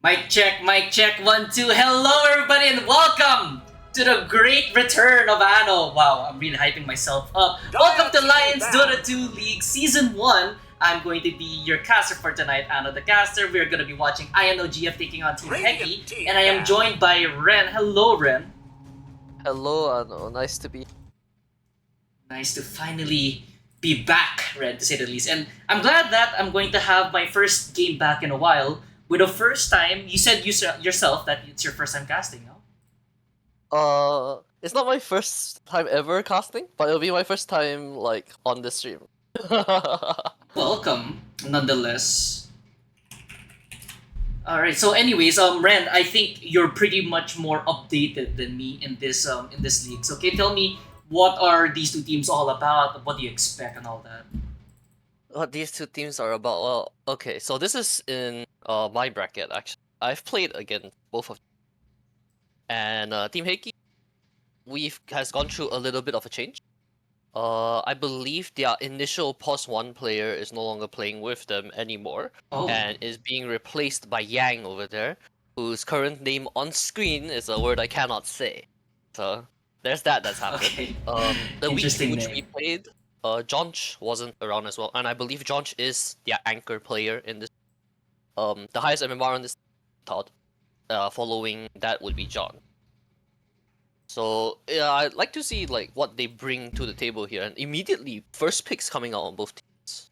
Mic check, 1, 2. Hello, everybody, and welcome to the great return of Ano. Wow, I'm really hyping myself up. Welcome to Lions Dota 2 League Season 1. I'm going to be your caster for tonight, Ano the caster. We're going to be watching INOGF taking on Team Heiki, and I am joined by Ren. Hello, Ren. Hello, Ano. Nice to be. Nice to finally be back, Ren, to say the least. And I'm glad that I'm going to have my first game back in a while. With the first time, you said yourself that it's your first time casting, no? It's not my first time ever casting, but it'll be my first time like on the stream. Welcome, nonetheless. All right. So, anyways, Ren, I think you're pretty much more updated than me in this league. So, can you tell me what are these two teams all about? What do you expect and all that? What these two teams are about? Well, okay, so this is in my bracket actually. I've played against both of them. And Team Heiki, has gone through a little bit of a change. I believe their initial +1 player is no longer playing with them anymore, and is being replaced by Yang over there, whose current name on screen is a word I cannot say. So there's that's happened. Okay. The week in which name. we played, Jonch wasn't around as well, and I believe Jonch is their anchor player in this. The highest MMR on this Todd. Following that would be John. So yeah, I'd like to see like what they bring to the table here, and immediately first picks coming out on both teams.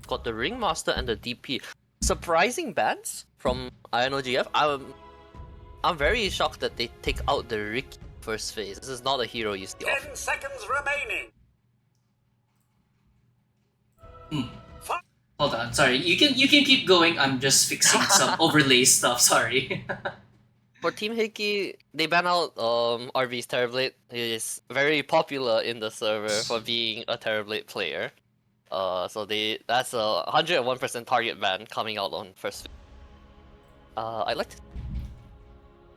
Got the Ringmaster and the DP. Surprising bans from INOGF. I'm very shocked that they take out the Ricky first phase. This is not a hero you see often. 10 seconds remaining. Hold on, sorry. You can keep going. I'm just fixing some overlay stuff. Sorry. For Team Heiki, they ban out RV's Terrorblade. He is very popular in the server for being a Terrorblade player. So that's a 101% target ban coming out on first. I like to.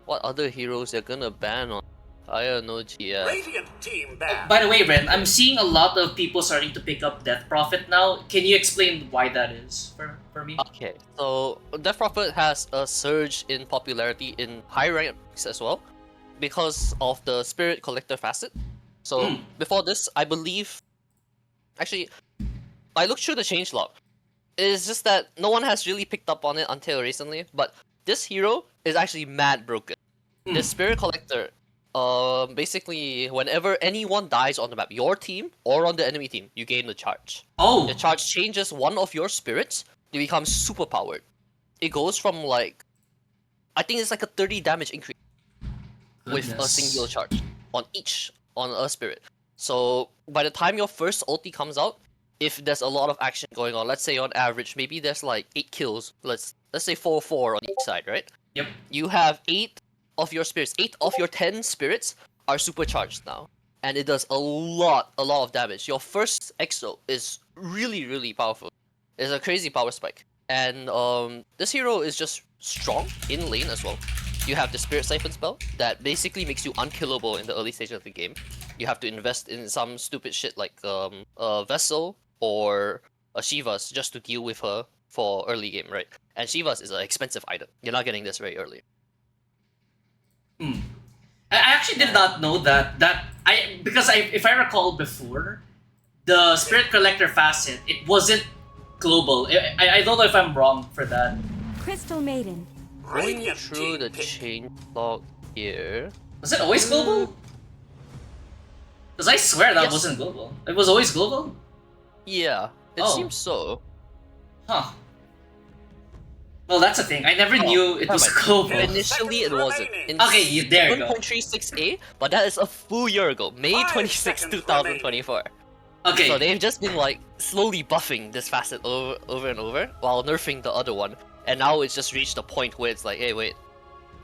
What other heroes they're gonna ban on? I don't know, GF. Radiant team ban. By the way, Ren, I'm seeing a lot of people starting to pick up Death Prophet now. Can you explain why that is for me? Okay, so Death Prophet has a surge in popularity in high ranks as well, because of the Spirit Collector facet. So before this, I believe, actually, I looked through the changelog. It's just that no one has really picked up on it until recently. But this hero is actually mad broken. The Spirit Collector. Basically, whenever anyone dies on the map, your team or on the enemy team, you gain the charge. The charge changes one of your spirits to become super powered. It goes from like, I think it's like a 30 damage increase with a single charge on a spirit. So by the time your first ulti comes out, if there's a lot of action going on, let's say on average, maybe there's like 8 kills. Let's say 4-4 on each side, right? Yep. You have 8 of your spirits. 8 of your 10 spirits are supercharged now, and it does a lot of damage. Your first exo is really powerful. It's a crazy power spike, and this hero is just strong in lane as well. You have the Spirit Siphon spell that basically makes you unkillable in the early stages of the game. You have to invest in some stupid shit like a Vessel or a Shivas just to deal with her for early game, right? And Shivas is an expensive item. You're not getting this very early. I actually did not know that if I recall before, the Spirit Collector facet, it wasn't global. I don't know if I'm wrong for that. Crystal Maiden. Going through the change log here. Was it always global? Because I swear that Yes. wasn't global. It was always global? Yeah, it seems so. Huh. Well, that's a thing. I never knew it was global. Initially, it wasn't. In Okay, there you go. 1.36a, but that is a full year ago, May 26, 2024. Okay. So they've just been like slowly buffing this facet over and over while nerfing the other one, and now it's just reached a point where it's like, hey, wait,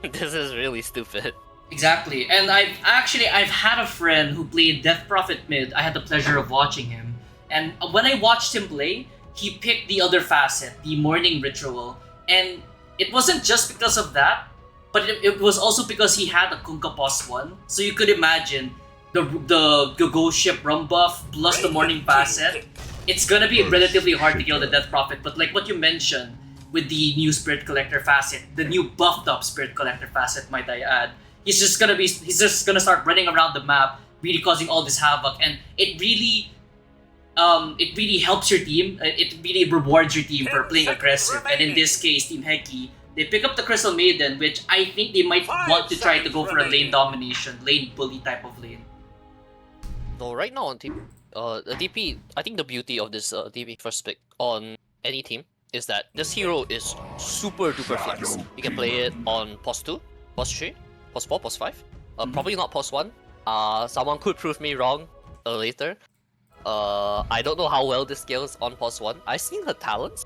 this is really stupid. Exactly, and I've had a friend who played Death Prophet mid. I had the pleasure of watching him, and when I watched him play, he picked the other facet, the Morning Ritual, and it wasn't just because of that, but it was also because he had a Kunkka +1. So you could imagine the Go Ship Rum buff plus the Morning facet. It's gonna be relatively hard to kill the Death Prophet, but like what you mentioned, with the new Spirit Collector facet, the new buffed up Spirit Collector facet, might I add. He's just gonna start running around the map, really causing all this havoc, and it really helps your team. It really rewards your team for playing aggressive. And in this case, Team Heiki, they pick up the Crystal Maiden, which I think they might want to try to go for a lane domination, lane bully type of lane. So right now on team, the DP, I think the beauty of this DP first pick on any team is that this hero is super duper flex. You can play it on pos 2, pos 3, pos 4, pos 5. Probably not pos 1. Someone could prove me wrong later. I don't know how well this scales on pos 1. I've seen her talents.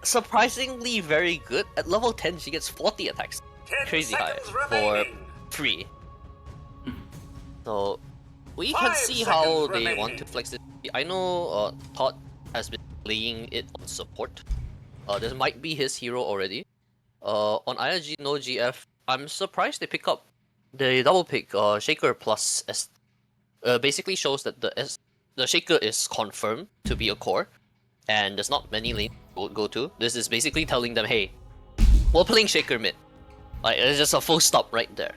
Surprisingly very good. At level 10, she gets 40 attacks. Crazy high for free. So we can see how they want to flex it. I know Todd has been playing it on support. This might be his hero already. On IRG, no GF. I'm surprised they pick up the double pick Shaker plus S. Basically shows that the Shaker is confirmed to be a core, and there's not many lanes to go to. This is basically telling them, hey, we're playing Shaker mid. Like, it's just a full stop right there.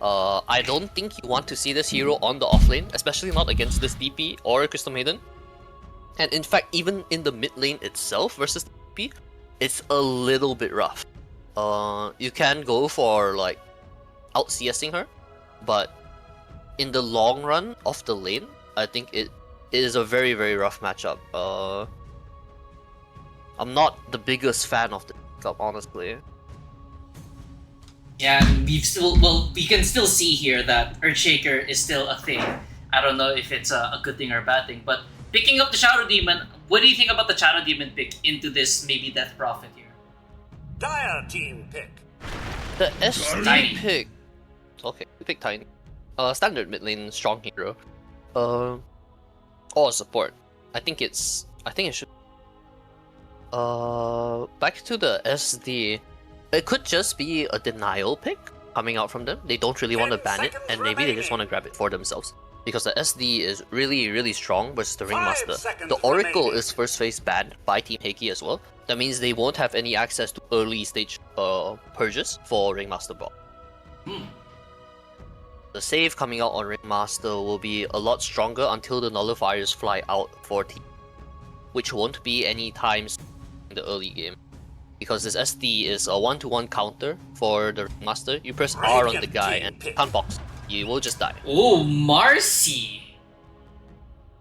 I don't think you want to see this hero on the offlane, especially not against this DP or Crystal Maiden. And in fact, even in the mid lane itself versus the DP, it's a little bit rough. You can go for like out CSing her, but in the long run of the lane, I think it is a very, very rough matchup. I'm not the biggest fan of the pickup, honestly. Yeah, and we can still see here that Earthshaker is still a thing. I don't know if it's a good thing or a bad thing, but picking up the Shadow Demon, what do you think about the Shadow Demon pick into this maybe Death Prophet here? Dire team pick. The SD Tiny. pick. Okay, we pick Tiny. Standard mid lane strong hero. Or support. I think it should. Back to the SD. It could just be a denial pick coming out from them. They don't really want to ban it, and maybe they just want to grab it for themselves. Because the SD is really, really strong versus the Ringmaster. The Oracle is first phase banned by Team Heiki as well. That means they won't have any access to early stage purges for Ringmaster bot. The save coming out on Ringmaster will be a lot stronger until the nullifiers fly out for Team, which won't be any time in the early game. Because this SD is a 1-to-1 counter for the Ringmaster. You press R on the guy and can't box. You will just die. Oh, Marcy!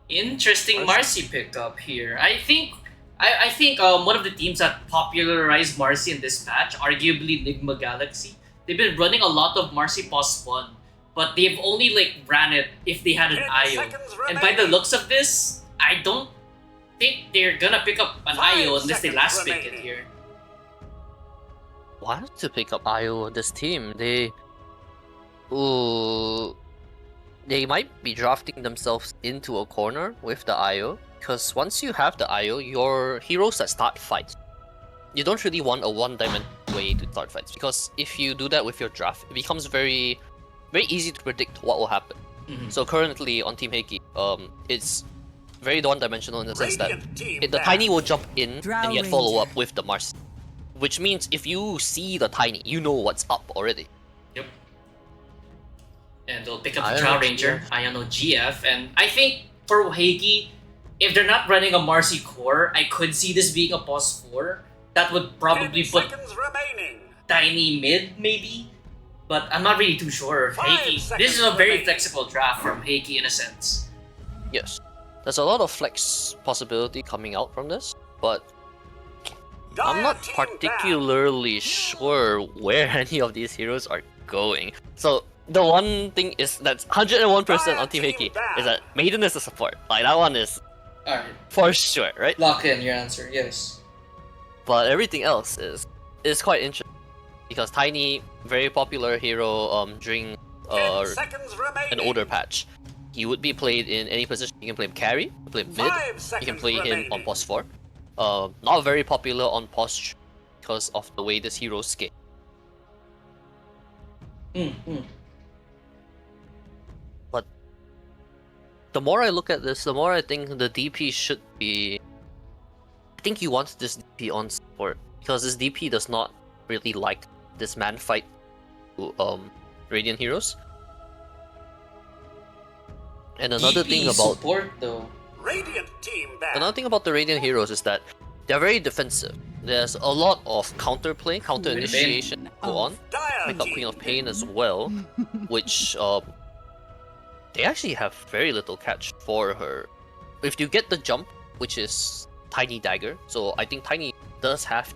Interesting Marcy pickup here. I think one of the teams that popularized Marcy in this patch, arguably Nigma Galaxy, they've been running a lot of Marcy pos 1, but they've only ran it if they had an IO. And by the looks of this, I don't think they're gonna pick up an IO unless they last pick it here. Why to pick up IO on this team? They might be drafting themselves into a corner with the IO, because once you have the IO, your heroes that start fights, you don't really want a one-dimensional way to start fights, because if you do that with your draft, it becomes very, very easy to predict what will happen. So currently on Team Heiki, it's very one-dimensional in the sense that the Tiny will jump in and yet follow up with the Mars. Which means if you see the Tiny, you know what's up already. Yep. And they'll pick up the Drow Ranger, Ayano GF, and I think for Heiki, if they're not running a Marcy core, I could see this being a pos 4. That would probably put Tiny mid, maybe? But I'm not really too sure. Heiki, this is a very flexible draft from Heiki in a sense. Yes. There's a lot of flex possibility coming out from this, but I'm not particularly sure where any of these heroes are going. So the one thing is that's 101% on Team Heiki is that Maiden is a support. Like that one is for sure, right? Lock in your answer, yes. But everything else is quite interesting because Tiny, very popular hero during an older patch. He would be played in any position. You can play him carry, you can play him mid, you can play him on pos 4. Not very popular on pos because of the way this hero scale. But the more I look at this, the more I think the DP should be. I think you want this DP on support because this DP does not really like this man fight to Radiant Heroes. And another DP thing about support though. Radiant team back. another thing about the Radiant Heroes is that they're very defensive. There's a lot of counterplay, counter initiation go on. Dire Pick up team Queen of pick. Pain as well, which they actually have very little catch for her. If you get the jump, which is Tiny Dagger, so I think Tiny does have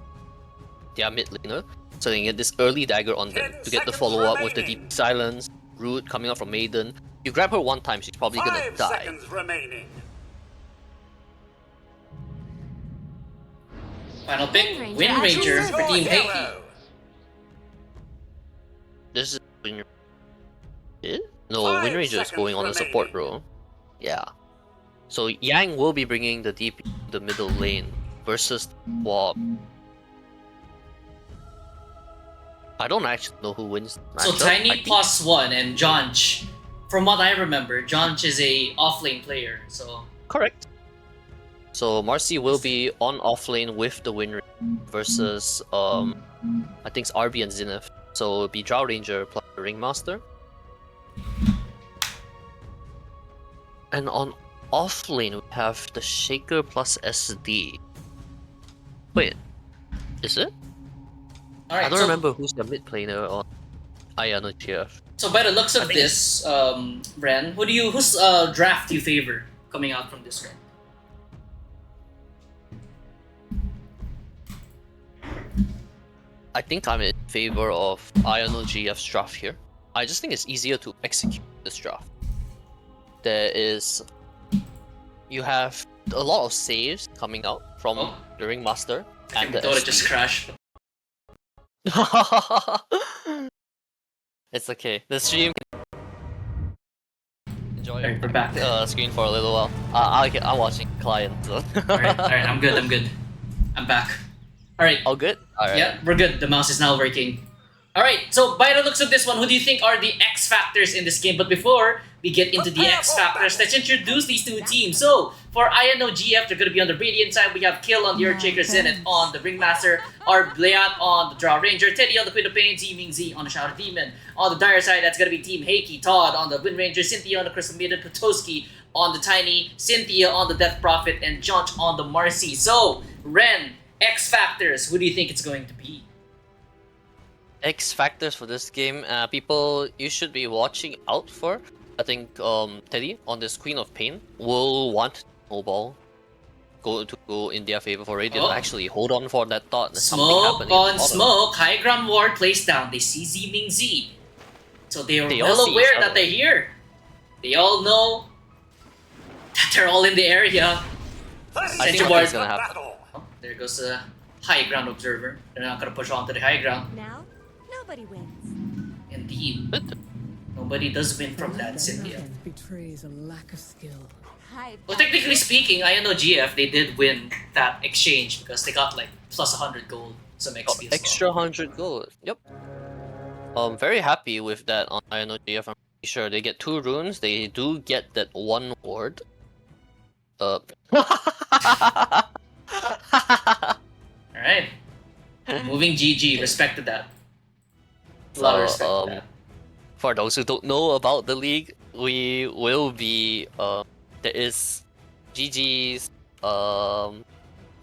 their mid laner, so they can get this early dagger on them 10 to get the seconds follow up with the remaining. Deep Silence, Root coming out from Maiden. You grab her one time, she's probably gonna 5 die. seconds remaining. Final pick, Wind Wind Ranger. Ranger for Your Team Heiki. hero. This is Wind Ranger. No, 5 Wind Ranger is seconds going on a support remaining. role. Yeah. So Yang will be bringing the DP to the middle lane versus Swap. I don't actually know who wins the So matchup. I Tiny think- +1 and Jonch. From what I remember, Jonch is a offlane player. So Correct. So Marcy will be on offlane with the Wind Ranger versus I think it's RB and Zenith. So it'll be Drow Ranger plus the Ringmaster. And on offlane we have the Shaker plus SD. Wait, is it? all right. I don't so, remember who's the mid planer on Ayano GF. So by the looks of think this, Ren, whose draft do you favor coming out from this round? I think I'm in favor of Ayano GF's draft here. I just think it's easier to execute this draft. There is... You have a lot of saves coming out from Oh. the Ringmaster I and think the Dota SD. just crashed. It's okay. The stream can enjoy Alright, we're back. screen for a little while. I'm watching client. So. Alright, I'm good. I'm back. Alright, All good? Alright. yeah, we're good. The mouse is now working. Alright, so by the looks of this one, who do you think are the X factors in this game? But before we get into the X factors, let's introduce these two teams. So, for INO GF, they're going to be on the Radiant side. We have Kill on the Earthshaker, Zenith on the Ringmaster, Arbleat on the Drow Ranger, Teddy on the Queen of Pain, Ming Z on the Shadow Demon. On the Dire side, that's going to be Team Heiki, Todd on the Wind Ranger, Cynthia on the Crystal Maiden, Potowski on the Tiny, Cynthia on the Death Prophet, and Jonch on the Marcy. So, Ren, X factors, who do you think it's going to be? X factors for this game, people you should be watching out for. I think Teddy on this Queen of Pain will want Snowball go in their favor for Radiant. Oh. Actually, hold on for that thought. There's something Smoke happening at the on bottom. smoke, high ground ward placed down. They see Ming Z. So they are They all well see aware each that other. they're here. They all know that they're all in the area. 30 I think Central seconds ward. nothing's gonna of happen. battle. Oh, there goes the high ground observer. They're not gonna push on to the high ground. Now, nobody wins. Indeed. But Nobody does win from that, Cynthia. Betrays a lack of skill. Hi. Well, technically speaking, I know GF, they did win that exchange because they got like plus 100 gold, some XP as extra 100 gold. Yep. Very happy with that on INOGF. I'm pretty sure they get 2 runes. They do get that 1 ward. Alright. Moving GG, respect to that. A lot of respect to that. For those who don't know about the league, we will be there is GG's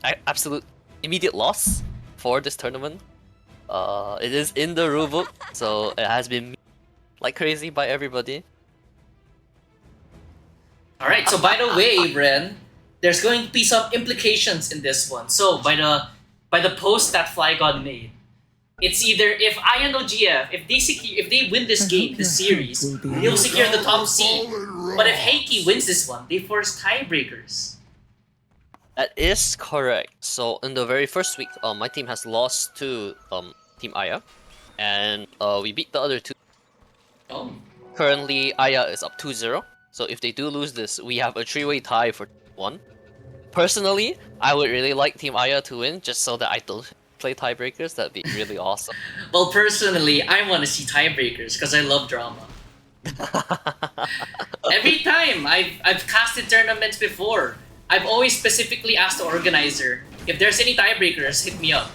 absolute immediate loss for this tournament. It is in the rulebook, so it has been like crazy by everybody. Alright, so by the way, Ren, there's going to be some implications in this one. So by the post that FlyGod made, it's either if INOGF, if they win this game, this series, they'll secure the top seed. But if Heiki wins this one, they force tiebreakers. That is correct. So in the very first week, my team has lost to Team Aya, and we beat the other 2. Oh. Currently, Aya is up 2-0. So if they do lose this, we have a 3-way tie for 1. Personally, I would really like Team Aya to win, just so that I don't play tiebreakers. That'd be really awesome. Well, personally, I want to see tiebreakers because I love drama. Every time I've casted tournaments before, I've always specifically asked the organizer, if there's any tiebreakers, hit me up.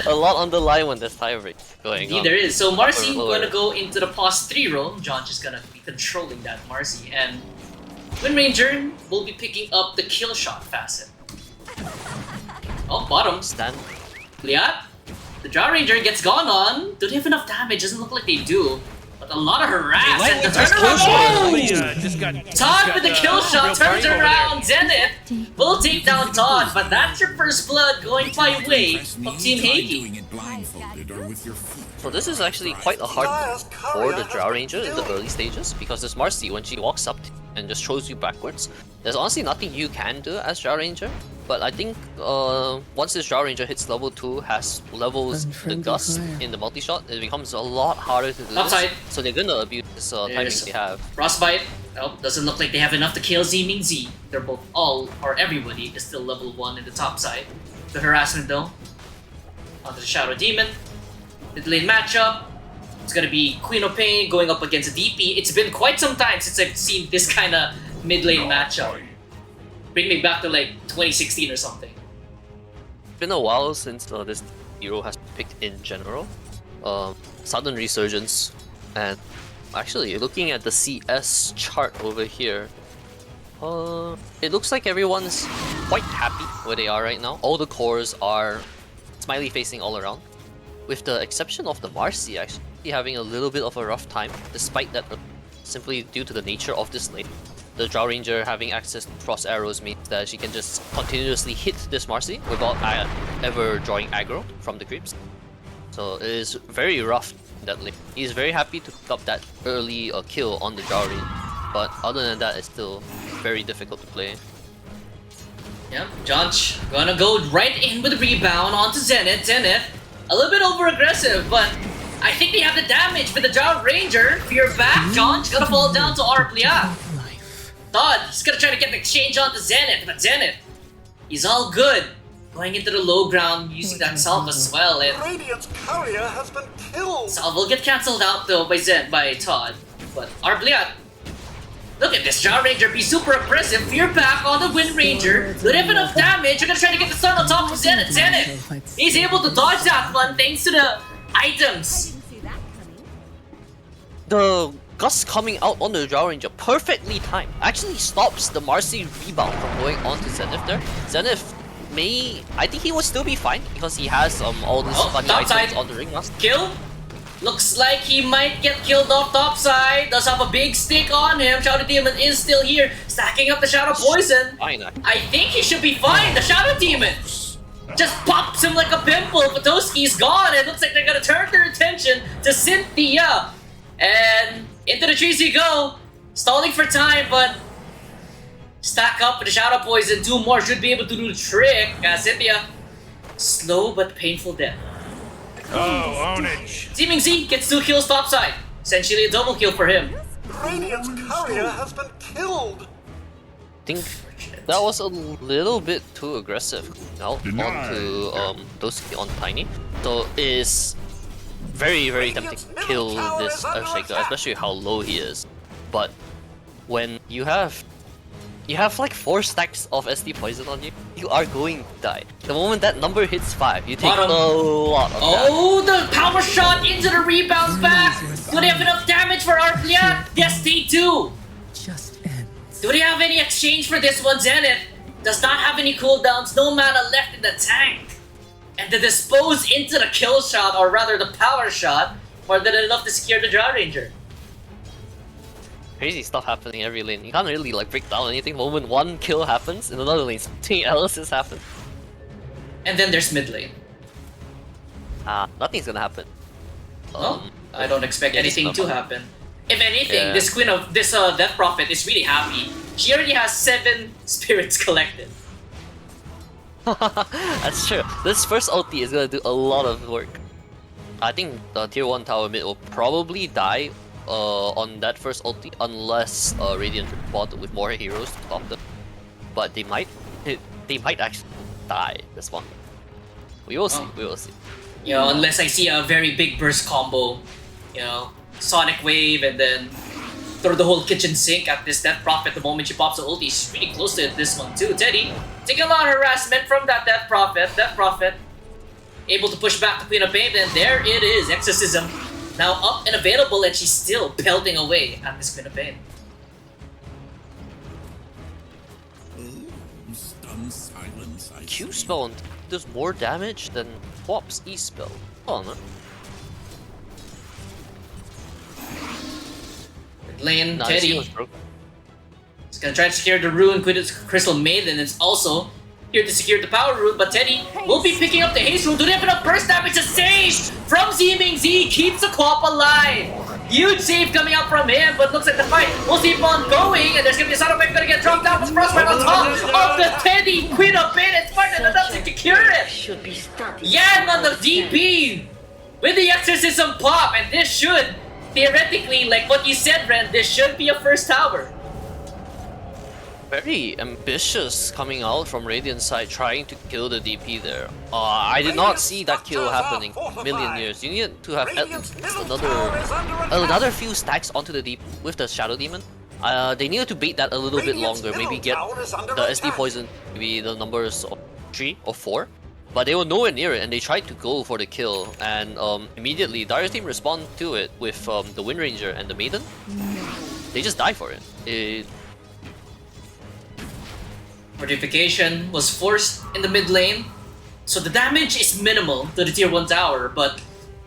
A lot on the line when there's tie break going Indeed, on. there is. So Marcy Upper, lower. gonna go into the pause 3 roll. John just gonna be controlling that Marcy, and Wind Ranger will be picking up the kill shot facet. Oh, bottom. Stand. Yeah, the Drow Ranger gets gone on. Do they have enough damage? Doesn't look like they do. But a lot of harass and the turnaround. Todd with the kill shot turns around. Zenith will take down Todd, but that's your first blood going by way of Team Heiki. So this is actually quite a hard for the Drow Ranger in the early stages, because this Marcy, when she walks up and just throws you backwards, there's honestly nothing you can do as Drow Ranger. But I think once this Drow Ranger hits level 2, has levels the Gust in the multi-shot, it becomes a lot harder to do Outside. this. So they're gonna abuse this timing they have. Frostbite. Oh, doesn't look like they have enough to kill Z-Ming Z. They're both all, or everybody, is still level 1 in the top side. The harassment though. Onto the Shadow Demon. Mid lane matchup. It's gonna be Queen of Pain going up against a DP. It's been quite some time since I've seen this kind of mid lane matchup. Bring me back to like 2016 or something. It's been a while since this hero has been picked in general. Sudden resurgence, and actually looking at the CS chart over here, it looks like everyone's quite happy where they are right now. All the cores are smiley facing all around, with the exception of the Marcy actually having a little bit of a rough time, despite that simply due to the nature of this lane. The Drow Ranger having access to cross arrows means that she can just continuously hit this Marcy without ever drawing aggro from the creeps. So it is very rough in that lane. He's very happy to pick up that early kill on the Drow Ranger, but other than that, it's still very difficult to play. Yeah, Jonch gonna go right in with the rebound onto Zenith. Zenith, a little bit over aggressive, but I think they have the damage for the Drow Ranger. Fear back, Jonch gonna fall down to Arblia. Todd, he's gonna try to get the exchange onto Zenith, but Zenith, he's all good. Going into the low ground, using that salve as well, and Radiant's courier has been killed. salve will get cancelled out though by Todd. But Arbliat, look at this Drow Ranger be super aggressive. Fear back on the Wind Ranger. Don't have enough damage. You're gonna try to get the stun on top of Zenith. Zenith, he's able to dodge that one thanks to the items. Didn't see that coming. The Gust coming out on the Drow Ranger perfectly timed actually stops the Marcy rebound from going on to Zenith there. Zenith I think he would still be fine because he has all these funny items topside. on the ringmaster. Kill. Looks like he might get killed off topside. Does have a big stick on him. Shadow Demon is still here, stacking up the Shadow Poison. Fine. I think he should be fine. The Shadow Demon just pops him like a pimple. Patoski's gone. It looks like they're gonna turn their attention to Cynthia. And into the trees you go. Stalling for time, but stack up with the Shadow Poison. 2 more should be able to do the trick. Cynthia, slow but painful death. Oh, own it. Z-Ming Z gets 2 kills topside. Essentially a double kill for him. Radiant's courier has been killed. I think that was a little bit too aggressive out onto Doski on Tiny. So it is very, very tempting to kill this Earthshaker, especially how low he is. But when you have like 4 stacks of SD poison on you, you are going to die. The moment that number hits 5, you take Bottom. a lot of damage. Oh, the power shot into the rebounds back. Do they have enough damage for Arbliat? Yes, they do. Just ends. Do they have any exchange for this one? Zenith does not have any cooldowns, no mana left in the tank. And to dispose into the kill shot, or rather the power shot, more than enough to secure the Drow Ranger. Crazy stuff happening every lane. You can't really like break down anything. The moment one kill happens, in another lane something else has happened. And then there's mid lane. Nothing's gonna happen. I don't expect yeah, anything it's to not fun. happen. If anything, Yeah. this Death Prophet is really happy. She already has 7 spirits collected. That's true. This first ulti is gonna do a lot of work. I think the tier 1 tower mid will probably die on that first ulti unless Radiant respond with more heroes to stop them. But they might actually die this one. We will see. We will see. You know, unless I see a very big burst combo, you know, Sonic Wave and then throw the whole kitchen sink at this Death Prophet the moment she pops the ulti. She's pretty close to this one too. Teddy taking a lot of harassment from that Death Prophet. Death Prophet able to push back the Queen of Pain, and there it is. Exorcism now up and available, and she's still pelting away at this Queen of Pain. Stun silence. Q spell does more damage than Swap's E spell. Oh no. Lane, Nice, Teddy he was broken. is gonna try to secure the rune. Crystal Maiden is also here to secure the power rune, but Teddy will be picking up the haste rune. Do they have enough burst damage to save from Zeeming Z? Keeps the co-op alive. Huge save coming out from him, but looks like the fight will keep on going, and there's gonna be a sound effect gonna get dropped down with Frostbite on top of the Teddy. Queen of Pain is smart enough to secure it. Should be studied. Yang on the DP with the Exorcism pop, and this should theoretically, like what you said, Ren, this should be a first tower. Very ambitious coming out from Radiant's side, trying to kill the DP there. I did not see that kill happening in a million years. You need to have at least another few stacks onto the DP with the Shadow Demon. They needed to bait that a little bit longer, maybe get the SD poison, maybe the numbers of 3 or 4. But they were nowhere near it, and they tried to go for the kill, and immediately Dire's team responded to it with the Wind Ranger and the Maiden. They just die for it. Fortification was forced in the mid lane, so the damage is minimal to the tier 1 tower, but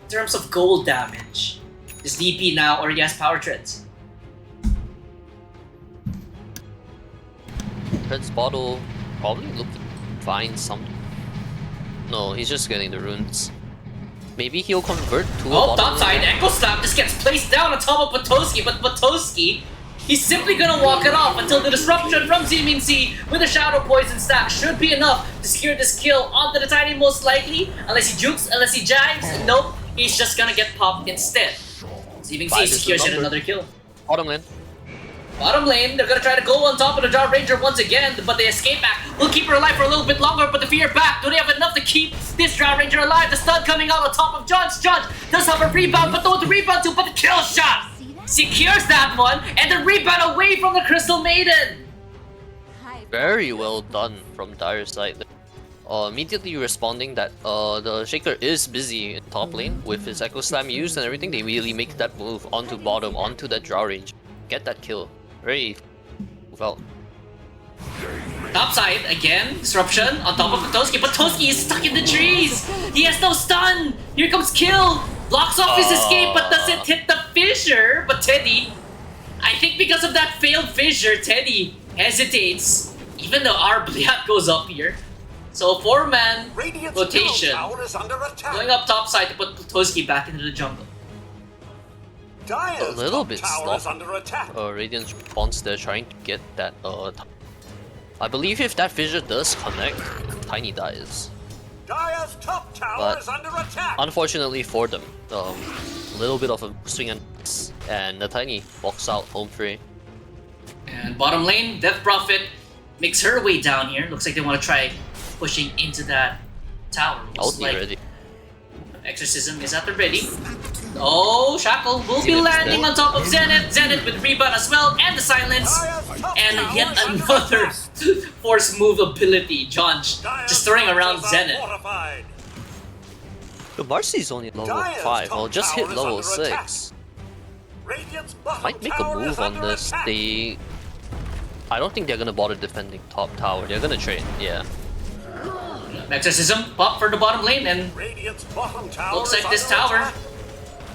in terms of gold damage, this DP now already has power treads. Treads bottle probably looking to find something. No, he's just getting the runes. Maybe he'll convert to a Oh, bottom top side, lane. Echo Slap just gets placed down on top of Potoski, but Potoski, he's simply gonna walk it off until the disruption from Zeeming Z with a Shadow Poison stack should be enough to secure this kill onto the Tiny most likely, unless he jukes, unless he jives. Nope, he's just gonna get popped instead. Zeeming Z Five is the secures yet number. another kill. Bottom lane. Bottom lane, they're gonna try to go on top of the Jar Ranger once again, but they escape back. Will keep her alive for a little bit longer, but the fear back. Do they have enough to keep this Jar Ranger alive? The stun coming out on top of Judge. Judge does have a rebound, but no one to rebound to, but the kill shot secures that one, and the rebound away from the Crystal Maiden. Very well done from Dire's side. Immediately responding that the Shaker is busy in top lane with his Echo Slam used and everything. They immediately make that move onto bottom, onto that draw range. Get that kill. Very well. Top side, again, disruption on top of Potoski. Potoski is stuck in the trees! He has no stun! Here comes kill! Blocks off his escape but doesn't hit the fissure. But Teddy, I think because of that failed fissure, Teddy hesitates. Even though our Bliat goes up here. So 4-man rotation going up top side to put Potoski back into the jungle. A little bit sloppy. under attack. Radiant's response there, trying to get that I believe if that fissure does connect, Tiny dies. Dire's top tower But is under attack. unfortunately for them, a little bit of a swing and miss, and the Tiny walks out home free. And bottom lane, Death Prophet makes her way down here. Looks like they want to try pushing into that tower. I'll Looks be like ready. Exorcism is at the ready. Oh, Shackle will be Zenith's landing dead. on top of Zenith. Zenith with rebound as well, and the silence. Dire's top And tower yet is under another attack. force move ability. John Dire's just throwing around structures are Zenith. fortified. The Marcy's only level Dire's 5, top well just tower hit is level under 6. Radiant's bottom Might make a tower move is on under this. attack. I don't think they're gonna bother defending top tower. They're gonna trade, yeah. Exorcism pop for the bottom lane, and Radiant's bottom tower looks is like this under tower attack.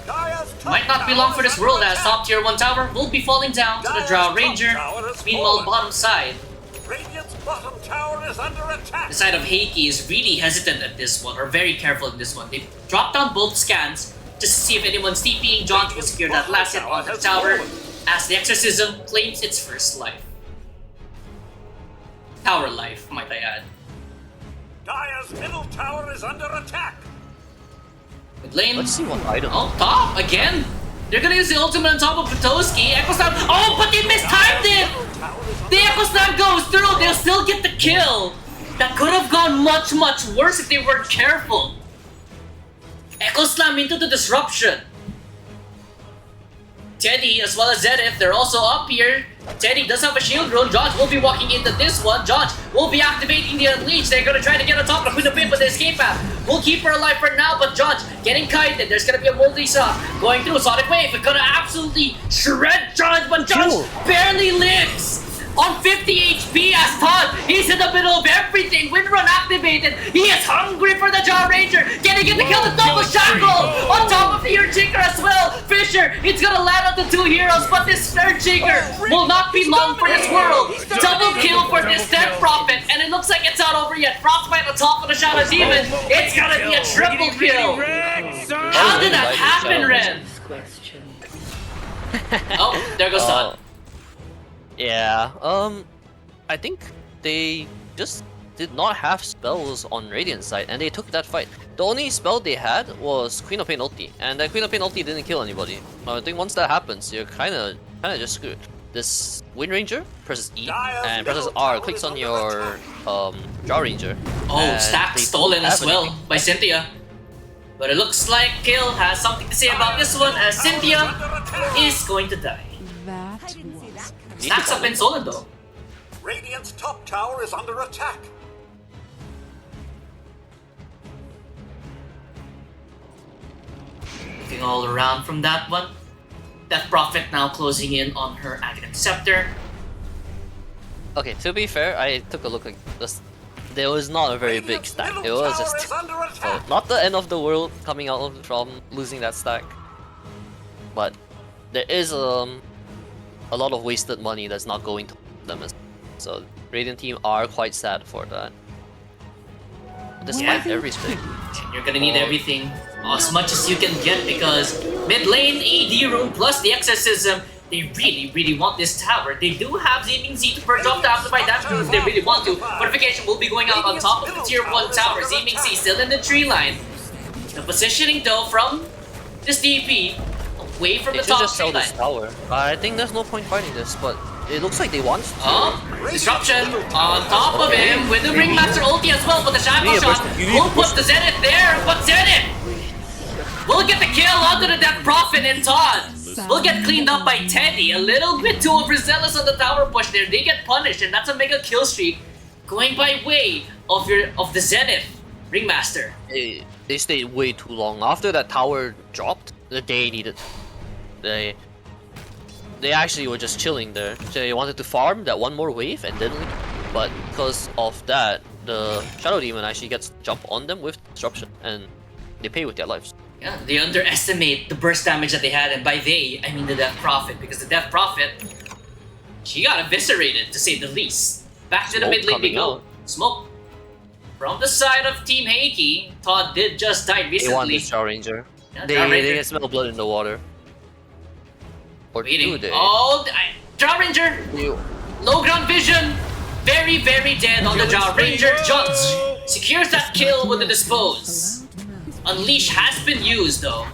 Dire's top might not be tower long for is this under world, as attack. top tier 1 tower will be falling down to the Dire's Drow top Ranger. tower is Meanwhile, fallen. bottom side, Radiant's bottom tower is under attack. the side of Heiki is really hesitant at this one, or very careful in this one. They dropped down both scans just to see if anyone's TPing. John will secure that last hit on the tower as the Exorcism claims its first life. Tower life, might I add. Dire's middle tower is under attack. Mid lane. Let's see what item. Oh, top again. They're gonna use the ultimate on top of Potoski. Echo Slam. Oh, but they mistimed it. The Echo Slam goes through. They'll still get the kill. That could have gone much, much worse if they weren't careful. Echo Slam into the disruption. Teddy as well as Zenith, they're also up here. Teddy does have a shield rune. Josh will be walking into this one. Josh will be activating the Unleash. They're gonna try to get on top of Queen of Pin with the escape path. We'll keep her alive for now, but Josh getting kited. There's gonna be a multi-saw going through. Sonic Wave. It's gonna absolutely shred Josh, but Josh barely lives. On 50 HP as Todd, he's in the middle of everything. Windrun activated. He is hungry for the Jaw Ranger. Getting it to kill the double shackle on top of the Earthshaker as well. Fisher, it's gonna land on the two heroes, but this Earthshaker will not be long for this world. Double kill for this Death Prophet, and it looks like it's not over yet. Frostbite on top of the Shadow Demon. It's gonna be a triple kill. How did that happen, Ren? Oh, there goes Todd. Yeah, I think they just did not have spells on Radiant side, and they took that fight. The only spell they had was Queen of Pain ulti, and that Queen of Pain ulti didn't kill anybody. I think once that happens, you're kinda just screwed. This Wind Ranger presses E and presses R, clicks on your Jaw Ranger. Oh, stack stolen as well by Cynthia. But it looks like Kill has something to say about this one, as Cynthia is going to die. I didn't see that coming. Stacks have been stolen though. Radiant's top tower is under attack. Looking all around from that one. Death Prophet now closing in on her Aghanim Scepter. Okay, to be fair, I took a look at this. There was not a very big stack. It was just not the end of the world coming out from losing that stack. But there is a lot of wasted money that's not going to them. So Radiant team are quite sad for that. Despite everything. You're gonna need everything as much as you can get, because mid lane AD room plus the exorcism, they really want this tower. They do have Zeeming Z to purge off the amplify damage if they really want to. Fortification will be going out on top of the tier 1 tower. Zeeming Z still in the tree line. The positioning though from this DP away from the top just tree sell this line. tower. I think there's no point fighting this, but it looks like they want to. Oh, disruption on top of him with the Ringmaster ulti as well, but the Shackle Shot will put the Zenith there, but Zenith will get the kill onto the Death Prophet, and Todd will get cleaned up by Teddy. A little bit too overzealous on the tower push there. They get punished, and that's a mega kill streak going by way of the Zenith Ringmaster. They stayed way too long. After that tower dropped, they needed. They actually were just chilling there. They wanted to farm that one more wave and didn't. But because of that, the Shadow Demon actually gets jump on them with disruption, and they pay with their lives. Yeah, they underestimate the burst damage that they had, and by they, I mean the Death Prophet, because the Death Prophet, she got eviscerated, to say the least. Back to the mid lane we go. Smoke from the side of Team Heiki. Todd did just die recently. They want this Jaw Ranger. Yeah, They Jaw Ranger. can smell blood in the water. Or Waiting. do they? Oh, Jaw Ranger! You- Low ground vision! Very dead on the Jaw Ranger. Judge secures that kill with the dispose. Unleash has been used though.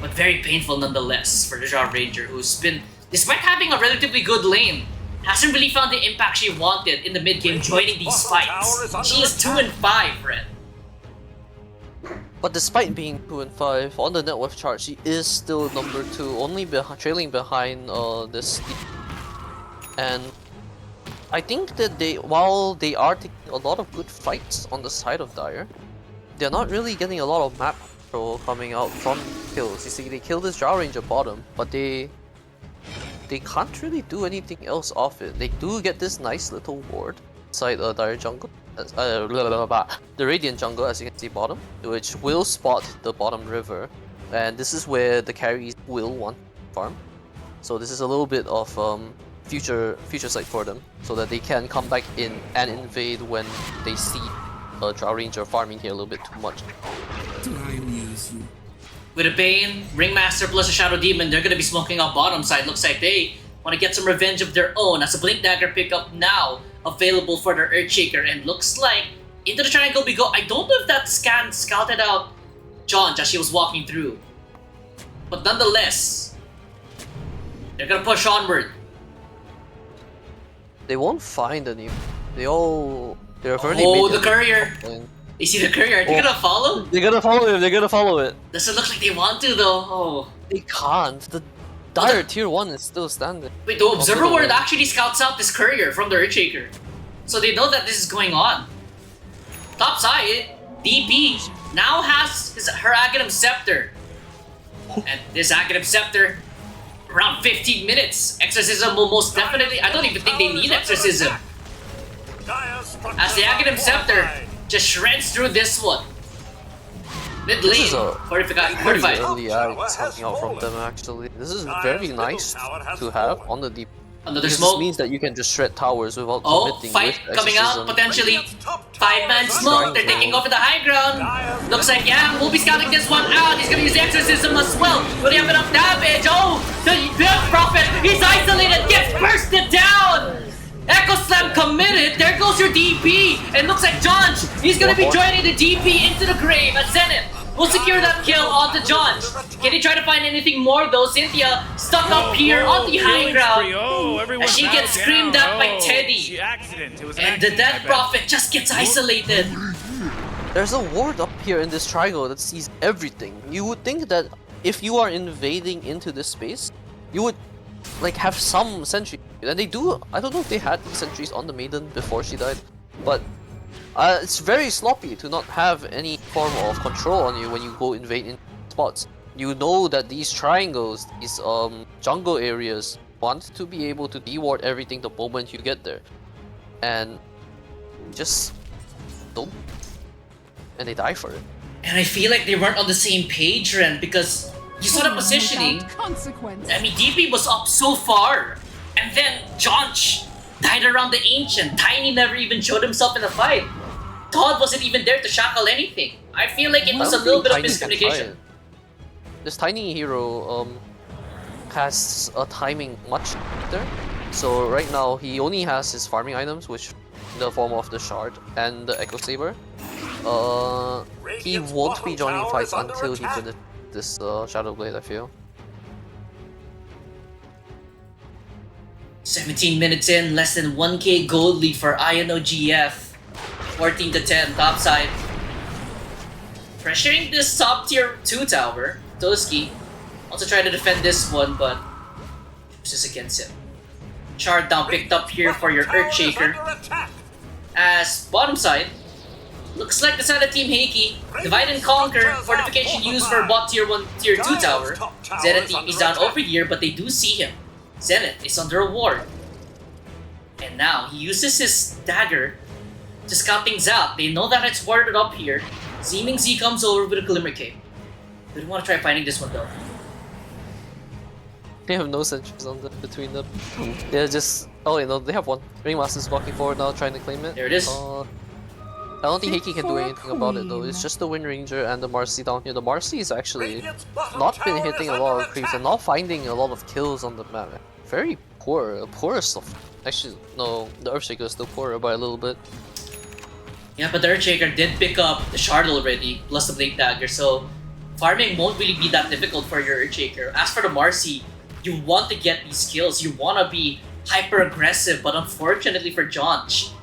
But very painful nonetheless for the Jaw Ranger, who's been, despite having a relatively good lane, hasn't really found the impact she wanted in the mid game joining these fights. She is 2 and 5, Red. But despite being 2 and 5 on the net worth chart, she is still number 2, only trailing behind this. And I think that while they are taking a lot of good fights on the side of Dire, they're not really getting a lot of map control coming out from kills. You see, they kill this Jaw Ranger bottom, but they can't really do anything else off it. They do get this nice little ward inside Dire jungle. The Radiant jungle, as you can see bottom, which will spot the bottom river, and this is where the carries will want to farm. So this is a little bit of future sight for them, so that they can come back in and invade when they see a Jaw Ranger farming here a little bit too much. Do I amuse you? With a Bane, Ringmaster plus a Shadow Demon, they're gonna be smoking out bottom side. Looks like they want to get some revenge of their own, as a Blink Dagger pickup now available for their Earthshaker, and looks like into the triangle we go. I don't know if that scan scouted out John as she was walking through, but nonetheless, they're gonna push onward. They won't find any. They're already Oh, made the their- courier! You see the courier? Are they gonna follow? They're gonna follow it. They're gonna follow it. Doesn't look like they want to though. Oh. They can't. The dire tier 1 is still standing. Wait, the observer Also, ward actually scouts out this courier from the Earthshaker. So they know that this is going on. Top side, DP now has her Aghanim Scepter. And this Aghanim Scepter, around 15 minutes. Exorcism will most definitely... I don't even think they need Exorcism. As the Aghanim Scepter just shreds through this one. Mid This lane, is a 45. very 45. early ads coming out from them actually. This is very nice to have on the deep. Another This smoke. means that you can just shred towers without Oh, committing fight with coming out exorcism. potentially. 5-man smoke. They're taking over the high ground. Looks like we'll be scouting this one out. He's gonna use the exorcism as well. Will he have enough damage? Oh, the Death Prophet. He's isolated. Gets bursted down. Echo Slam committed. There goes your DP. And looks like John. He's gonna be joining the DP into the grave at Zenith. We'll secure that kill onto John. Can he try to find anything more though? Cynthia stuck up here on the high ground. As she gets screamed at by Teddy. And the Death Prophet just gets isolated. There's a ward up here in this triangle that sees everything. You would think that if you are invading into this space, you would like have some sentry. And they do. I don't know if they had sentries on the Maiden before she died, but it's very sloppy to not have any form of control on you when you go invade in spots. You know that these triangles, these jungle areas, want to be able to de-ward everything the moment you get there, and just don't, and they die for it. And I feel like they weren't on the same page, Ren, because you saw the positioning. Without consequence. I mean, DP was up so far, and then Jonch died around the Ancient. Tiny never even showed himself in the fight. Todd wasn't even there to shackle anything. I feel like it was a little bit of miscommunication. This tiny hero has a timing much better. So right now he only has his farming items, which in the form of the shard and the echo saber. He won't be joining fights until he finishes this shadow blade, I feel. 17 minutes in, less than 1k gold lead for INOGF. 14 to 10, top side. Pressuring this top tier 2 tower. Toski also trying to defend this one, but this is against him. Shard down picked up here for your Earthshaker. As bottom side, looks like the side of Team Heiki. Divide and conquer, fortification used for bot tier 1, tier 2 tower. Zenith team is down over here, but they do see him. Zenith is under a ward. And now he uses his dagger to scout things out. They know that it's warded up here. Zeeming Z comes over with a Glimmer Cape. They don't want to try finding this one though. They have no sentries on between them. They're just... Oh wait, no, they have one. Ringmaster's walking forward now, trying to claim it. There it is. I don't think Heiki can do anything about it though. It's just the Wind Ranger and the Marcy down here. The Marcy is actually not been hitting a lot of creeps and not finding a lot of kills on the map. Very poor, poorest of... Actually, no, the Earthshaker is still poorer by a little bit. Yeah, but the Earthshaker did pick up the shard already, plus the Blade Dagger, so farming won't really be that difficult for your Earthshaker. As for the Marcy, you want to get these kills, you want to be hyper-aggressive, but unfortunately for Jonch,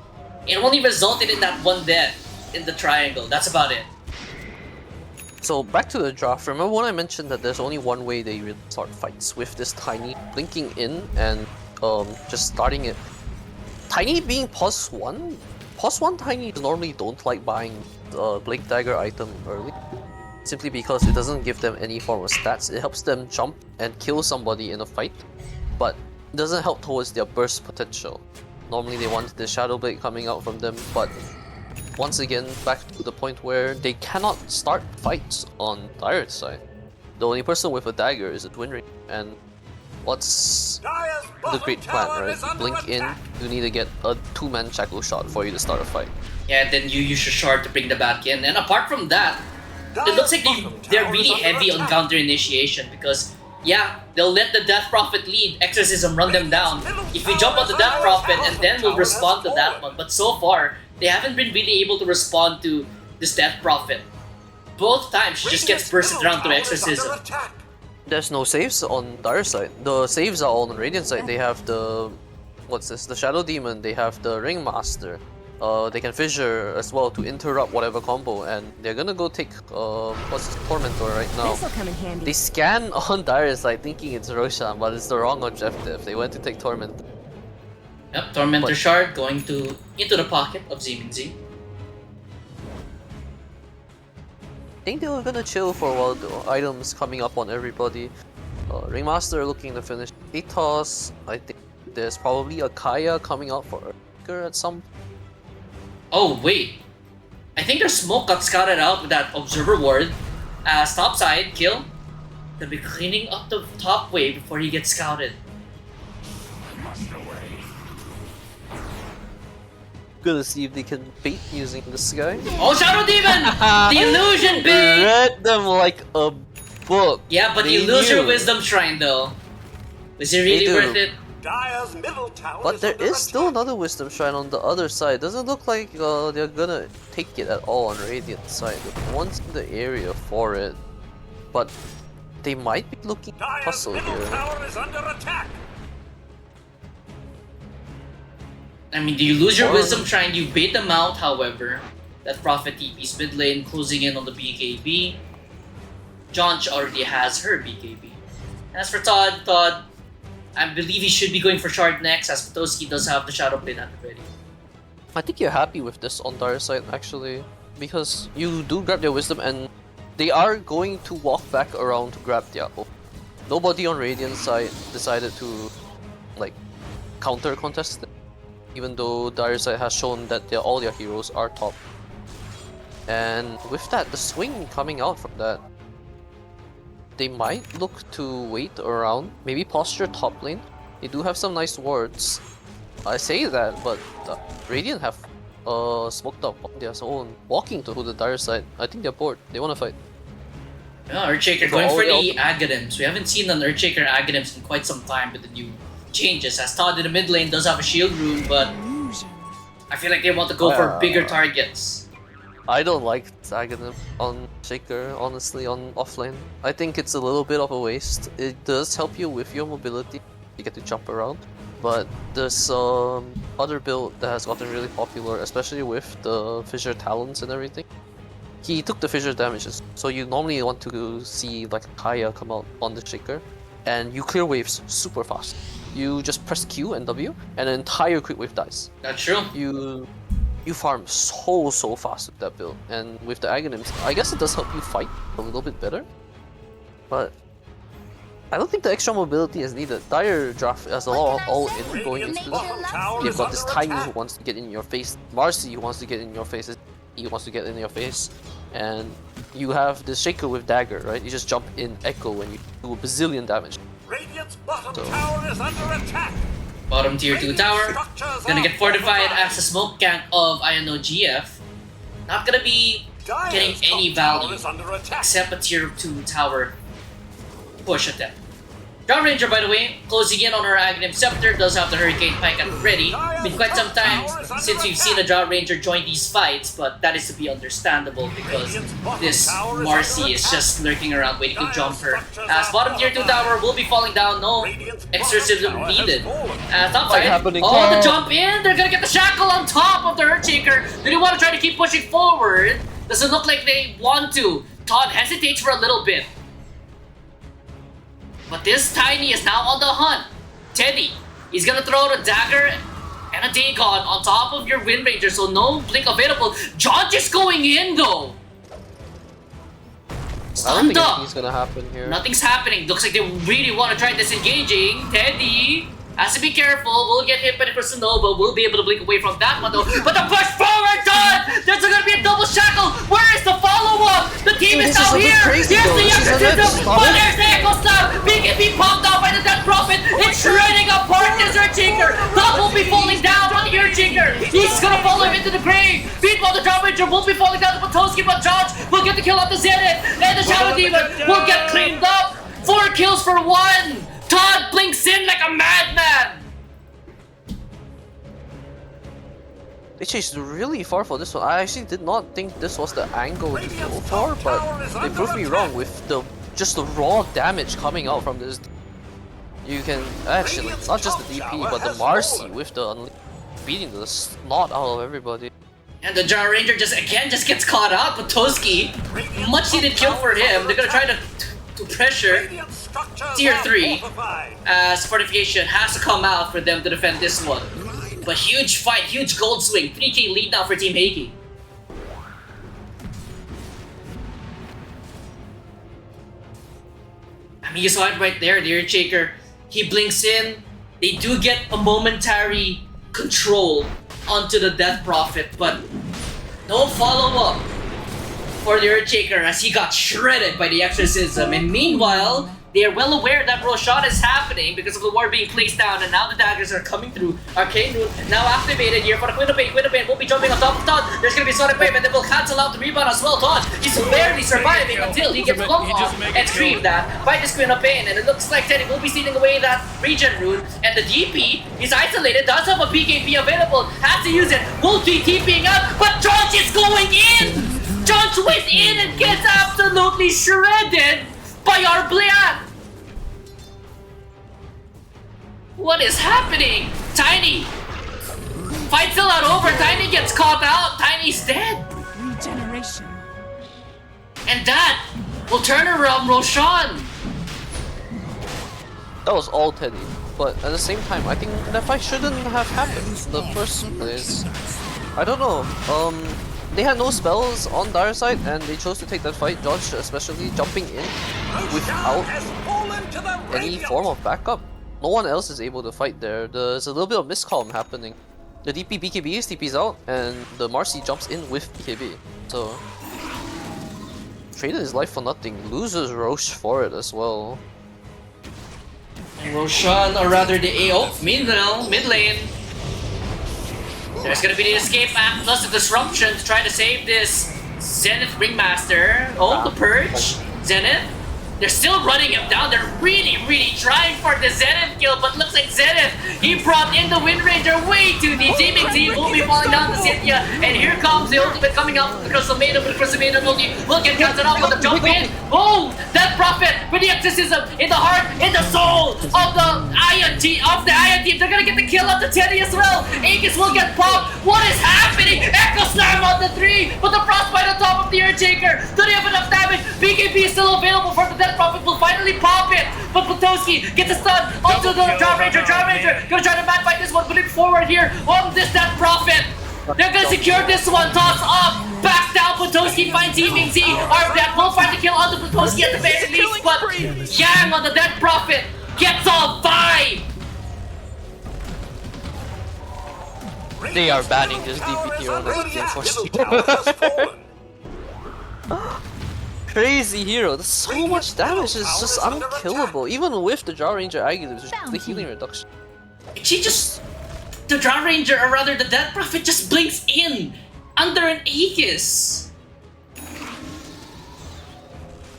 it only resulted in that one death in the triangle. That's about it. So back to the draft, remember when I mentioned that there's only one way they really start fights, with this Tiny blinking in and just starting it. Tiny being +1? +1 Tiny normally don't like buying the Blink Dagger item early, simply because it doesn't give them any form of stats. It helps them jump and kill somebody in a fight, but it doesn't help towards their burst potential. Normally they want the Shadow Blade coming out from them, but once again, back to the point where they cannot start fights on Dire's side. The only person with a dagger is a Twin Ring, and what's the great plan, right? You blink in, you need to get a 2-man shackle shot for you to start a fight. Yeah, and then you use your shard to bring them back in. And apart from that, it looks like they're really heavy on counter initiation because, yeah, they'll let the Death Prophet lead, Exorcism run them down. If we jump on the Death Prophet and then we'll respond to that one. But so far, they haven't been really able to respond to this Death Prophet. Both times she just gets bursted around through Exorcism. There's no saves on Dire's side. The saves are all on Radiant side. They have the... what's this? The Shadow Demon, they have the Ringmaster. they can fissure as well to interrupt whatever combo, and they're gonna go take what's his Tormentor right now. This'll come in handy. They scan on Dire side thinking it's Roshan, but it's the wrong objective. They went to take Torment. Yep, Tormentor But- Shard going into the pocket of Zimingzi. I think they were gonna chill for a while though. Items coming up on everybody. Ringmaster looking to finish Hiatus. I think there's probably a Kaya coming out for Erker at some. Oh wait, I think their smoke got scouted out with that Observer Ward. Top side kill. They'll be cleaning up the top wave before he gets scouted. Gonna see if they can bait using this guy. Oh, Shadow Demon! The illusion bait! Read them like a book. Yeah, but They you lose your knew. Wisdom Shrine though. Was it really They do. worth it? Dire's middle tower But is there under is still attack. another Wisdom Shrine on the other side. Doesn't look like they're gonna take it at all on Radiant side. One's in the area for it, but they might be looking to Dire's hustle middle here. tower is under attack. I mean, do you lose your Or- Wisdom Shrine? You bait them out, however. That Prophet TP's mid lane, closing in on the BKB. Jonch already has her BKB. As for Todd, I believe he should be going for Shard next, as Potoski does have the Shadow Blade at the ready. I think you're happy with this on Dire side actually, because you do grab their Wisdom and they are going to walk back around to grab their ult. Nobody on Radiant side decided to like counter contest it, even though Dire side has shown that all their heroes are top. And with that, the swing coming out from that, they might look to wait around, maybe posture top lane. They do have some nice wards. I say that, but Radiant have smoked up on their own, walking to the Dire side. I think they're bored. They want to fight. Yeah, Earthshaker So going all for the the Aghanim's. We haven't seen an Earthshaker Aghanim's in quite some time with the new changes. As Todd in the mid lane does have a shield rune, but I feel like they want to go for bigger targets. I don't like Aghanim on Shaker, honestly, on offlane. I think it's a little bit of a waste. It does help you with your mobility. You get to jump around. But there's other build that has gotten really popular, especially with the Fissure Talons and everything. He took the Fissure damages, so you normally want to see like Kaya come out on the Shaker, and you clear waves super fast. You just press Q and W, and an entire quick wave dies. That's true. You farm so fast with that build, and with the Aghanims, I guess it does help you fight a little bit better. But I don't think the extra mobility is needed. Dire draft has a lot of all-in going into this. Bottom tower You've is got this under Tiny who attack. wants to get in your face, Marcy who wants to get in your face, he wants to get in your face, and you have the Shaker with Dagger, right? You just jump in Echo and you do a bazillion damage. Radiant's bottom So- tower is under attack. Bottom tier 2 tower. Gonna get fortified as a smoke gank of INO GF. Not gonna be getting Dire's any top tower value is under attack. except a tier 2 tower push attempt. Drum Ranger, by the way, closing in on her Aghanim Scepter, does have the Hurricane Pike at the ready. Been quite some time since we've seen a Drum Ranger join these fights, but that is to be understandable because this Marcy is just lurking around waiting to jump her. As bottom tier 2 tower will be falling down, no exorcism needed. Top side, happening? oh, the jump in! They're gonna get the Shackle on top of the Earthshaker. Do they want to try to keep pushing forward? Doesn't look like they want to. Todd hesitates for a little bit. But this Tiny is now on the hunt. Teddy, he's gonna throw out a dagger and a Dagon on top of your Wind Ranger, so no blink available. John just going in though. I don't Stunned think up. anything's gonna happen here. Nothing's happening. Looks like they really want to try disengaging. Teddy has to be careful. Will get hit by the Nova. Will be able to blink away from that one though. But the push forward done! There's gonna be a double shackle. Where is the follow-up? The team Dude, is this now is a bit here. crazy, Here's though. the This is a bit- exorcism. stop But it. there's the Echo Slam. BKB popped out by the Death Prophet. It's shredding apart this Earthshaker. Thought will be falling down on the Earthshaker. He's gonna follow him into the grave. Meanwhile, the Drum Ranger will be falling down to Potoski, but Josh will get the kill off the Zenith. And the Shadow Demon will get cleaned up. 4 kills for 1. Todd blinks in like a madman. They chased really far for this one. I actually did not think this was the angle to go for, but they proved me wrong with just the raw damage coming out from this. You can actually, not just the DP, but the Marcy with the beating the snot out of everybody. And the Jar Ranger just gets caught out, but Toski, much needed kill for him. They're gonna try to pressure Radiant structures Tier are 3 fortified. as Fortification has to come out for them to defend this one. But huge fight, huge gold swing, 3k lead now for Team Heiki. I mean, you saw it right there, the Earthshaker. He blinks in. They do get a momentary control onto the Death Prophet, but no follow-up for the Earthshaker as he got shredded by the Exorcism. And meanwhile, they are well aware that Roshan is happening because of the ward being placed down, and now the daggers are coming through. Arcane Rune now activated here for the Queen of Pain. Queen of Pain will be jumping on top of Todd. There's gonna be Sonic Wave, and they will cancel out the rebound as well. Todd, he's barely surviving until he gets flung off and screamed at by this Queen of Pain. And it looks like Teddy will be stealing away that regen rune. And the DP is isolated, does have a PKP available, has to use it. Will be TPing up, but Josh is going in! Josh went in and gets absolutely shredded by our Blian! What is happening? Tiny! Fight's still not over, Tiny gets caught out, Tiny's dead! Regeneration. And that will turn around Roshan! That was all Teddy, but at the same time, I think that fight shouldn't have happened in the first place. I don't know, they had no spells on their side and they chose to take that fight, Josh especially jumping in without any form of backup. No one else is able to fight there. There's a little bit of miscom happening. The DP BKB is TP's out and the Marcy jumps in with BKB. So traded his life for nothing, loses Roche for it as well. Roshan, or rather the AO, meanwhile, mid lane. There's gonna be the escape act plus the disruption to try to save this Zenith Ringmaster. Oh, the Purge. Zenith. They're still running him down. They're really trying for the Zenith kill, but looks like Zenith, he brought in the Wind Ranger way too deep. Team Heiki will be falling down to Cynthia, and here comes the ultimate coming out. The Crystal Maiden, but the Crystal Maiden ulti will get cancelled out with the jump in. Oh, that Prophet with the exorcism in the heart, in the soul of the Ion team. They're gonna get the kill on the Teddy as well. Aegis will get popped. What is happening? Echo Slam on the 3, but the Frostbite on top of the Earthshaker. Don't have enough damage. BKB is still available for the Death Prophet. Will finally pop it, but Potowski gets a stun onto the Jar Ranger. Gonna try to mad fight this one, put it forward here on this Death Prophet. They're gonna secure this one. Toss up, back down. Potowski finds Team Z. Armback will find the kill onto Potowski at the very least, but Yang on the Death Prophet gets all 5. They are banning this DP hero next game for sure. Crazy hero, that's so much damage, it's just unkillable. Even with the Jar Ranger Aegis, the healing reduction. The Jar Ranger, or rather the Death Prophet, just blinks in under an Aegis.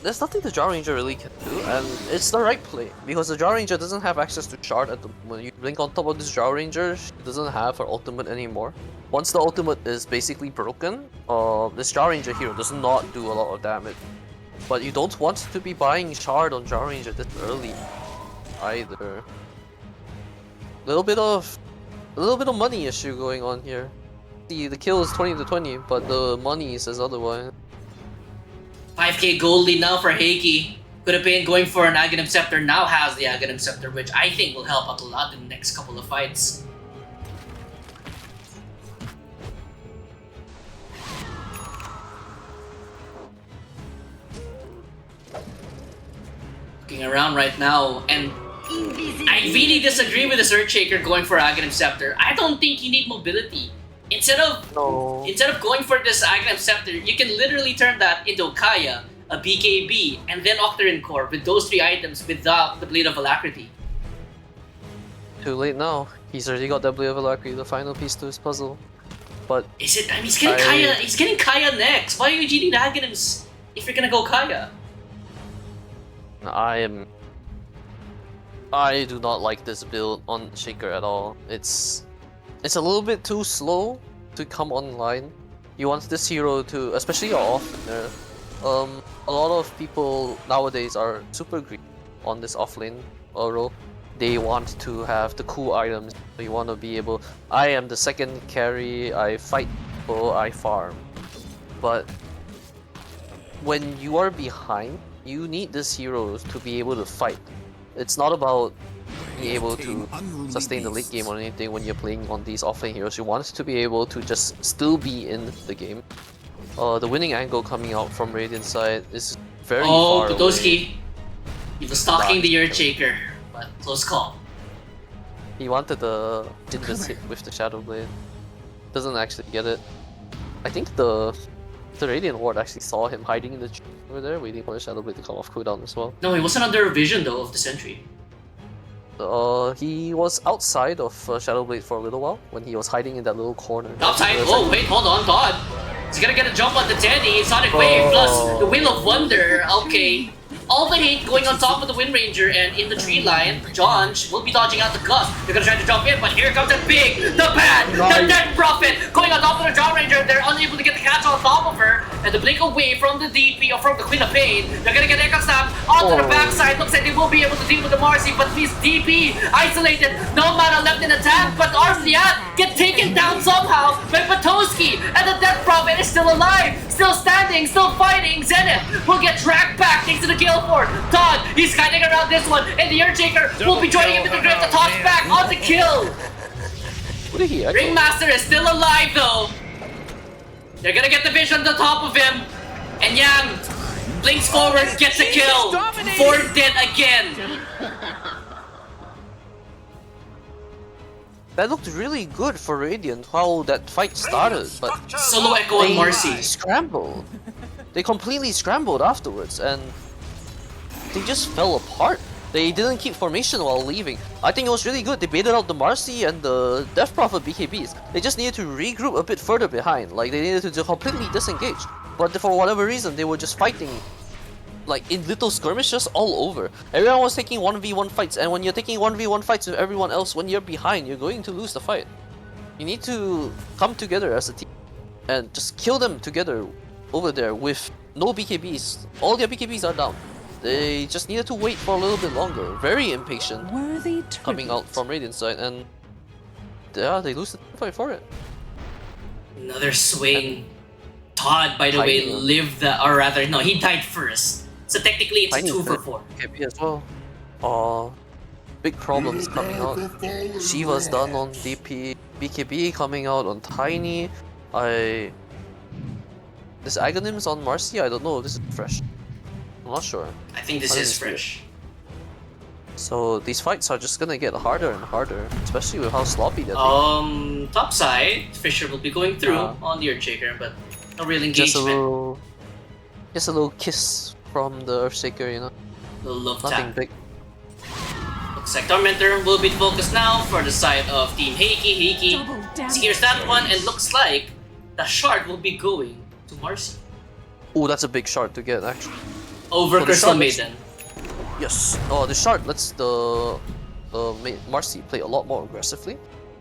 There's nothing the Jar Ranger really can do, and it's the right play because the Jar Ranger doesn't have access to Shard at the moment. You blink on top of this Jar Ranger, she doesn't have her ultimate anymore. Once the ultimate is basically broken, this Jar Ranger hero does not do a lot of damage. But you don't want to be buying Shard on Jar Ranger this early either. Little bit of money issue going on here. See, the kill is 20 to 20, but the money says otherwise. 5k gold lead now for Heiki. Could have been going for an Aghanim Scepter, now has the Aghanim Scepter, which I think will help out a lot in the next couple of fights. Looking around right now, and I really disagree with this Earthshaker going for Aghanim Scepter. I don't think you need mobility. Instead of going for this Aghanim Scepter, you can literally turn that into Kaya, a BKB, and then Octarine Core with those 3 items without the Blade of Alacrity. Too late now. He's already got that Blade of Alacrity, the final piece to his puzzle. But is it? I mean, he's getting Kaya next. Why are you GD Aghanims if you're gonna go Kaya? I do not like this build on Shaker at all. It's a little bit too slow to come online. You want this hero to, especially your offlaner. A lot of people nowadays are super greedy on this offlane role. They want to have the cool items. They want to be able. I am the second carry. I fight people. I farm. But when you are behind, you need these heroes to be able to fight. It's not about being able to sustain the late game or anything when you're playing on these offlane heroes. You want to be able to just still be in the game. The winning angle coming out from Radiant side is very far away. Bo3, he was stalking the Earthshaker, but close call. He wanted the Jinbis hit with the Shadow Blade. Doesn't actually get it. I think the Radiant Ward actually saw him hiding in the tree over there, waiting for the Shadow Blade to come off cooldown as well. No, he wasn't under vision though of the sentry. He was outside of Shadow Blade for a little while when he was hiding in that little corner. Outside. Oh wait, hold on, God. He's gonna get a jump on the Teddy. Sonic Wave plus the Wheel of Wonder. Okay. All the hate going on top of the Wind Ranger, and in the tree line, John will be dodging out the gust. They're gonna try to jump in, but here comes the big, the bad, the Death Prophet going on top of the John Ranger. They're unable to get the catch on top of her, and the blink away from the DP or from the Queen of Pain. They're gonna get Echo Snap onto the backside. Looks like they will be able to deal with the Marcy, but he's DP isolated. No mana left in attack, but Armliat get taken down somehow by Patoski, and the Death Prophet is still alive, still standing, still fighting. Zenith will get dragged back thanks to the kill for Todd. He's hiding around this one, and the Earthshaker will be joining him in the grip to toss back on the kill. What did he? Ringmaster is still alive though. They're gonna get the vision on the top of him, and Yang blinks forward, gets a kill. Ford dead again. That looked really good for Radiant, how that fight started, but Solo Echo and Marcy scrambled. They completely scrambled afterwards, and they just fell apart. They didn't keep formation while leaving. I think it was really good. They baited out the Marcy and the Death Prophet BKBs. They just needed to regroup a bit further behind. Like, they needed to completely disengage. But for whatever reason, they were just fighting like in little skirmishes all over. Everyone was taking 1v1 fights, and when you're taking 1v1 fights with everyone else, when you're behind, you're going to lose the fight. You need to come together as a team and just kill them together over there with no BKBs. All their BKBs are down. They just needed to wait for a little bit longer. Very impatient coming out from Radiant side, and yeah, they lose the fight for it. Another swing. Todd, by the way, lived that, or rather, no, he died first. So technically, it's a 2 for 4. BKB as well. Big problems coming out. Shiva's done on DP. BKB coming out on Tiny. This Aghanims on Marcy, I don't know if this is fresh. I'm not sure. I think this is fresh. So these fights are just gonna get harder and harder, especially with how sloppy they're Top side, Fisher will be going through on the Earthshaker, but no real engagement. Just a little kiss from the Earthshaker, you know. Little love Nothing tap. big. Looks like Tormentor will be focused now for the side of Team Heiki. Heiki secures that one, and looks like the shard will be going to Marcy. Oh, that's a big shard to get actually. Over Crystal Maiden. Yes. Oh, the shard lets the Marcy play a lot more aggressively,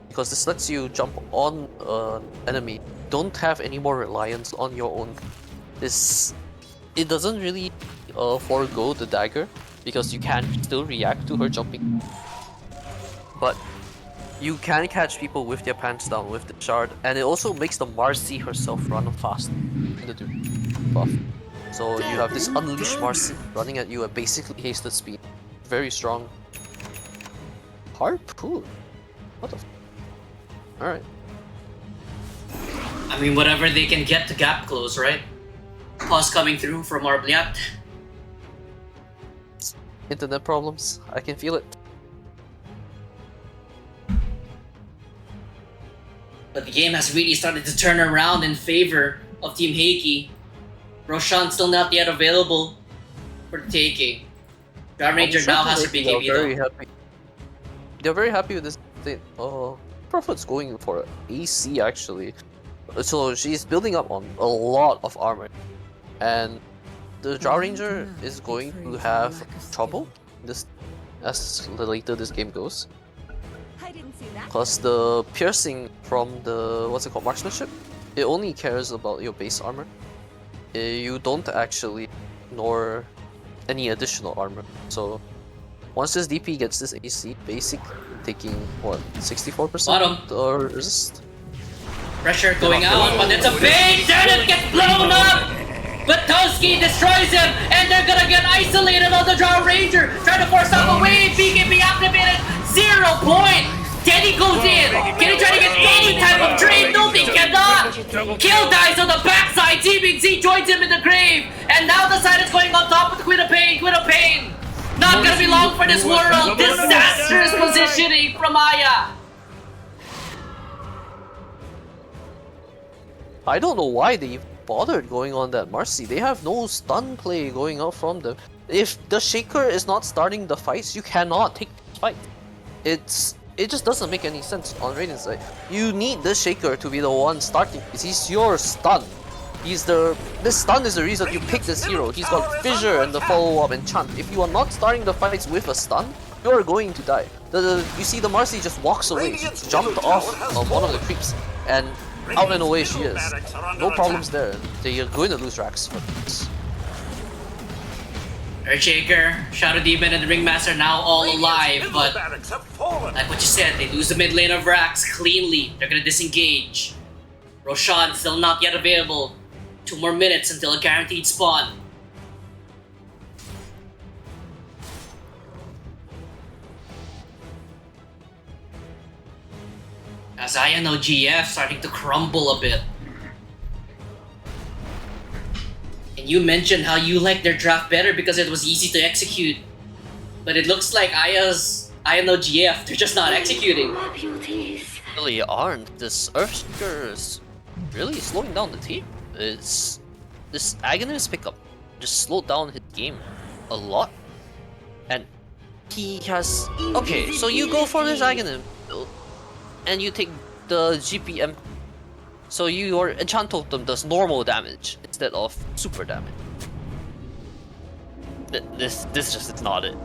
because this lets you jump on an enemy. Don't have any more reliance on your own. It doesn't really forego the dagger, because you can still react to her jumping. But you can catch people with their pants down with the shard, and it also makes the Marcy herself run fast in the buff. So you have this unleashed Marcy running at you at basically hasted speed. Very strong. Harpoon? What the f? Alright. I mean, whatever they can get to gap close, right? Pause coming through from Arbliat. Internet problems. I can feel it. But the game has really started to turn around in favor of Team Heiki. Roshan still not yet available for the taking. Dragon Ranger now has her BKB though. They're very happy with this thing. Prophet's going for AC actually. So she's building up on a lot of armor. And the Dragon Ranger is going to have trouble as later this game goes. Because the piercing from the marksmanship, it only cares about your base armor. You don't actually ignore any additional armor. So Once this DP gets this AC, basic taking what 64% Bottom. or resist. Pressure going out, but it's a bait! It gets blown up! But Toski destroys him, and they're gonna get isolated on the Draw Ranger! Trying to force out the wave, BKB activated, 0 point! Teddy goes in! Can he try to get any type of trade? No, he cannot! Kill dies on the backside, Team Z joins him in the grave! And now the side is going on top with the Queen of Pain, Queen of Pain! Not gonna be long for this world! Disastrous positioning from Aya! I don't know why they bothered going on that Marcy. They have no stun play going out from them. If the Shaker is not starting the fights, you cannot take this fight. It just doesn't make any sense on Radiant's side. You need the Shaker to be the one starting. He's your stun. This stun is the reason you pick this hero. He's got Fissure and the follow-up enchant. If you are not starting the fights with a stun, you are going to die. You see the Marcy just walks away. She jumped off of one of the creeps and out and away she is. No problems there. They are going to lose racks for this. Earthshaker, Shadow Demon, and the Ringmaster now all alive, but like what you said, they lose the mid lane of Rax cleanly. They're gonna disengage. Roshan still not yet available. 2 more minutes until a guaranteed spawn. As I know GF starting to crumble a bit. And you mentioned how you liked their draft better because it was easy to execute. But it looks like INO GF, they're just not executing. Really aren't. This Earthshaker is really slowing down the team. This Agonist pickup just slowed down his game a lot. And he has... Okay, so you go for this Agonist build, and you take the GPM. So your enchant totem does normal damage instead of super damage. This just is not it.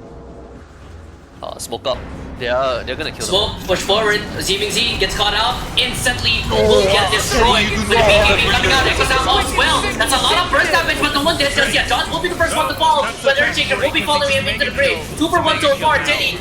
Smoke up. They're gonna kill them. Smoke, push forward, Zeving Z gets caught out, instantly will get destroyed. But the BKB coming out, Echoes out as well. That's a lot of burst damage, but no one did just yet. John will be the first one to fall, but Earthshaker will be following him into the grave. 2 for 1 so far, Teddy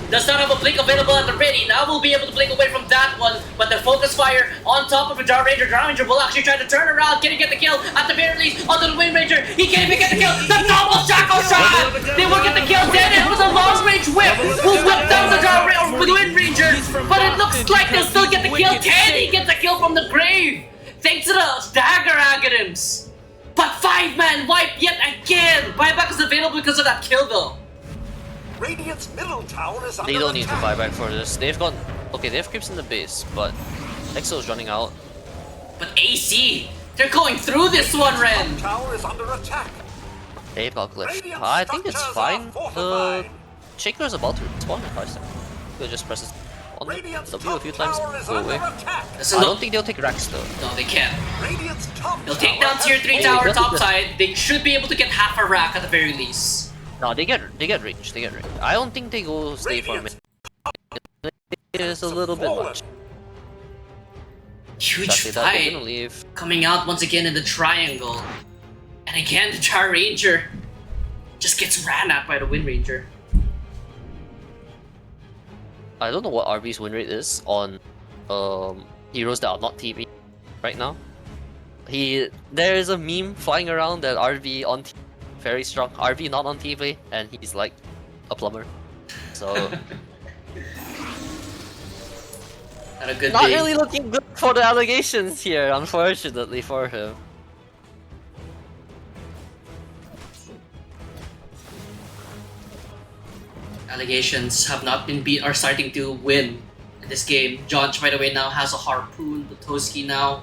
does not have a blink available at the ready. Now we'll be able to blink away from that one, but the focus fire on top of a Draw Ranger. Draw Ranger will actually try to turn around. Can he get the kill? At the very least, onto the Wind Ranger. He can't even get the kill. The double shackle shot! They will get the kill. Then it was a long range whip. Will whip down the Draw Ranger with the Wind Ranger, but it looks like they'll still get the kill. Teddy gets the kill from the grave, thanks to the dagger Aghanims. But 5-man wipe yet again. Buyback is available because of that kill though. Radiant's middle tower is under They don't need to attack. buy back for this. They've got... Okay, they have creeps in the base, but Exo's running out. But AC, they're going through this one, Ren. Tower is under attack. They've got Glyph. Radiant I think it's structures fine. are The fortified. Shaker is about to spawn in 5 seconds. He'll just press it on Radiant's W a top few times, tower is go under away. attack. Listen, I look. don't think they'll take racks though. No, they can't. Radiant's top They'll take down tower tier 3 has tower that's top good. side. They should be able to get half a rack at the very least. No, they get range. They get range. I don't think they go stay for a minute. It's a little bit much. Huge Exactly that, they're gonna fight leave. coming out once again in the triangle. And again, the Draw Ranger just gets ran at by the Wind Ranger. I don't know what RB's win rate is on heroes that are not TV right now. There is a meme flying around that RB on TV very strong, RB not on TV, and he's like a plumber. So Not a good not day. really looking good for the allegations here, unfortunately for him. Allegations have not been beat, are starting to win in this game. Jonch, by the way, now has a harpoon. Butoski now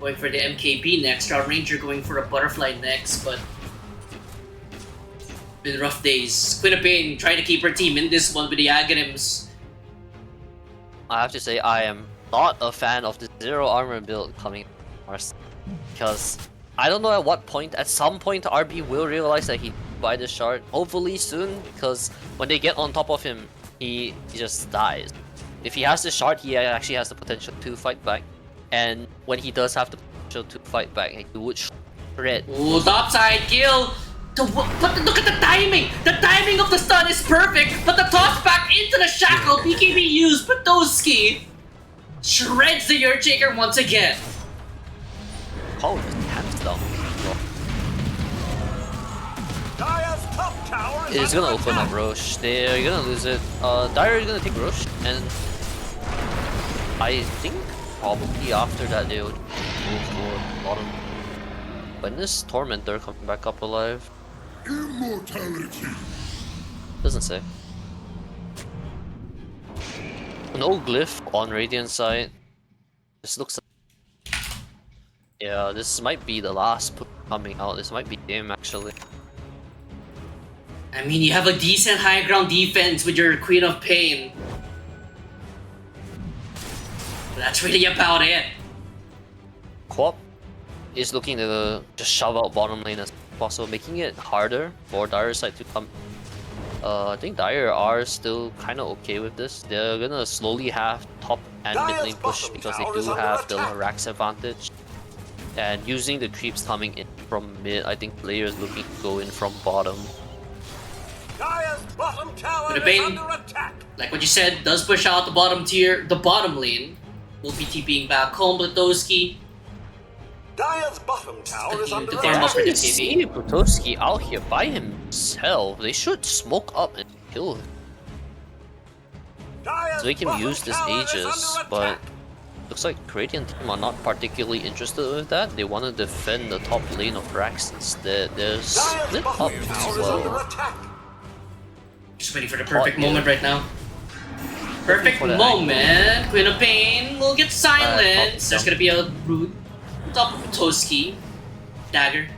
going for the MKB next. Draw Ranger going for a butterfly next, but been rough days. Queen of Pain trying to keep her team in this one with the Aghanims. I have to say I am not a fan of the zero armor build coming Mars, because I don't know at what point. At some point, RB will realize that he buy this shard. Hopefully soon, because when they get on top of him, he just dies. If he has this shard, he actually has the potential to fight back. And when he does have the potential to fight back, he would shred. Ooh, topside kill! But look at the timing! The timing of the stun is perfect, but the toss back into the shackle BKB used, Potoski shreds the Earthshaker once again. Oh, hands down. Dire's top tower is It's under gonna open attack. up Roche. They're gonna lose it. Dire is gonna take Roche, and I think probably after that they would move for bottom. When is Tormentor coming back up alive? Immortality. Doesn't say. No glyph on Radiant side. This looks. Yeah, this might be the last put coming out. This might be game actually. I mean, you have a decent high ground defense with your Queen of Pain. But that's really about it. Quap is looking to just shove out bottom lane as possible, making it harder for Dire side to come. I think Dire are still kind of okay with this. They're gonna slowly have top and mid lane push because they do have the Rax advantage. And using the creeps coming in from mid, I think players looking to go in from bottom. Dire's bottom tower With is a Bane. under attack. Like what you said, does push out the bottom tier, the bottom lane. Will be TPing back home, Blatoski. Dire's bottom tower is under The They farm attack. up for the actually TV. see Butoski out here by himself. They should smoke up and kill him. Dire's So they can bottom use this tower is Aegis, under but attack. looks like Radiant team are not particularly interested with that. They want to defend the top lane of Rax instead. They're Dire's split up bottom as tower is under well. attack. Just waiting for the perfect yeah. moment right now. Perfect For the moment. Queen of Pain will get silenced. There's top gonna be a root on top of Potoski. Dagger.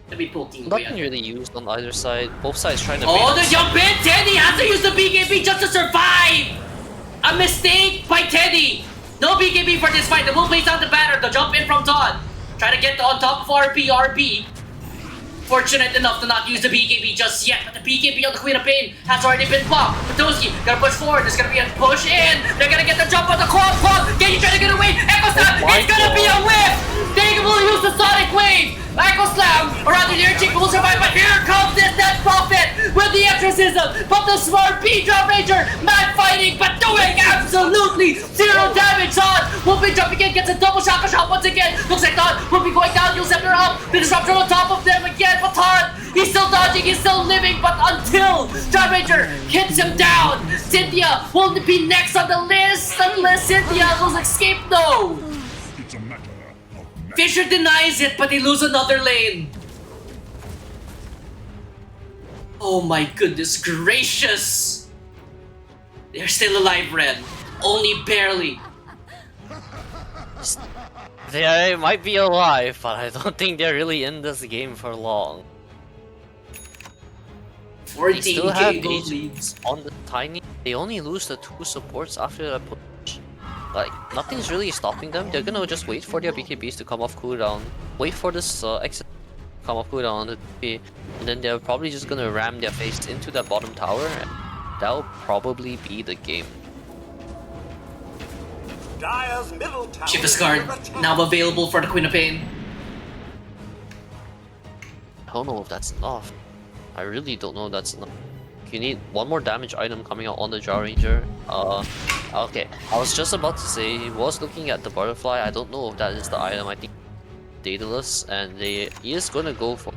Gonna be poking away. Nothing really used on either side. Both sides trying to. Oh, bait the jump in! Teddy has to use the BKB just to survive! A mistake by Teddy! No BKB for this fight. The will place down the banner. The jump in from Todd. Try to get on top of RB. Fortunate enough to not use the BKB just yet, but the BKB on the Queen of Pain has already been blocked. Potoski gonna push forward. There's gonna be a push in. They're gonna get the jump on the Quap. Can you try to get away? Echo Slam! Oh my It's gonna be a God. whip! They will use the Sonic Wave! Echo Slam! Or rather, the Earthshaker will survive, but here comes this Death Prophet with the exorcism! But the smart P-Drop Ranger, mad fighting, but doing absolutely zero damage on! Will be jumping in, gets a double Shaka Shot once again! Looks like Todd will be going down, you'll Scepter up! The Disruptor on top of them again, but Todd, he's still dodging, he's still living, but until Drop Ranger hits him down, Cynthia will be next on the list unless Cynthia goes escape node! It's a matter of Fisher denies it, but they lose another lane. Oh my goodness gracious! They're still alive, Ren. Only barely. They might be alive, but I don't think they're really in this game for long. They still have 14k gold Aegis leads. on the tiny. They only lose the 2 supports after that push. Like, nothing's really stopping them. They're gonna just wait for their BKBs to come off cooldown. Wait for this exit to come off cooldown on the TP. And then they're probably just gonna ram their face into that bottom tower. And that'll probably be the game. Dire's middle tower Chip is card under attack. now available for the Queen of Pain. I don't know if that's enough. I really don't know if that's enough. You need one more damage item coming out on the Jaw Ranger. Okay. I was just about to say, he was looking at the butterfly. I don't know if that is the item. I think Daedalus, and he is gonna go for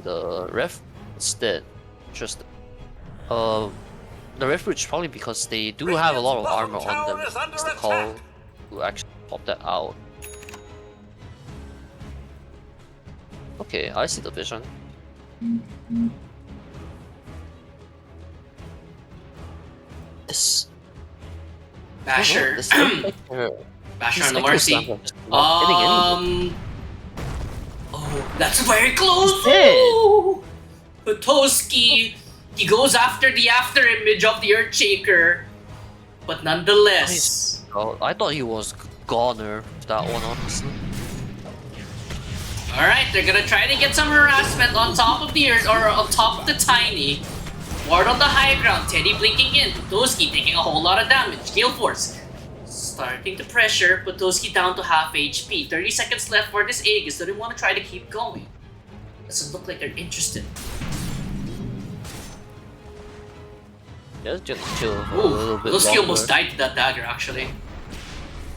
the ref instead. Just the refuge probably because they do have a lot of armor on them. It's the call to actually pop that out. Okay, I see the vision. This Basher. This looks like Basher this on the Echo Marcy. Slam is just not hitting anyone. Oh, that's very close. That's it. Ooh. Potoski, he goes after the after image of the Earthshaker, but nonetheless. Oh, I thought he was goner with that one, honestly. Alright, they're gonna try to get some harassment on top of the Earth, or on top of the Tiny. Ward on the high ground, Teddy blinking in, Potoski taking a whole lot of damage, Gale Force starting to pressure, Potoski down to half HP, 30 seconds left for this Aegis, so they want to try to keep going. Doesn't look like they're interested. Yeah, just chill for a little bit Luski longer. almost died to that dagger, actually.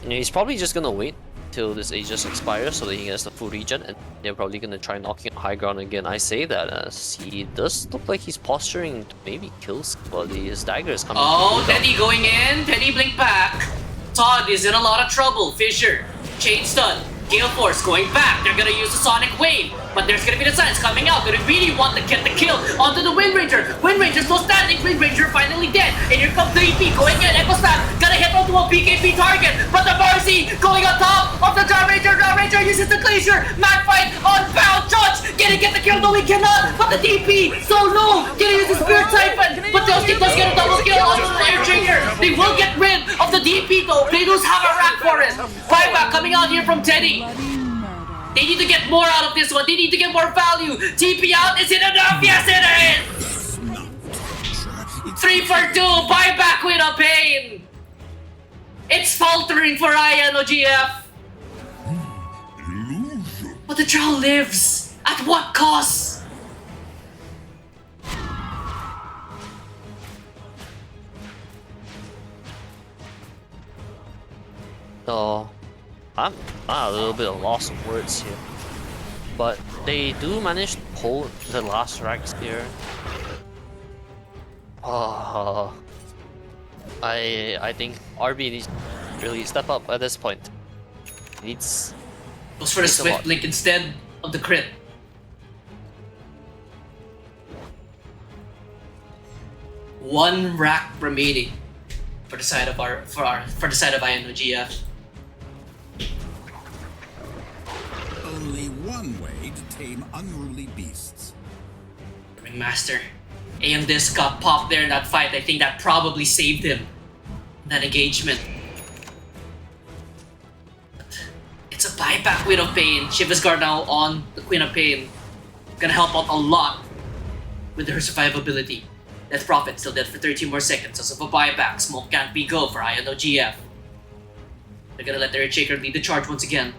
And he's probably just gonna wait till this Aegis expires so that he gets the full regen, and they're probably gonna try knocking high ground again. I say that as he does look like he's posturing to maybe kill somebody. His dagger is coming. Oh, Teddy going in. Teddy blink back. Todd is in a lot of trouble. Fisher, Chain Stun, Gale Force going back. They're gonna use the Sonic Wave, but there's gonna be the signs coming out. Gonna really want to get the kill onto the Wind Ranger. Wind Ranger still standing. Wind Ranger finally dead. And here comes 3P going in. Echo Snap gonna hit onto a PKP target, but the Marcy going on top of the Drum Ranger. Drum Ranger uses the Glacier. Mad fight on Bound Judge. Gonna get the kill. No, he cannot. But the DP so low. Gonna use the Spirit Siphon, but Dusky does get a double kill onto the Air Trigger. They will get rid of the DP though. They lose have a rack for it. Buyback coming out here from Teddy. They need to get more out of this one. They need to get more value. TP out. Is it enough? Yes, it is. 3 for 2. Buyback with a pain. It's faltering for Ian OGF. Illusion. But the trial lives. At what cost? So, I'm a little bit of loss of words here, but they do manage to hold the last racks here. I think RB needs to really step up at this point. Needs Goes for the Needs a Swift lot. Blink instead of the crit. One rack remaining for the side of the side of INOGF. Only one way to tame unruly beasts. Ringmaster. AM Disc got popped there in that fight. I think that probably saved him. That engagement. But it's a buyback Queen of Pain. Shiva's Guard now on the Queen of Pain. Gonna help out a lot with her survivability. Death Prophet still dead for 13 more seconds. As of a buyback, smoke can't be go for INOGF. They're gonna let their Shaker lead the charge once again.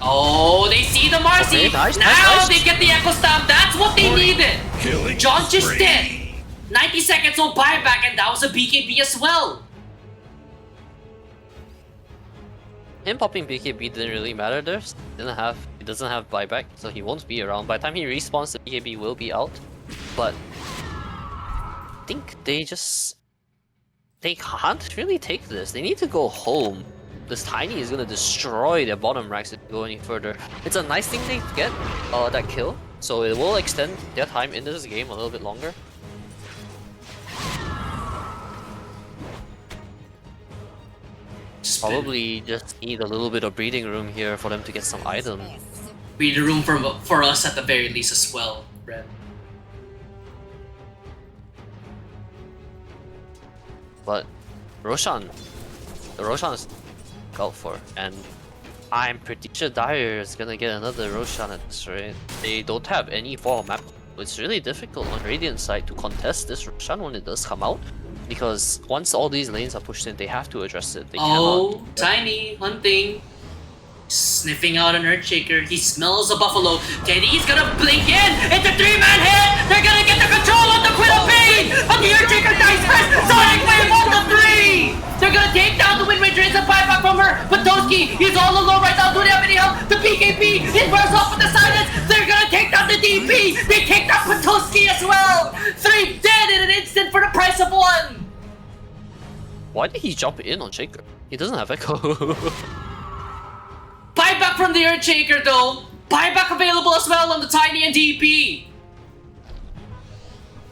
Oh, they see the Marcy! Okay, nice, now nice. they get the Echo Stamp! That's what they needed! Killing John just spree. dead! 90 seconds of buyback, and that was a BKB as well! him popping BKB didn't really matter there. He doesn't have buyback, so he won't be around. By the time he respawns, the BKB will be out. But I think they can't really take this. They need to go home. This Tiny is gonna destroy their bottom racks if they go any further. It's a nice thing they get, that kill, so it will extend their time in this game a little bit longer. Probably just need a little bit of breathing room here for them to get some items. Be the room for us at the very least as well, Brett. But Roshan is out for, and I'm pretty sure Dyer is gonna get another Roshan at this rate. They don't have any form of map. It's really difficult on Radiant side to contest this Roshan when it does come out, because once all these lanes are pushed in, they have to address it. They Oh, Tiny, hunting. Sniffing out an Earthshaker. He smells a buffalo. Teddy's gonna blink in. It's a 3-man hit. They're gonna get the control of the Queen of Pain. But the Earthshaker dies first. Sonic Wave on the 3. They're gonna take down the Wind Ranger. It's a buyback from her. But Toski, he's all alone right now. Do they have any help? The PKP, it wears off with the silence. They're gonna take down the DP. They take down Patoski as well. 3 dead in an instant for the price of 1. Why did he jump in on Shaker? He doesn't have Echo. Buyback from the Earthshaker though. Buyback available as well on the Tiny and DP.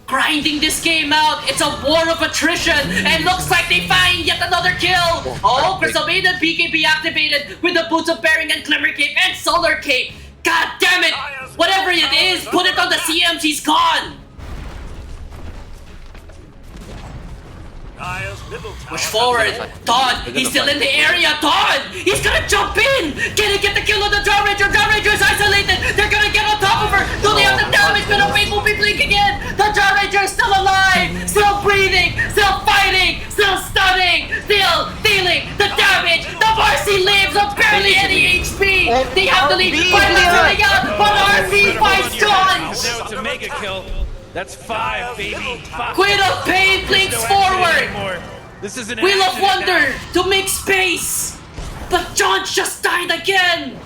Grinding this game out. It's a war of attrition. And looks like they find yet another kill. Oh, Crystal Maiden PKP activated with the Boots of Bearing and Glimmer Cape and Solar Cape. God damn it. Whatever it is, put it on the CM. She's gone. Dire's middle tower Push forward. Todd, he's still in the area. Todd, he's gonna jump in. Gonna get the kill on the Drum Ranger. Drum Ranger is isolated. They're gonna get on top of her. Do they have the damage? But the wait will be blink again. The Drum Ranger is still alive. Still breathing. Still fighting. Still stunning. Still dealing the damage. The Marcy lives on barely any HP. They have the lead! Buyback's coming out! But RP finds John! Now it's a mega kill. That's 5, baby. 5. Queen of Pain blinks There's no accident forward! anymore. This is an Wheel of accident Wonder now. to make space! But John just died again!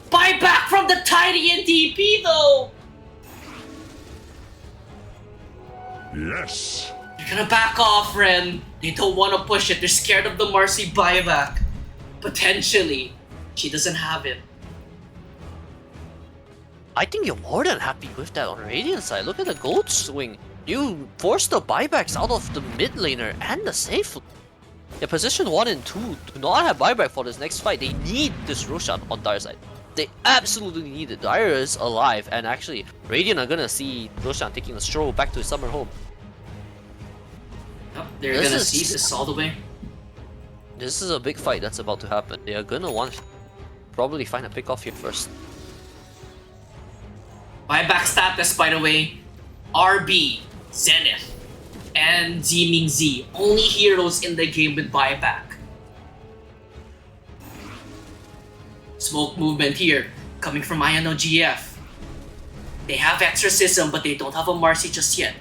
Buyback from the tiny NTP though! Yes. They're gonna back off, Ren. They don't want to push it. They're scared of the Marcy buyback. Potentially. She doesn't have it. I think you're more than happy with that on Radiant side. Look at the gold swing. You forced the buybacks out of the mid laner and the safe lane. Yeah, position 1 and 2 do not have buyback for this next fight. They need this Roshan on Dire side. They absolutely need it. Dire is alive, and actually, Radiant are gonna see Roshan taking a stroll back to his summer home. Oh, they're This gonna is- see this all the way. This is a big fight that's about to happen. They are gonna want to probably find a pick off here first. Buyback status, by the way. RB, Zenith, and Ziming Z. Only heroes in the game with buyback. Smoke movement here, coming from INOGF. They have Exorcism, but they don't have a Marcy just yet.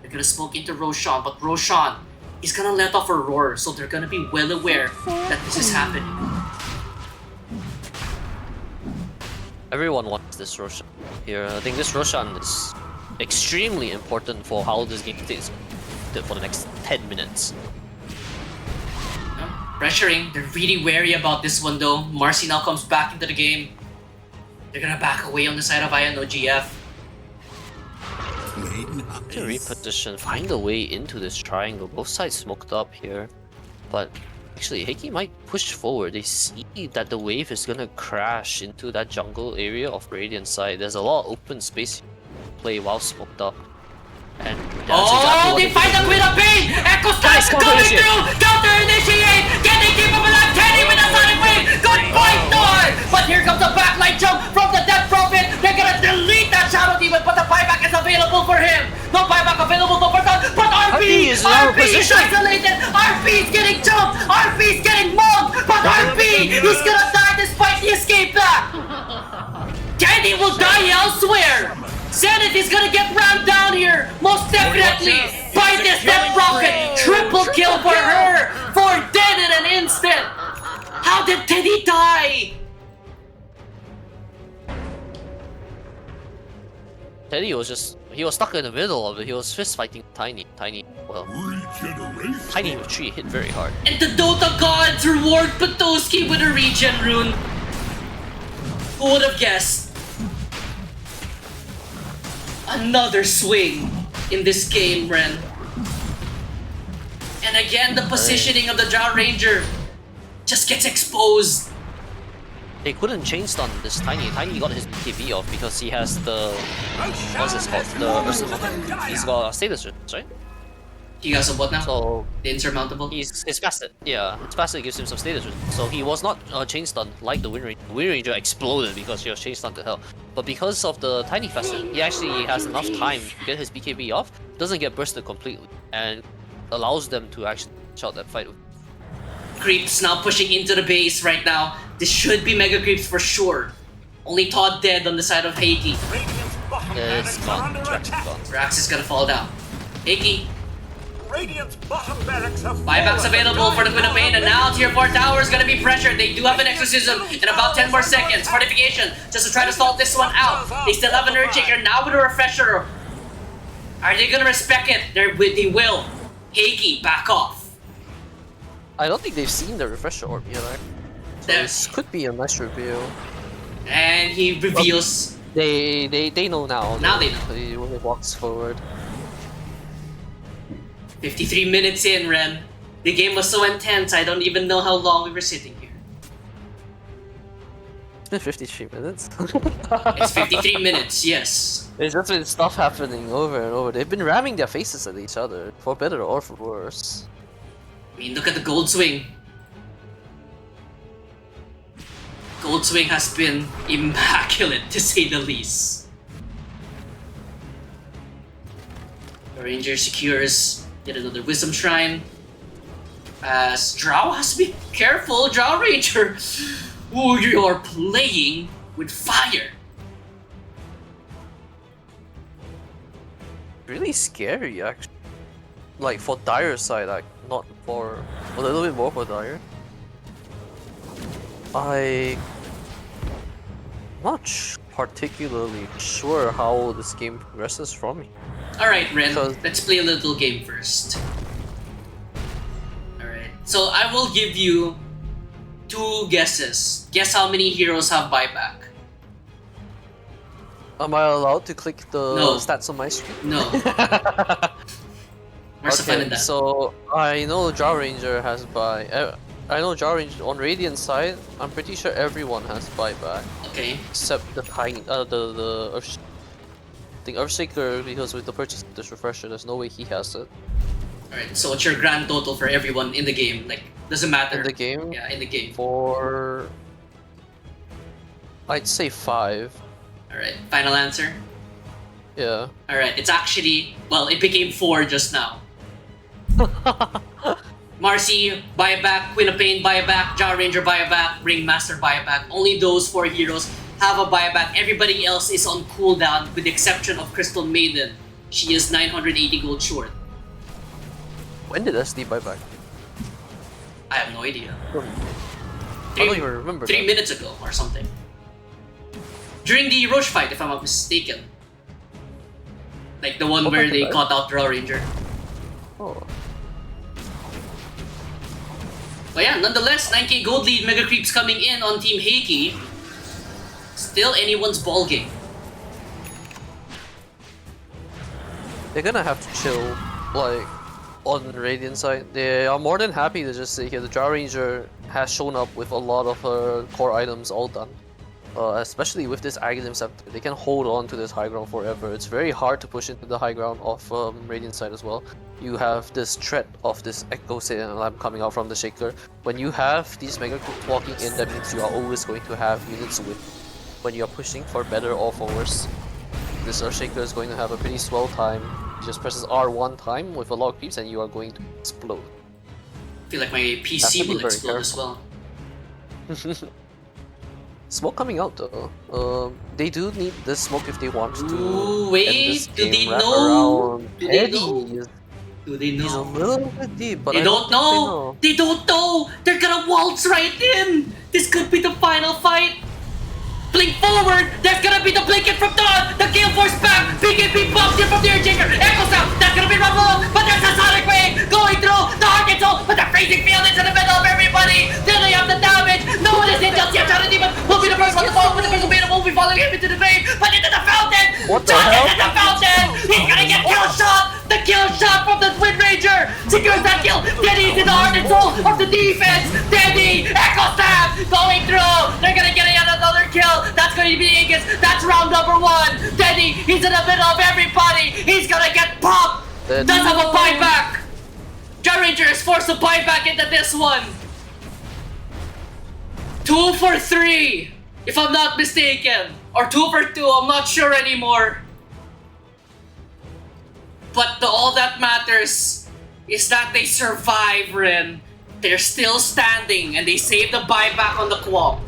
They're gonna smoke into Roshan, but Roshan is gonna let off a roar, so they're gonna be well aware that this is happening. Everyone wants this Roshan here. I think this Roshan is extremely important for how this game stays for the next 10 minutes. Pressuring, they're really wary about this one though. Marcy now comes back into the game. They're gonna back away on the side of INOGF. Play To nice. reposition, find a way into this triangle. Both sides smoked up here, but actually Heiki might push forward. They see that the wave is gonna crash into that jungle area of Radiant side. There's a lot of open space to play while smoked up. And that's exactly what They find the do. Queen of Pain! Echo Nice Strike coming combination. through! Counter initiate! Getting capable of Kenny with a Sonic Wave! Good point, Thor! But here comes a backline jump from the Death Prophet! They're gonna delete that Shadow Demon, but the buyback is available for him! No buyback available for Berton, but RP is now RP is positioned. isolated! RP is getting jumped! RP is getting mugged! But RP is gonna die despite the escape back! Kenny will die elsewhere! Zenith is gonna get rammed down here, most definitely, by this Death Prophet! Triple kill for her, for dead in an instant! How did Teddy die? Teddy was stuck in the middle of it. He was fist fighting Tiny. Well, Regeneration. Tiny with 3 hit very hard. And the Dota gods reward Patoski with a regen rune. Who would have guessed? Another swing in this game, Ren. And again, the positioning of the Drow Ranger just gets exposed. They couldn't chain stun this Tiny. Tiny got his BKB off because he has the what's this called? He's got a status, right? You guys have what now? So The insurmountable? his facet, yeah, his facet gives him some status. So he was not chain stunned like the Wind Ranger. The Wind Ranger exploded because he was chain stunned to hell. But because of the Tiny facet, he actually has enough time to get his BKB off, doesn't get bursted completely, and allows them to actually shout that fight. Creeps now pushing into the base right now. This should be Mega Creeps for sure. Only Todd dead on the side of Heiki. Radiant's bottom It's barracks are gone. under Drax is attack. gone. Rax is gonna fall down. Heiki, Radiant's bottom barracks have buyback's fallen. available for the Queen of Pain, and now Tier 4 tower is gonna be pressured. They do have an Exorcism in about 10 more seconds. Fortification, just to try to stall this one out. They still have an Earth Shaker now with a Refresher. Are they gonna respect it? They will. Heiki, back off. I don't think they've seen the refresher orb yet. Right? So this could be a nice reveal. And he reveals. They know now. Now they know. When he walks forward. 53 minutes in, Ren. The game was so intense, I don't even know how long we were sitting here. It's been 53 minutes. It's 53 minutes, yes. It's just been stuff happening over and over. They've been ramming their faces at each other, for better or for worse. I mean, look at the Gold Swing. Gold Swing has been immaculate, to say the least. The Ranger secures yet another Wisdom Shrine. As Drow has to be careful, Drow Ranger. Ooh, you are playing with fire. Really scary, actually. Like for Dire side, like not for a little bit more for Dire. I'm not particularly sure how this game progresses from me. Alright, Ren, Because- let's play a little game first. Alright, so I will give you 2 guesses. Guess how many heroes have buyback? Am I allowed to click the No. stats on my screen? No. Where's the fun in that? So I know Jar Ranger has buy. I know Jar Ranger on Radiant side. I'm pretty sure everyone has buyback Okay. except the Earth. I think Earthshaker, because with the purchase of this refresher, there's no way he has it Alright, so what's your grand total for everyone in the game? Like, doesn't matter. in the game. Yeah, in the game. For I'd say 5. Alright, final answer? Yeah. Alright, it's actually, well, it became 4 just now. Marcy, buyback, Queen of Pain, buyback, Jar Ranger, buyback, Ringmaster, buyback. Only those 4 heroes have a buyback. Everybody else is on cooldown with the exception of Crystal Maiden. She is 980 gold short. When did SD buyback? I have no idea. I don't even remember. 3 that. minutes ago or something. During the Roche fight, if I'm not mistaken. Like the one where they caught out Raw Ranger. Oh. But yeah, nonetheless, 9k gold lead, Mega Creeps coming in on Team Heiki. Still anyone's ball game. They're gonna have to chill, like, on the Radiant side. They are more than happy to just say here the Jar Ranger has shown up with a lot of her core items all done. Especially with this Aghanim Scepter, they can hold on to this high ground forever. It's very hard to push into the high ground of Radiant side as well. You have this threat of this Echo Lamp coming out from the Shaker. When you have these Mega Creeps walking in, that means you are always going to have units win. When you are pushing for better or for worse, this Earthshaker is going to have a pretty swell time. He just presses R one time with a lot of creeps and you are going to explode. I feel like my Have to PC be will very explode as well. Smoke coming out though. They do need this smoke if they want to. Ooh, end wait, this do game they wrap know? around Do they Eddie. know? Do they He's a know? little bit deep, but They I don't think know! They don't know! They're gonna waltz right in! This could be the final fight! Blink forward! There's gonna be the blanket from Dawn! The Gale Force back! BKB bumps in from the Earthshaker! Echo Sound! That's gonna be Rumble! But there's a Sonic Wave going through the Heart and Soul! But the freezing field is in the middle of everybody! Then they have the damage! No one is in just yet! Shadow Demon will be the first one to fall, but the first one will be falling him into the grave! But into the fountain! What the Shot hell? into the fountain! He's gonna get kill shot! The kill shot from the Wind Ranger! Secures that kill! Denny's in the heart and soul of the defense! Denny! Echo Stab! Going through! They're gonna get another kill! That's going to be Aegis! That's round number 1! Denny! He's in the middle of everybody! He's gonna get popped! Denny. Does have a buyback! Jar Ranger is forced to buy back into this one! 2 for 3! If I'm not mistaken! Or 2 for 2, I'm not sure anymore. But all that matters is that they survive, Ren. They're still standing and they save the buyback on the co-op.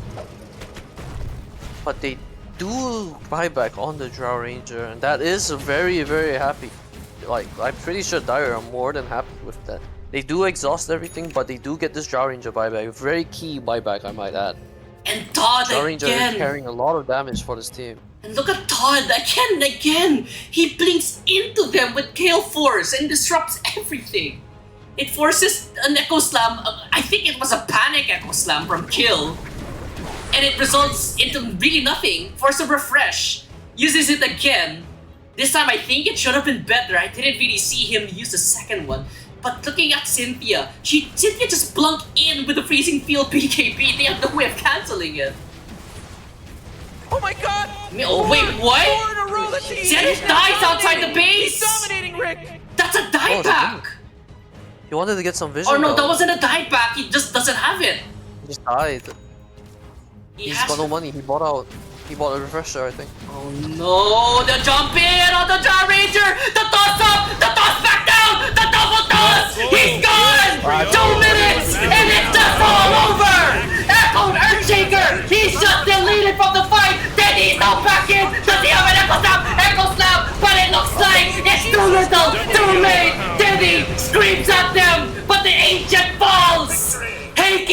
But they do buyback on the Drow Ranger, and that is very, very happy. Like, I'm pretty sure Dire are more than happy with that. They do exhaust everything, but they do get this Drow Ranger buyback. Very key buyback, I might add. And Todd Drow Ranger is again. carrying a lot of damage for this team. And look at Todd again and again. He blinks into them with Gale Force and disrupts everything. It forces an Echo Slam. I think it was a panic Echo Slam from Kill. And it results into really nothing. Force a refresh. Uses it again. This time I think it should have been better. I didn't really see him use the second one. But looking at Cynthia, Cynthia just blunked in with the freezing field BKB. They have no way of cancelling it. Oh my god! Oh wait, what? 4 in a row that he Zenith dies outside the base! He's dominating Rick! That's a die Oh, back! He wanted to get some vision. Or no, though. that wasn't a die back. He just doesn't have it. He just died. He He's has got no to- money. He bought out. He bought a refresher, I think. Oh no, the jump in on the Jar Ranger! The toss up! The toss back down! The double toss! He's gone! 2 minutes! And it's just all over! Echo Earthshaker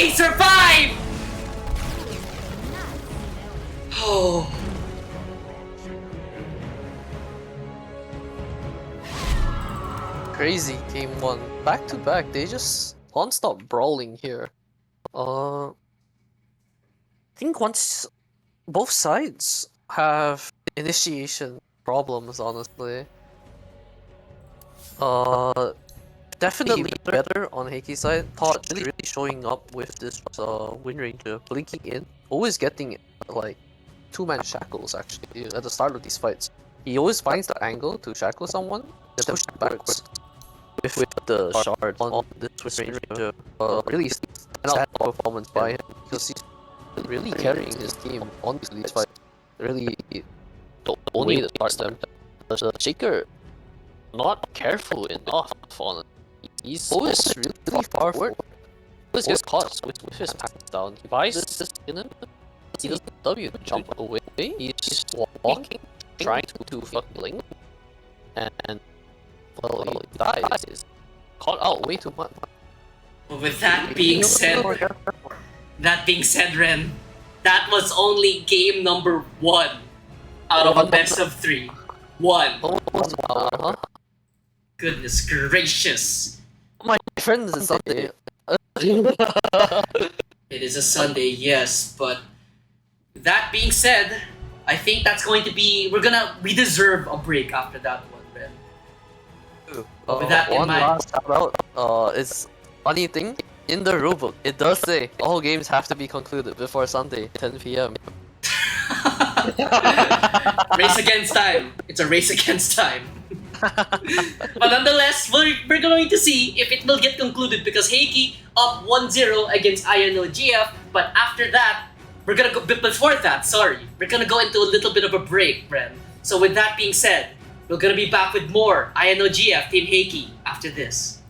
Heiki survived! Oh. Crazy game one. Back to back, they just non-stop brawling here. I think once both sides have initiation problems, honestly. Definitely better on Heiki's side. Todd really showing up with this Wind Ranger, blinking in, always getting like two-man shackles actually at the start of these fights. He always finds the angle to shackle someone, and then push backwards with the shard on this Wind Ranger. Really stand out performance by him because he's really carrying his team on these fights. Really, the only way to start them. The Shaker not careful enough on it. He's always really far forward. Always gets caught with his pass down. He buys this in him. He doesn't W to jump away. He's walking, trying to fucking blink, and well, he dies. He's caught out way too much. With that being said, Ren, that was only game number 1 out of a best of 3. 1. Goodness gracious. My friend is Sunday. It is a Sunday, yes, but that being said, I think that's going to be. We deserve a break after that one, Ben. With that in one mind. last shout out. It's funny thing in the rulebook. It does say all games have to be concluded before Sunday, 10 p.m. Race against time. It's a race against time. But nonetheless, we're going to see if it will get concluded because Heiki up 1-0 against INOGF. But after that, we're gonna go. Before that, we're gonna go into a little bit of a break, Bren. So with that being said, we're gonna be back with more INOGF Team Heiki after this.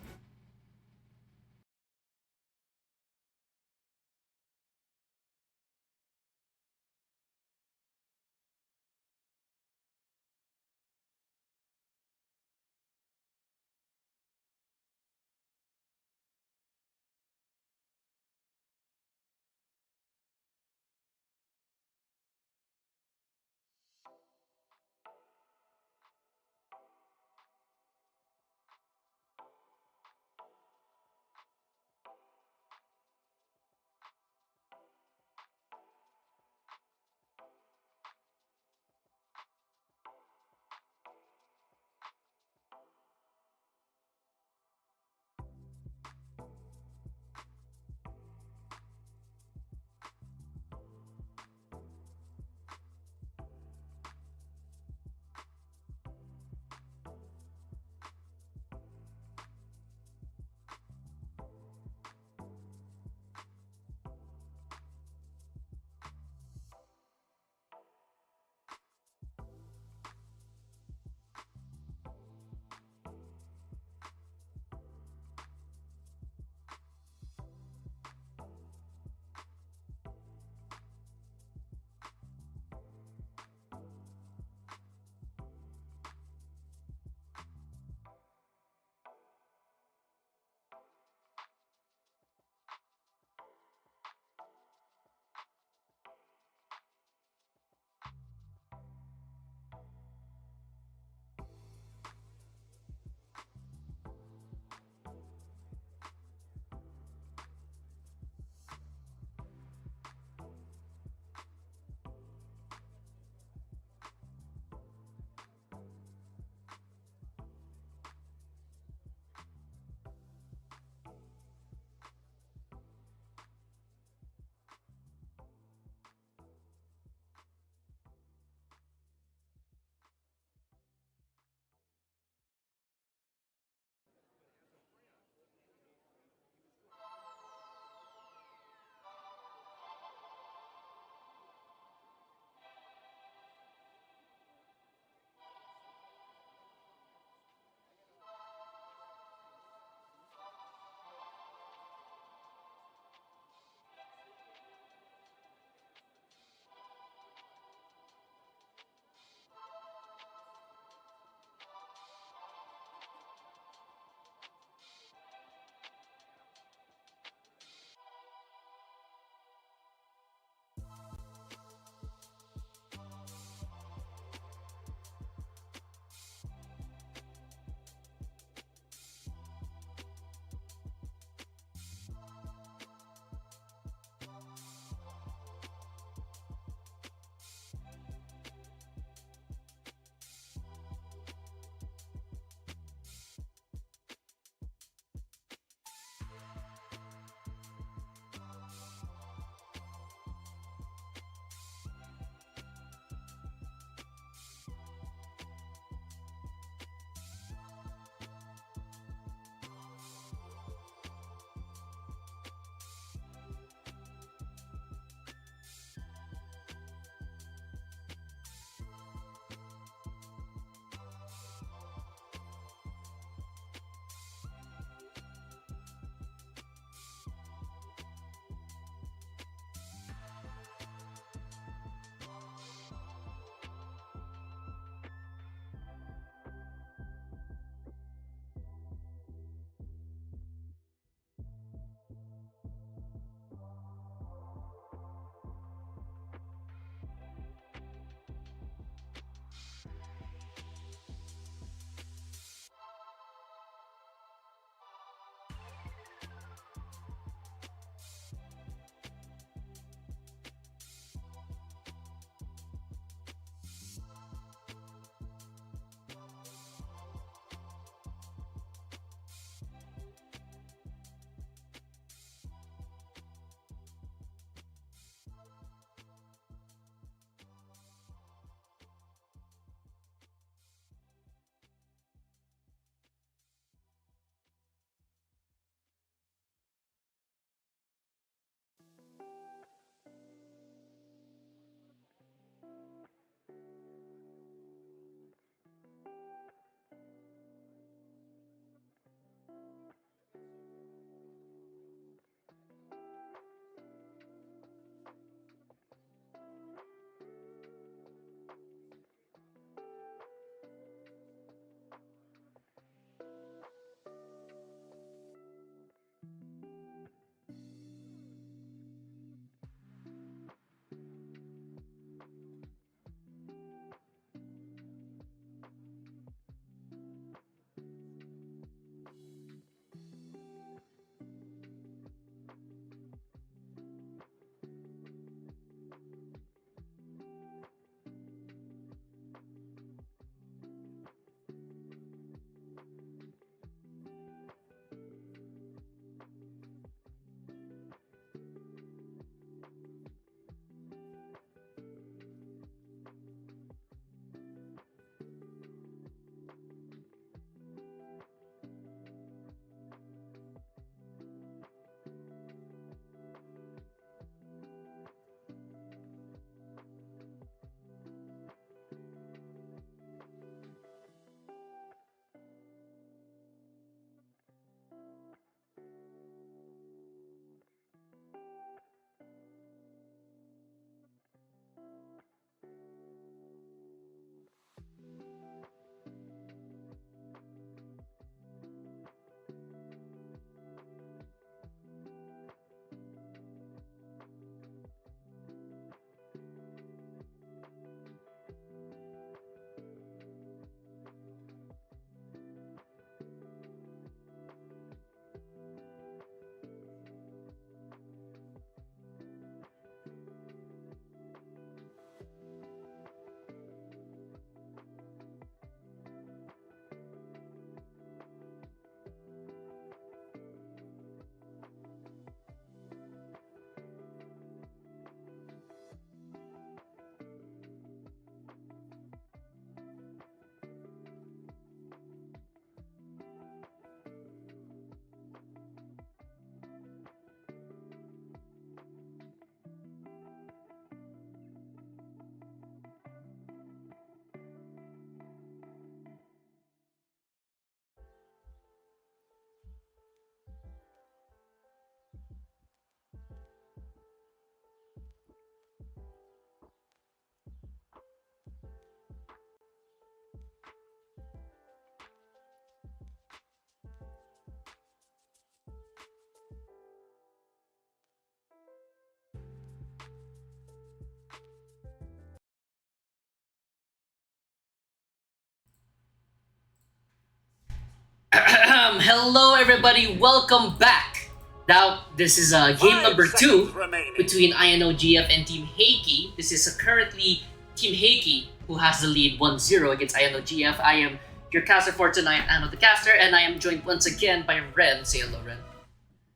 Hello everybody, welcome back! Now, this is game 5 number 2 seconds remaining. between INOGF and Team Heiki. This is currently Team Heiki who has the lead 1-0 against INOGF. I am your caster for tonight, Ano the caster, and I am joined once again by Ren. Say hello, Ren.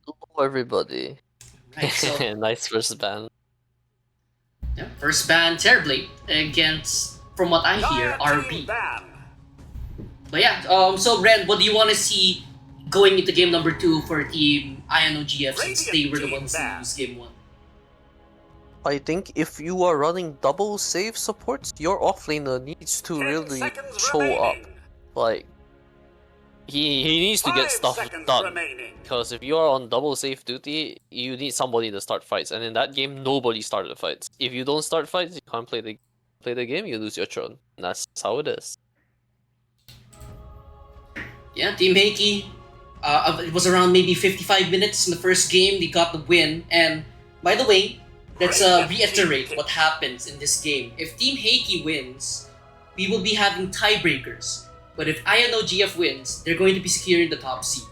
Hello, everybody. Right, so Nice first ban. yeah, first ban terribly against, from what I hear, Dire RB. team ban. But yeah, so Ren, what do you want to see going into game number 2 for Team INOGF since they were the ones who lose game 1? I think if you are running double save supports, your offlaner needs to 10 really seconds show remaining. up. Like, he needs to get 5 stuff seconds done. remaining. Because if you are on double save duty, you need somebody to start fights. And in that game, nobody started fights. If you don't start fights, you can't play the game, you lose your throne. And that's how it is. Yeah, Team Heiki, it was around maybe 55 minutes in the first game, they got the win. And by the way, let's reiterate what happens in this game. If Team Heiki wins, we will be having tiebreakers. But if INOGF wins, they're going to be securing the top seed.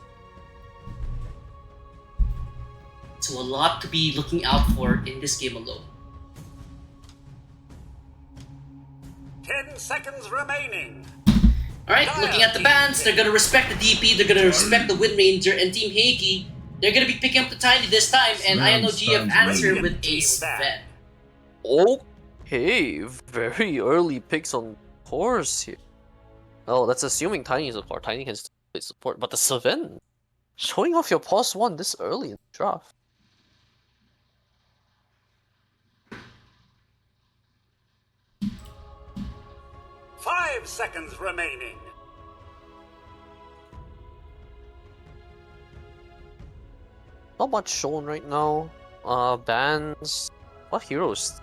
So a lot to be looking out for in this game alone. 10 seconds remaining. Alright, looking at the bans, they're gonna respect the DP, they're gonna respect the Wind Ranger, and Team Heiki, they're gonna be picking up the Tiny this time, and INOGF answer with a Sven. Okay, very early picks on cores here. Oh, that's assuming Tiny is a core. Tiny can still play support, but the Sven showing off your +1 this early in the draft. Five seconds remaining. Not much shown right now. Bans. What heroes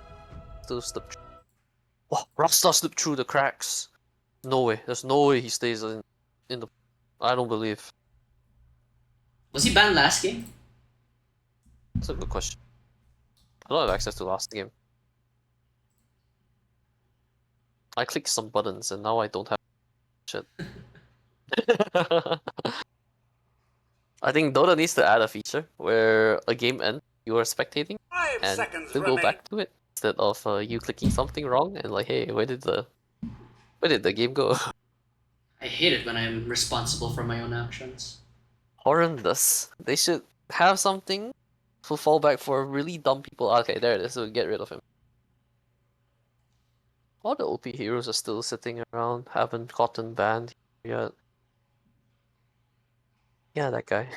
still slip through? Wow, Rasta slipped through the cracks. No way. There's no way he stays in the. I don't believe. Was he banned last game? That's a good question. I don't have access to last game. I clicked some buttons and now I don't have shit. I think Dota needs to add a feature where a game ends, you are spectating, 5 and seconds to go remaining. back to it instead of you clicking something wrong and like, hey, where did the game go? I hate it when I'm responsible for my own actions. Horrendous. They should have something to fall back for really dumb people. Okay, there it is. So get rid of him. All the OP heroes are still sitting around, haven't gotten banned yet. Yeah, that guy.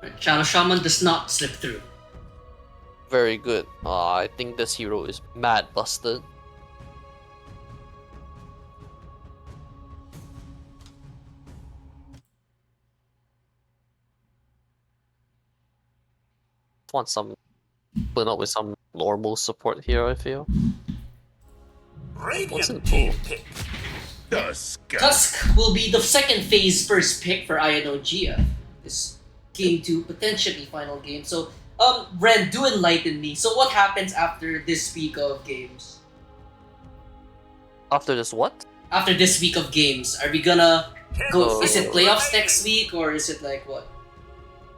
Right, Shadow Shaman does not slip through. Very good. I think this hero is mad busted. Want some put up with some normal support here, I feel. What's in Radiant the team pool? pick. Tusk will be the second phase first pick for INOGF. This game 2, potentially final game. So, Ren, do enlighten me. So what happens after this week of games? After this what? After this week of games, are we gonna go? Oh. Is it playoffs next week, or is it like what?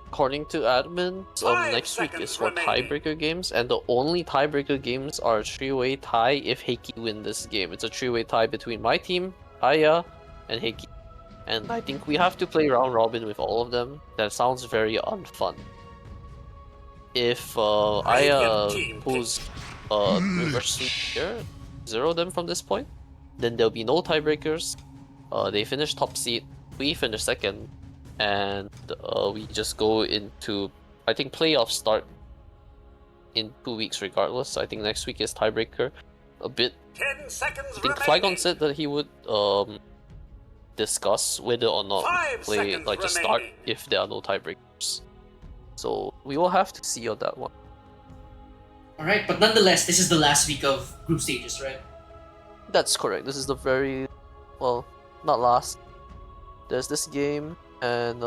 According to admins, 5 next week seconds is for remaining. tiebreaker games, and the only tiebreaker games are a 3-way tie if Heiki win this game. It's a 3-way tie between my team, Aya, and Heiki. And I think we have to play round robin with all of them. That sounds very unfun. If Aya team pulls reverse sweep here, 0 them from this point, then there'll be no tiebreakers. They finish top seed, we finish second, and we just go into, I think playoffs start in 2 weeks regardless. I think next week is tiebreaker a bit. 10 seconds I think remaining. Flygon said that he would discuss whether or not 5 we play seconds like just start remaining. if there are no tiebreakers. So we will have to see on that one. Alright, but nonetheless, this is the last week of group stages, right? That's correct. This is the very, well, not last. There's this game and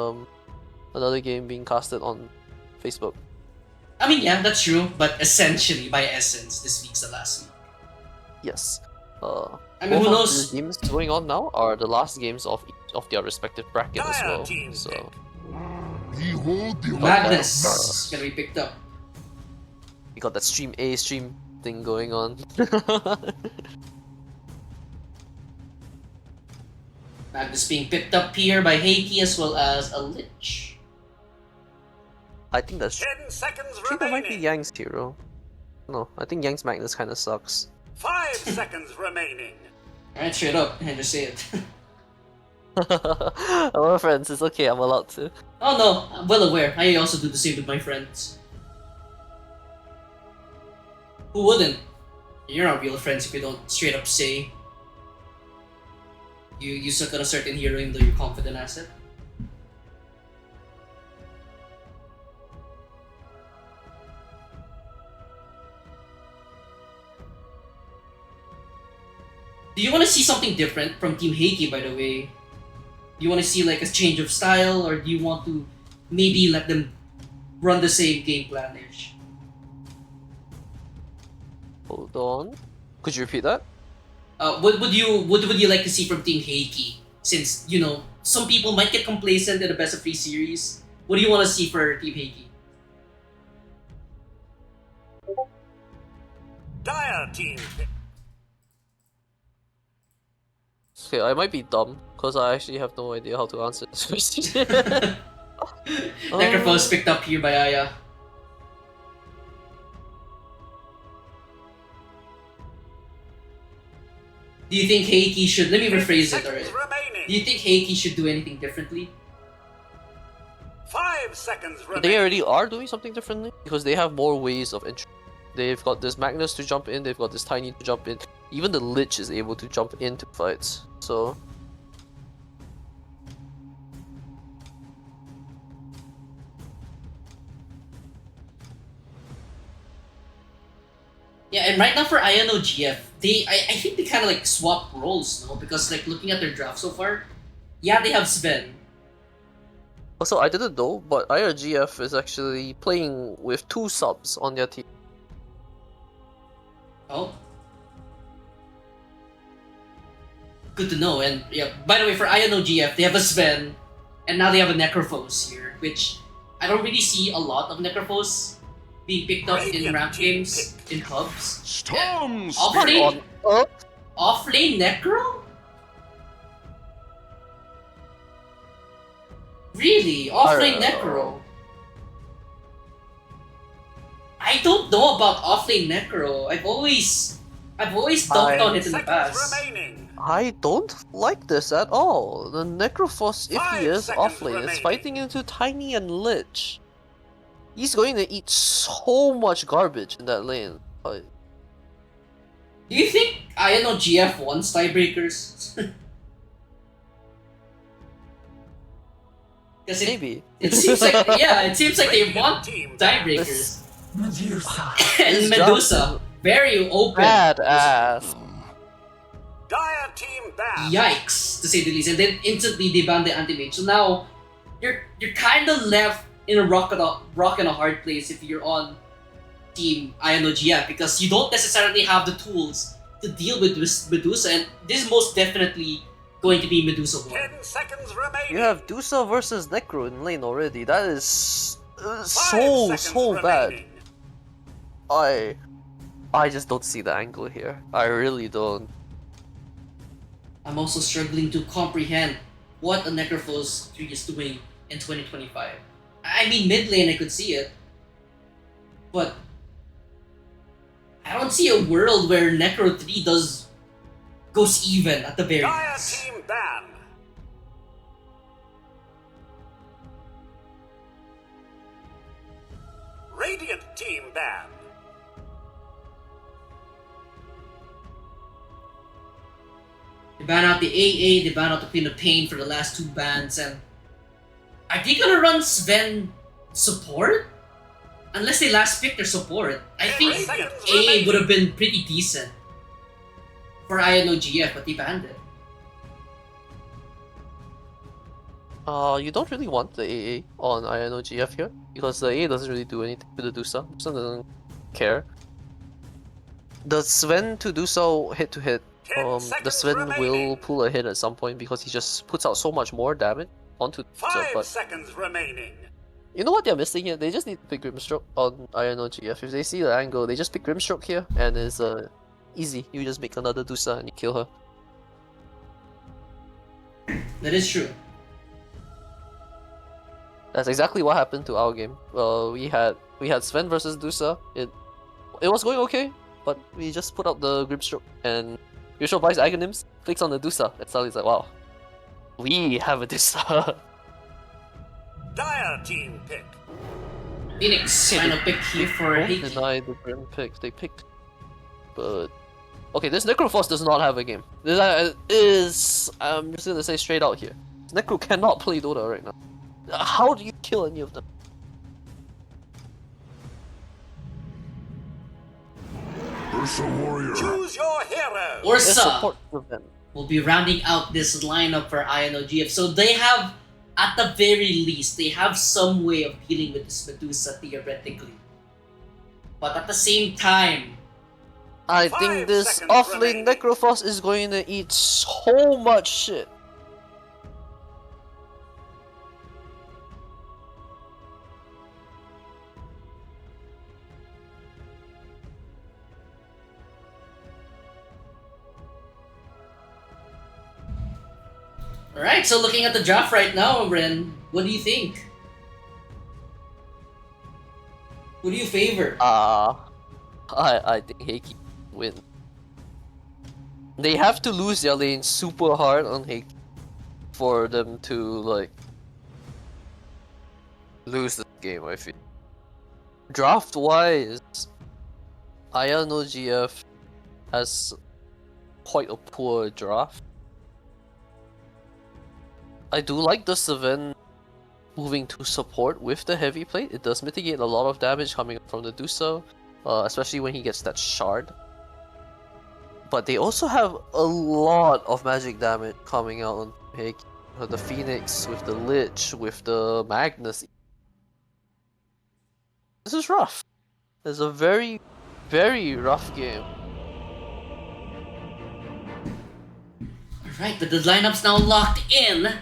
another game being casted on Facebook. I mean, yeah, that's true, but essentially, by essence, this week's the last week. Yes. I mean, who Both of knows? the games going on now are the last games of each of their respective bracket as well. So Behold the Magnus gonna be picked up. we got that stream A stream thing going on. Magnus being picked up here by Heiki as well as a Lich. I think that's 10 seconds I think that might be remaining. Yang's hero. No, I think Yang's Magnus kind of sucks. 5 seconds remaining. Alright, straight up, and just say it. Our friends, it's okay, I'm allowed to. Oh no, I'm well aware. I also do the same with my friends. Who wouldn't? You're not real friends if you don't straight up say you suck at a certain hero even though you're confident as it. Do you want to see something different from Team Heiki, by the way? Do you want to see like a change of style, or do you want to maybe let them run the same game plan-ish? Hold on. Could you repeat that? What would you like to see from Team Heiki? Since you know some people might get complacent in the best of 3 series, what do you want to see for Team Heiki? Dire team. Okay, I might be dumb, because I actually have no idea how to answer this question. Necrophos picked up here by Aya. Do you think Heiki should... Let me rephrase it, alright. Remaining. Do you think Heiki should do anything differently? 5 seconds remaining. They already are doing something differently, because they have more ways of entry. They've got this Magnus to jump in, they've got this Tiny to jump in. Even the Lich is able to jump into fights, so... Yeah, and right now for INO GF, I think they kind of like swap roles, no? Because like looking at their draft so far, yeah, they have Sven. Also, I didn't know, but IRGF is actually playing with 2 subs on their team. Oh. Good to know. And yeah, by the way, for INO GF, they have a Sven, and now they have a Necrophos here, which I don't really see a lot of Necrophos being picked up in rank games in hubs. Storms. Off-lane? Oh, Off-lane Necro? Really? Off-lane Necro? I don't know about off-lane Necro. I've always dunked on it in the Seconds past. remaining. I don't like this at all. The Necrophos, if 5 he is seconds offlane, is remaining. fighting into Tiny and Lich. He's going to eat so much garbage in that lane. Do you think INO GF wants tiebreakers? 'Cause Maybe. it seems like it seems like they want Team tiebreakers. Medusa. And This Medusa, very open. Badass. Dire team banned. Yikes, to say the least. And then instantly they ban the anti-mage. So now you're kind of left in a rock and a hard place if you're on Team INO GF, because you don't necessarily have the tools to deal with Medusa, and this is most definitely going to be Medusa 1. 10 seconds remaining. You have Dusa versus Necro in lane already. That is 5 so seconds bad. remaining. I just don't see the angle here. I really don't. I'm also struggling to comprehend what a Necrophos 3 is doing in 2025. I mean, mid lane I could see it, but I don't see a world where Necro 3 goes even at the very Dire least. team banned. Radiant team banned. They ban out the AA, they ban out the Queen of Pain for the last 2 bans, and are they gonna run Sven support? Unless they last picked their support. I think AA would have been pretty decent for INO GF, but they banned it. You don't really want the AA on INO GF here, because the AA doesn't really do anything to the Dusa. Dusa doesn't care. The Sven to Dusa hit to hit 10 The seconds Sven remaining. will pull ahead at some point because he just puts out so much more damage onto Dusa, 5 but seconds remaining. you know what they're missing here? They just need to pick Grimstroke on Iron GF. If they see the angle, they just pick Grimstroke here, and it's easy. You just make another Dusa and you kill her. That is true. That's exactly what happened to our game. We had Sven versus Dusa. It was going okay, but we just put out the Grimstroke, and Grimstroke buys Aghanim's, clicks on the Dusa, and suddenly it's like, wow, we have a Dusa. Dire team pick. Phoenix final pick here for Don't Heiki. deny the Grim pick. They picked, but okay, this Necroforce does not have a game. This is I'm just gonna say straight out here. Necro cannot play Dota right now. How do you kill any of them? Ursa Warrior. Choose your hero. There's Orsa support for them. will be rounding out this lineup for INOGF. So they have, at the very least, they have some way of dealing with this Medusa theoretically. But at the same time, I 5 think this seconds offlane remaining. Necroforce is going to eat so much shit. alright, so looking at the draft right now, Ren, what do you think? Who do you favor? I think Heiki win. They have to lose their lane super hard on Heiki for them to like lose this game, I feel. Draft wise, Ayano GF has quite a poor draft. I do like the Sven moving to support with the heavy plate. It does mitigate a lot of damage coming from the Duso, especially when he gets that shard. But they also have a lot of magic damage coming out on Heiki. The Phoenix, with the Lich, with the Magnus. This is rough. It's a very, very rough game. Alright, but the lineup's now locked in,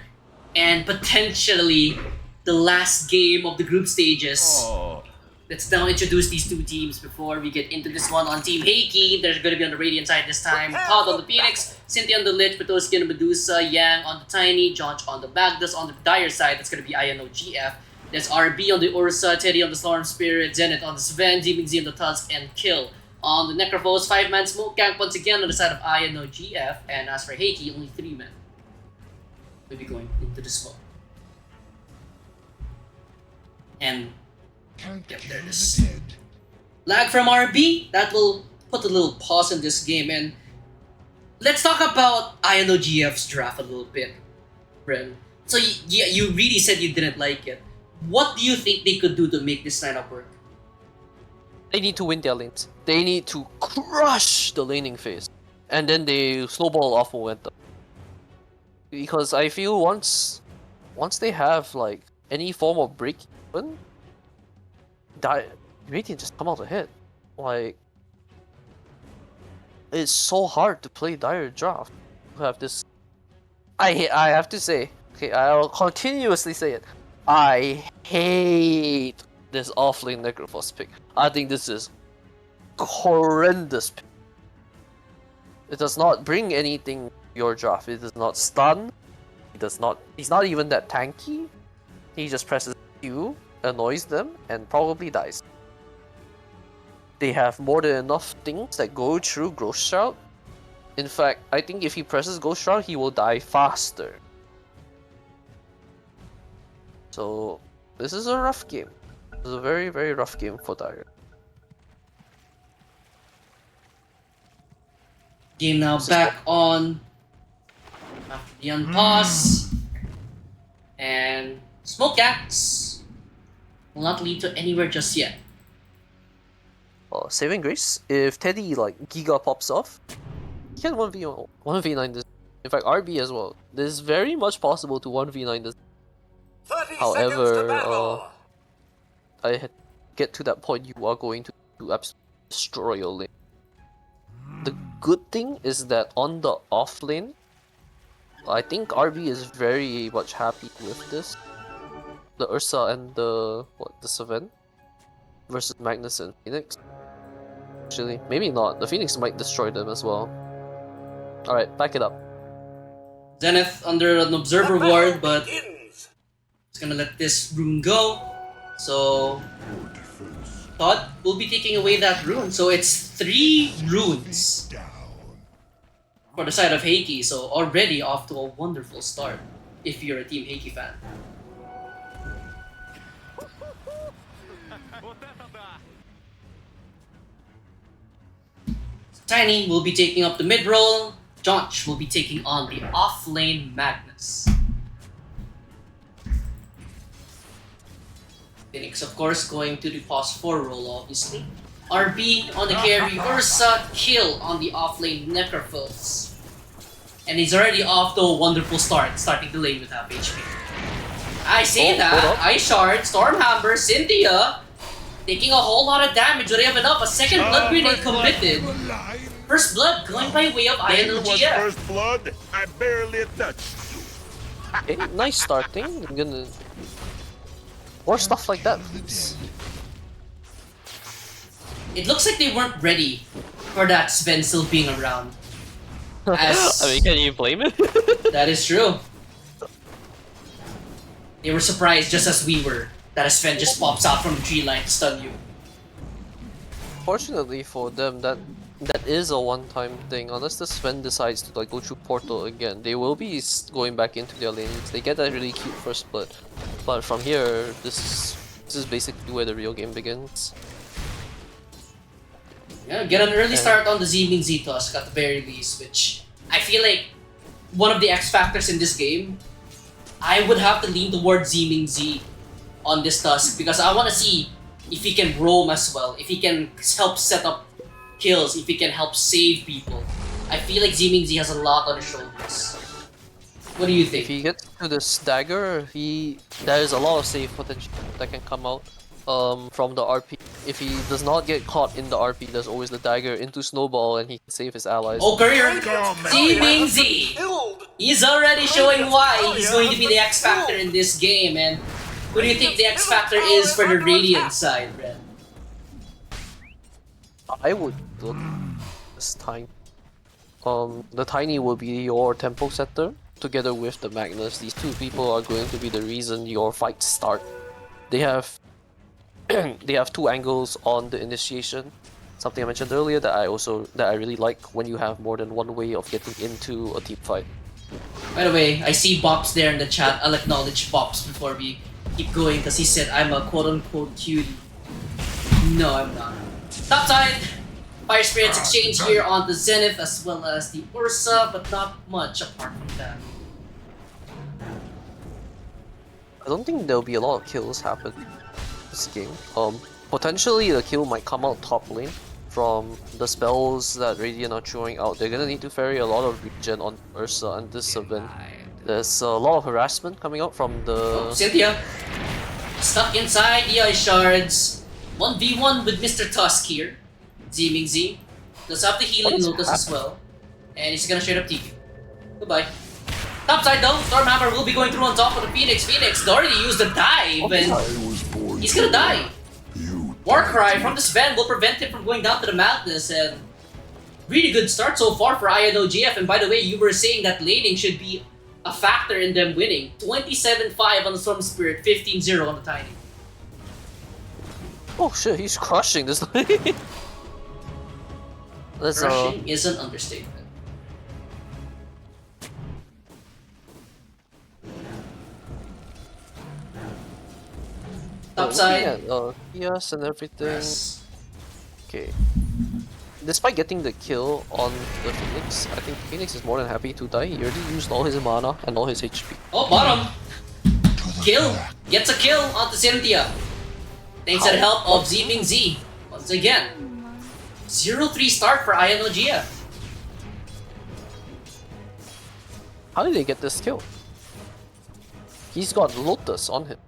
and potentially the last game of the group stages. Oh. Let's now introduce these two teams before we get into this one. On Team Heiki, they're going to be on the Radiant side this time. Todd on the Phoenix, Cynthia on the Lich, Petoski on the Medusa, Yang on the Tiny, Jonch on the Magnus. On the Dire side, that's going to be INOGF. There's RB on the Ursa, Teddy on the Storm Spirit, Zenith on the Sven, Demon Z on the Tusk, and Kill on the Necrophos. 5-man smoke gank once again on the side of INOGF. And as for Heiki, only 3 men will be going into the smoke. And yep, there it is. Lag from RB, that will put a little pause in this game. And let's talk about INOGF's draft a little bit, Bren. So you really said you didn't like it. What do you think they could do to make this lineup work? They need to win their lanes. They need to crush the laning phase. And then they snowball off momentum. Because I feel once they have like any form of break even, Radiant just come out ahead. Like, it's so hard to play Dire draft. You have this. I have to say, okay, I'll continuously say it. I hate this offlane Necrophos pick. I think this is horrendous pick. It does not bring anything to your draft. It does not stun. He does not. He's not even that tanky. He just presses Q, annoys them, and probably dies. They have more than enough things that go through Ghost Shroud. In fact, I think if he presses Ghost Shroud, he will die faster. So, this is a rough game. This is a very, very rough game for Dire. Game now back on after the unpause. And Smoke Axe will not lead to anywhere just yet. Saving Grace, if Teddy like Giga pops off, he can 1v9 this. In fact, RB as well. There's very much possible to 1v9 this. 30 seconds to However, battle. I had get to that point, you are going to absolutely destroy your lane. The good thing is that on the off lane, I think RB is very much happy with this. The Ursa and the Sven versus Magnus and Phoenix. Actually, maybe not. The Phoenix might destroy them as well. Alright, back it up. Zenith under an observer ward, but Begins. it's gonna let this rune go. So Todd will be taking away that rune. So it's 3 runes for the side of Heiki. So already off to a wonderful start if you're a Team Heiki fan. Tiny will be taking up the mid role. Jonch will be taking on the off-lane Magnus. Phoenix, of course, going to the pause 4 role, obviously. RB on the carry, Ursa, kill on the off-lane Necrophos. And he's already off to a wonderful start, starting the lane with half HP. I say that, Ice Shard, Stormhammer, Cynthia, taking a whole lot of damage. Do they have enough? A second blood grenade committed. First blood going by way of INLGF. First blood, I barely touched. Okay, nice starting. I'm gonna... More stuff like that, please. It looks like they weren't ready for that Sven still being around. As I mean, can you blame it? that is true. They were surprised just as we were that a Sven just pops out from the tree line to stun you. Fortunately for them, that is a one-time thing. Unless the Sven decides to like go through portal again, they will be going back into their lanes. They get that really cute first split, but from here, this is basically where the real game begins. Yeah, get an early start on the Zeeming Z Tusk at the very least, which I feel like one of the X factors in this game. I would have to lean towards Zeeming Z on this Tusk because I want to see if he can roam as well, if he can help set up kills, if he can help save people. I feel like Zeeming Z has a lot on his shoulders. What do you If think? he gets to this dagger, there is a lot of save potential that can come out from the RP. If he does not get caught in the RP, there's always the dagger into Snowball and he can save his allies. Oh, career! Zeeming Z! He's already showing why he's going to be the X Factor in this game, and who do you think the X Factor is for the Radiant side, Red? I would look this time. The Tiny will be your tempo setter together with the Magnus. These two people are going to be the reason your fights start. They have they have 2 angles on the initiation. Something I mentioned earlier that I really like when you have more than one way of getting into a team fight. By the way, I see Bops there in the chat. I'll acknowledge Bops before we keep going because he said I'm a quote-unquote cutie. No, I'm not. Topside! Fire Spirits exchange here on the Zenith as well as the Ursa, but not much apart from that. I don't think there'll be a lot of kills happen this game. Potentially the kill might come out top lane from the spells that Radiant are throwing out. They're gonna need to ferry a lot of regen on Ursa and this event. There's a lot of harassment coming out from the... Cynthia! Stuck inside the Ice Shards. 1v1 with Mr. Tusk here. Zeeming Z. Does have the healing Lotus as well. And he's gonna straight up TP. Goodbye. Topside though, Stormhammer will be going through on top of the Phoenix. Phoenix already used the dive and he's gonna die. Warcry from the Sven will prevent him from going down to the Madness, and really good start so far for INOGF. And by the way, you were saying that laning should be a factor in them winning. 27-5 on the Storm Spirit, 15-0 on the Tiny. Oh shit, he's crushing this lane. Crushing is an understatement. Topside. Yes, and everything. Yes. Okay. Despite getting the kill on the Phoenix, I think Phoenix is more than happy to die. He already used all his mana and all his HP. Oh, bottom. Kill. Gets a kill onto Cynthia. Thanks to the help of Zeeming Z. Once again. 0-3 start for INOGF. How did they get this kill? He's got Lotus on him.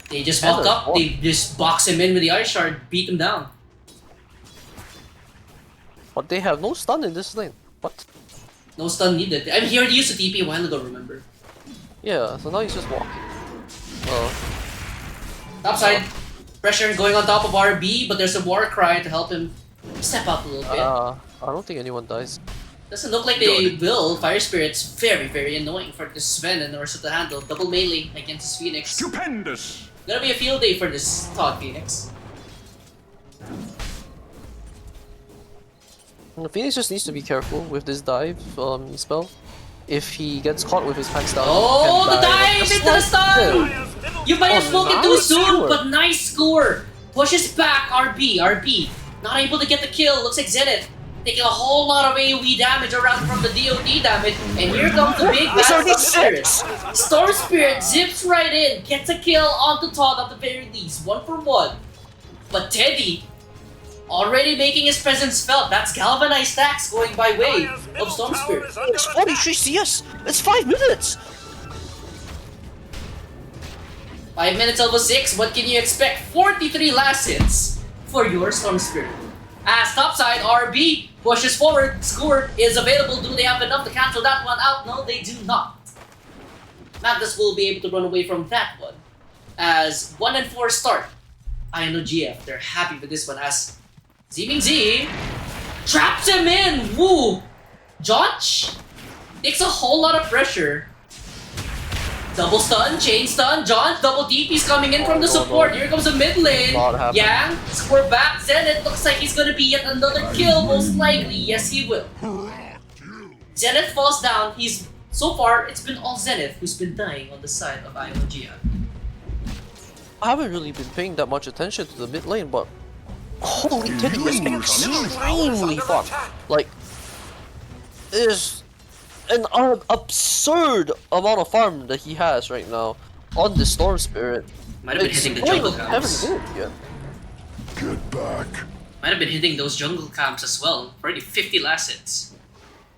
They just walk up, they just box him in with the Ice Shard, beat him down. But they have no stun in this lane. What? No stun needed. I mean, he already used a TP a while ago, remember? Yeah, so now he's just walking. Top side. Pressure going on top of RB, but there's a war cry to help him step up a little bit. I don't think anyone dies. Doesn't look like they will. Fire Spirit's very, very annoying for this Sven and Ursa to handle. Double melee against his Phoenix. Stupendous! Gonna be a field day for this Todd Phoenix. The Phoenix just needs to be careful with this dive spell. If he gets caught with his pants down, Oh, he the can die. dive into the stun! You might have spoken too nice soon, score. but nice score! Pushes back RB. Not able to get the kill. Looks like Zenith taking a whole lot of AoE damage around from the DOD damage. And here comes the big bad Storm Spirit. Storm Spirit zips right in, gets a kill onto Todd at the very least. 1 for 1. But Teddy already making his presence felt. That's galvanized stacks going by way of Storm Spirit. It's 43 CS! It's 5 minutes! 5 minutes over 6, what can you expect? 43 last hits for your Storm Spirit. As topside, RB pushes forward, score is available. Do they have enough to cancel that one out? No, they do not. Magnus will be able to run away from that one. As 1 and 4 start, I know GF, they're happy with this one as Zeeming Z traps him in! Woo! Jonch takes a whole lot of pressure. Double stun, chain stun, John, double DP's coming in from the support. Here comes the mid lane. Yang, score back. Zenith looks like he's gonna be yet another kill, most likely. Yes, he will. Zenith falls down. So far, it's been all Zenith who's been dying on the side of IMOGF. I haven't really been paying that much attention to the mid lane, but holy Teddy is extremely fun. Like, there's an absurd amount of farm that he has right now on the Storm Spirit. Might have been hitting the jungle camps. Get back. Might have been hitting those jungle camps as well. Already 50 last hits.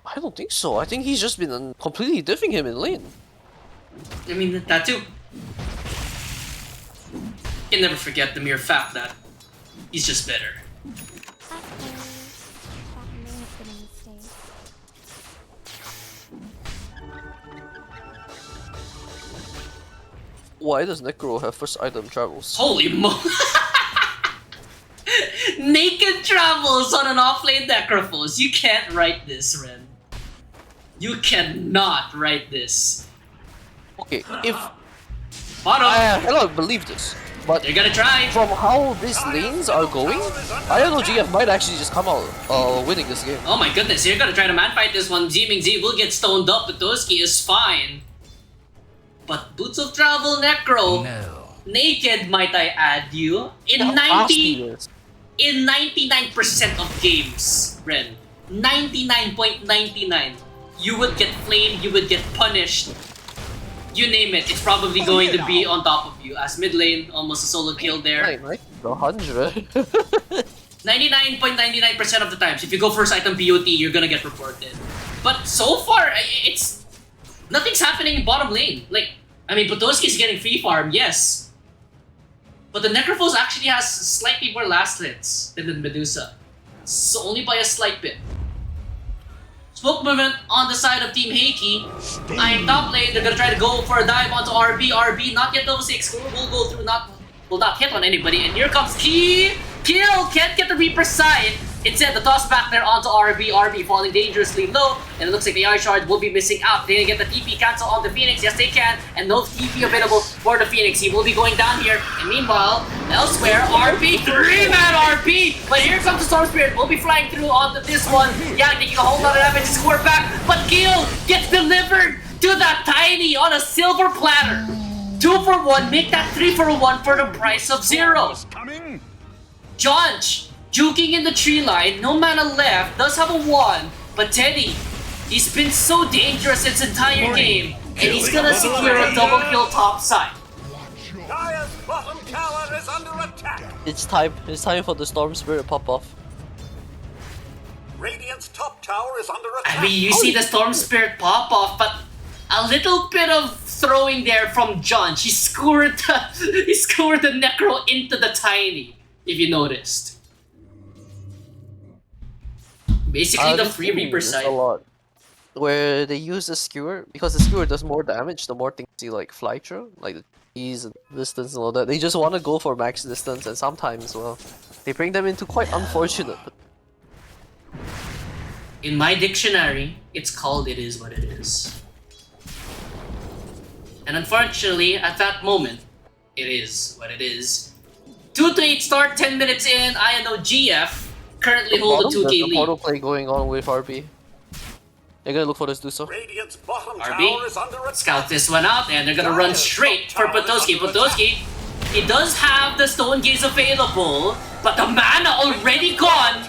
I don't think so. I think he's just been completely diffing him in lane. I mean, that too. You can never forget the mere fact that he's just better. Why does Necro have first item travels? Holy mo! Naked travels on an offlane Necrophos. You can't write this, Ren. You cannot write this. Okay, if Bottom. I cannot believe this, but They're gonna try. from how these lanes are going, I don't know GF might actually just come out winning this game. Oh my goodness, you're gonna try to manfight this one. Zeeming Z will get stoned up, but Toski is fine. But Boots of Travel Necro, naked might I add you, in 99% of games, Ren, 99.99, you would get flamed, you would get punished. You name it, it's probably going to be on top of you. As mid lane, almost a solo kill there. Right? 100. 99.99% of the times, if you go first item POT, you're gonna get reported. But so far, it's nothing's happening in bottom lane. Like, I mean, Potoski's getting free farm, yes. But the Necrophos actually has slightly more last hits than the Medusa. So only by a slight bit. Smoke movement on the side of Team Heiki. I'm top lane, they're gonna try to go for a dive onto RB. RB, not yet level 6, will go through, will not hit on anybody. And here comes Kill! Can't get the Reaper side. Instead, the toss back there onto RB. RB falling dangerously low, and it looks like the Eye Shard will be missing out. They can get the TP cancel on the Phoenix. Yes, they can, and no TP available for the Phoenix. He will be going down here. And meanwhile, elsewhere, RB, 3-man RB. But here comes the Storm Spirit. Will be flying through onto this one. Yeah, taking a whole lot of damage to score back. But Gil gets delivered to that Tiny on a silver platter. 2 for 1, make that 3 for 1 for the price of 0. Jonch, juking in the tree line, no mana left, does have a 1, but Teddy, he's been so dangerous this entire game, and he's gonna secure a double kill top side. Dire's bottom tower is under attack. It's time for the Storm Spirit pop off. Radiant's top tower is under attack. I mean, you see the Storm Spirit pop off, but a little bit of throwing there from Jonch. He scored the Necro into the Tiny, if you noticed. Basically, the this free game Reaper is side. a lot. Where they use the skewer, because the skewer does more damage the more things you like fly through, like the ease and distance and all that. They just want to go for max distance, and sometimes, well, they bring them into quite unfortunate. In my dictionary, it's called "It Is What It Is." And unfortunately, at that moment, it is what it is. 2 to 8 start, 10 minutes in. I know GF currently hold a 2K There's a lead. portal play going on with RB. They're gonna look for this do so. Radiant's bottom RB, tower is under attack. scout this one out, and they're gonna run straight for Potoski. Potoski, he does have the Stone Gaze available, but the mana already gone.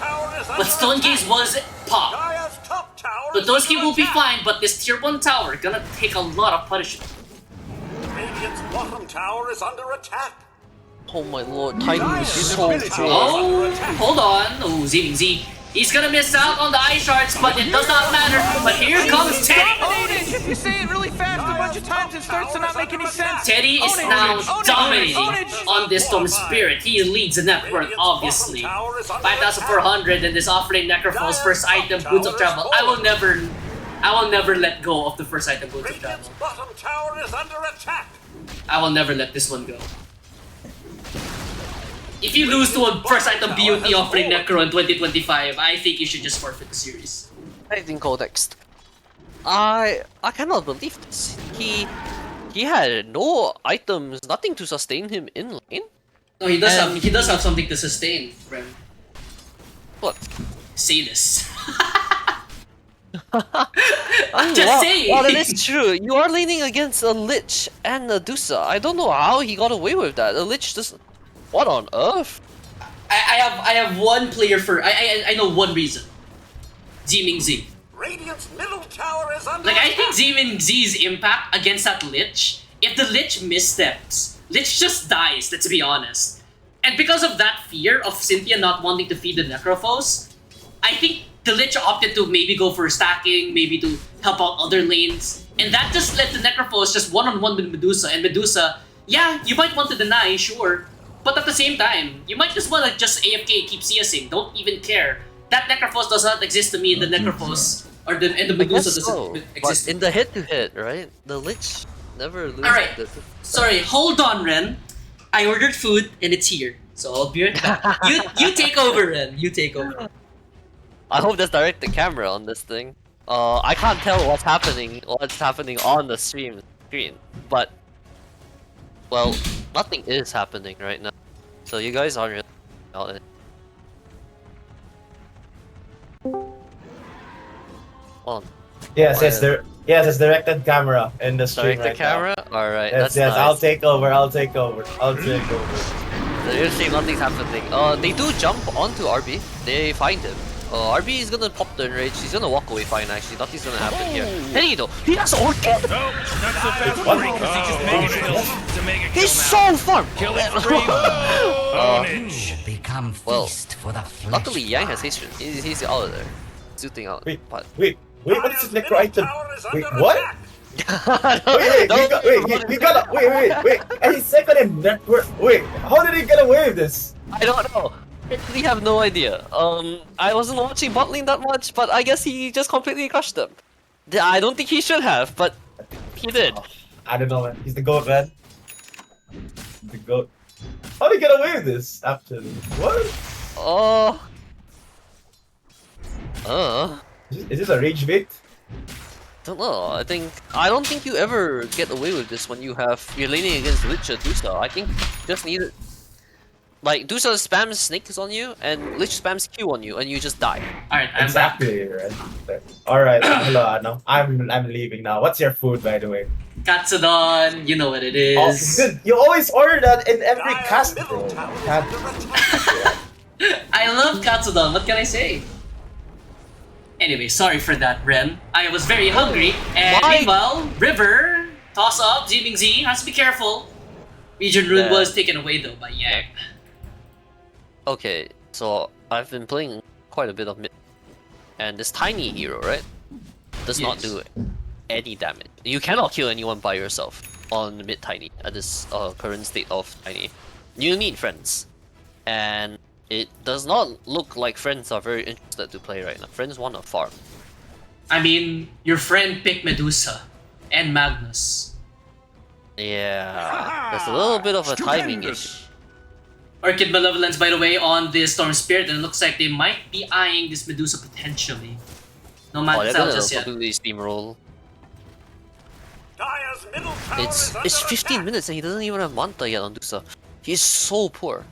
But Stone Gaze was popped. Dire's top tower is Potoski under will be attack. fine, but this tier 1 tower gonna take a lot of punishment. Radiant's bottom tower is under attack. Oh my lord, Titan is so Dire's cool. Oh, hold on. Oh, Z. He's gonna miss out on the eye shards, but it does not matter. But here comes Teddy. Own it! If you say it really fast a bunch of times, it starts to not make any sense. Teddy is Own it, now own it, own it, dominating own it. on this Storm Spirit. He leads the network, obviously. 5,400 and this offering Necrophall's first item, Boots of Travel. I will never let go of the first item, Boots of Radiant's Travel. bottom tower is under attack. I will never let this one go. If you lose to a first item BOT offering Necro in 2025, I think you should just forfeit the series. Titan Codex. I cannot believe this. He had no items, nothing to sustain him in lane. No, he does have something to sustain, friend. What? Say this. I'm just saying. Well, that is true. You are leaning against a Lich and a Dusa. I don't know how he got away with that. A Lich just... What on earth? I have one player for I know one reason. Ziming Z. Radiant's middle tower is under Like I attack. think Ziming Z's impact against that Lich, if the Lich missteps, Lich just dies, let's be honest. And because of that fear of Cynthia not wanting to feed the Necrophos, I think the Lich opted to maybe go for stacking, maybe to help out other lanes. And that just let the Necrophos just one-on-one with Medusa. And Medusa, yeah, you might want to deny, sure. But at the same time, you might just want to just AFK, keep CSing, don't even care. That Necrophos does not exist to me, and the Necrophos, or the Medusa doesn't exist. But in the head-to-head, right? The Lich never loses. Alright. Sorry. Hold on, Ren. I ordered food, and it's here. So I'll be right back. you take over, Ren. You take over. I hope there's direct camera on this thing. I can't tell what's happening on the screen, but well, nothing is happening right now. So you guys aren't really about it. On. Yes, it's directed camera in the stream Direct the right camera? Alright, now. that's Yes, nice. I'll take over. Seriously, nothing's happening. They do jump onto RB. They find him. RB is gonna pop the enrage. He's gonna walk away fine actually. Nothing's gonna happen here. Hey though, he has orchid! No, not so fast, Bo3, because he just made it to make a kill He's now. so farm! Kill it free. Own it. Become Well, feast for the flesh. luckily Yang has haste. He's out of there. Zooting out. Wait, But wait, what is this necro item? Tower is Wait, under what? attack. Wait, and he's second in network. Wait, how did he get away with this? I don't know. I really have no idea. I wasn't watching bot lane that much, but I guess he just completely crushed them. I don't think he should have, but he did. I don't know, man. He's the goat, man. The goat. How did he get away with this? After what? Is this a rage bait? Don't know. I don't think you ever get away with this when you're leaning against Lich or Dusa. I think you just need it. Like Dusa spams snakes on you and Lich spams Q on you and you just die. Alright, I'm back. Exactly, right. Alright, hello, Ano. I'm leaving now. What's your food, by the way? Katsudon, you know what it Oh, is. good. You always order that in every Dire's cast, middle bro. tower is God. under attack. I love Katsudon, what can I say? Anyway, sorry for that, Ren. I was very hungry, and Why? meanwhile, River, toss up, Ziming Z, has to be careful. Region Rune Yeah. was taken away though by Yang. Okay, so I've been playing quite a bit of mid, and this tiny hero, right, does not Yes. do any damage. You cannot kill anyone by yourself on mid tiny at this current state of tiny. You need friends, and it does not look like friends are very interested to play right now. Friends want to farm. I mean, your friend picked Medusa and Magnus. Yeah, there's a little bit of a timing issue. Orchid Malevolence, by the way, on the Storm Spirit, and it looks like they might be eyeing this Medusa potentially. No Oh, matter they're gonna just yet. completely steamroll. Dire's middle tower It's is under 15 attack. minutes and he doesn't even have Manta yet on Dusa. He's so poor.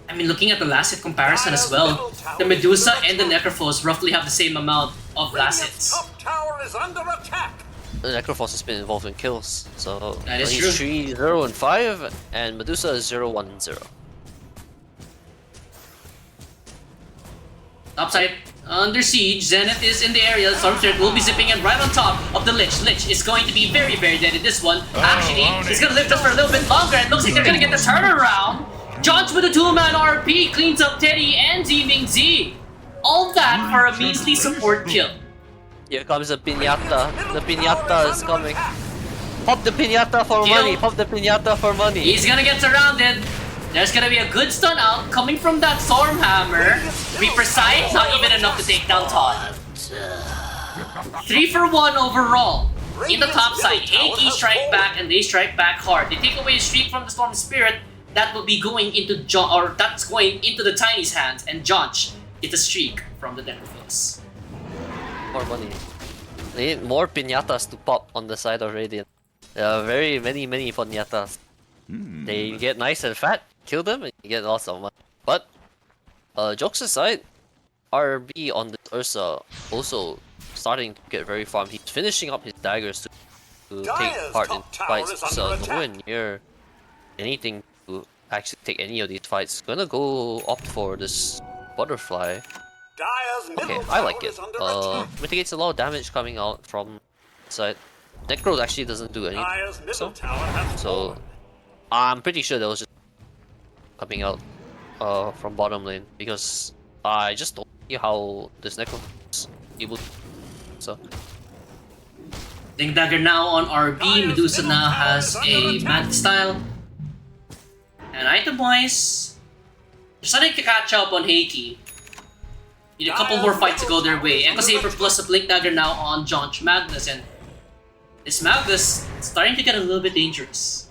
I mean, looking at the last hit comparison as well, the Medusa and the Necrophos roughly have the same amount of last Radiant's hits. top tower is under attack. The Necrophos has been involved in kills, so That is he's true. 3-0 and 5, and Medusa is 0-1 and 0. Topside, under siege, Zenith is in the area, Storm Spirit will be zipping in right on top of the Lich. Lich is going to be very, very dead in this one. Actually, he's gonna live just for a little bit longer, and looks like they're gonna get the turnaround. Johns with a 2-man RP, cleans up Teddy and Ziming Z. All that for a measly support kill. Here comes the Piñata. The Piñata is coming. Pop the Piñata for Kill. money. Pop the Piñata for money. He's gonna get surrounded. There's gonna be a good stun out coming from that Stormhammer. To be precise, not even enough to take down Todd. 3 for 1 overall. In the top side, Heiki strike back and they strike back hard. They take away a streak from the Storm Spirit. That will be going into that's going into the Tiny's hands, and Jonch gets a streak from the Necrophos. More money. They need more Piñatas to pop on the side of Radiant. There are very many Piñatas. They get nice and fat, kill them, and you get lots of money. But, jokes aside, RB on this Ursa also starting to get very farmed. He's finishing up his daggers to take part in fights. So nowhere near anything to actually take any of these fights. Gonna go opt for this butterfly. Dire's Okay, middle I like tower it. is under attack. Mitigates a lot of damage coming out from side. Necro actually doesn't do anything. Dire's middle So, tower has so fallen. I'm pretty sure that was just coming out from bottom lane because I just don't see how this Necro is able to. So Link Dagger now on RB. Medusa now has a Mad Style. And item-wise, they're starting to catch up on Heiki. Need a couple more fights to go their way. Echo Saber plus a Blink Dagger now on Jonch Magnus, and this Magnus is starting to get a little bit dangerous.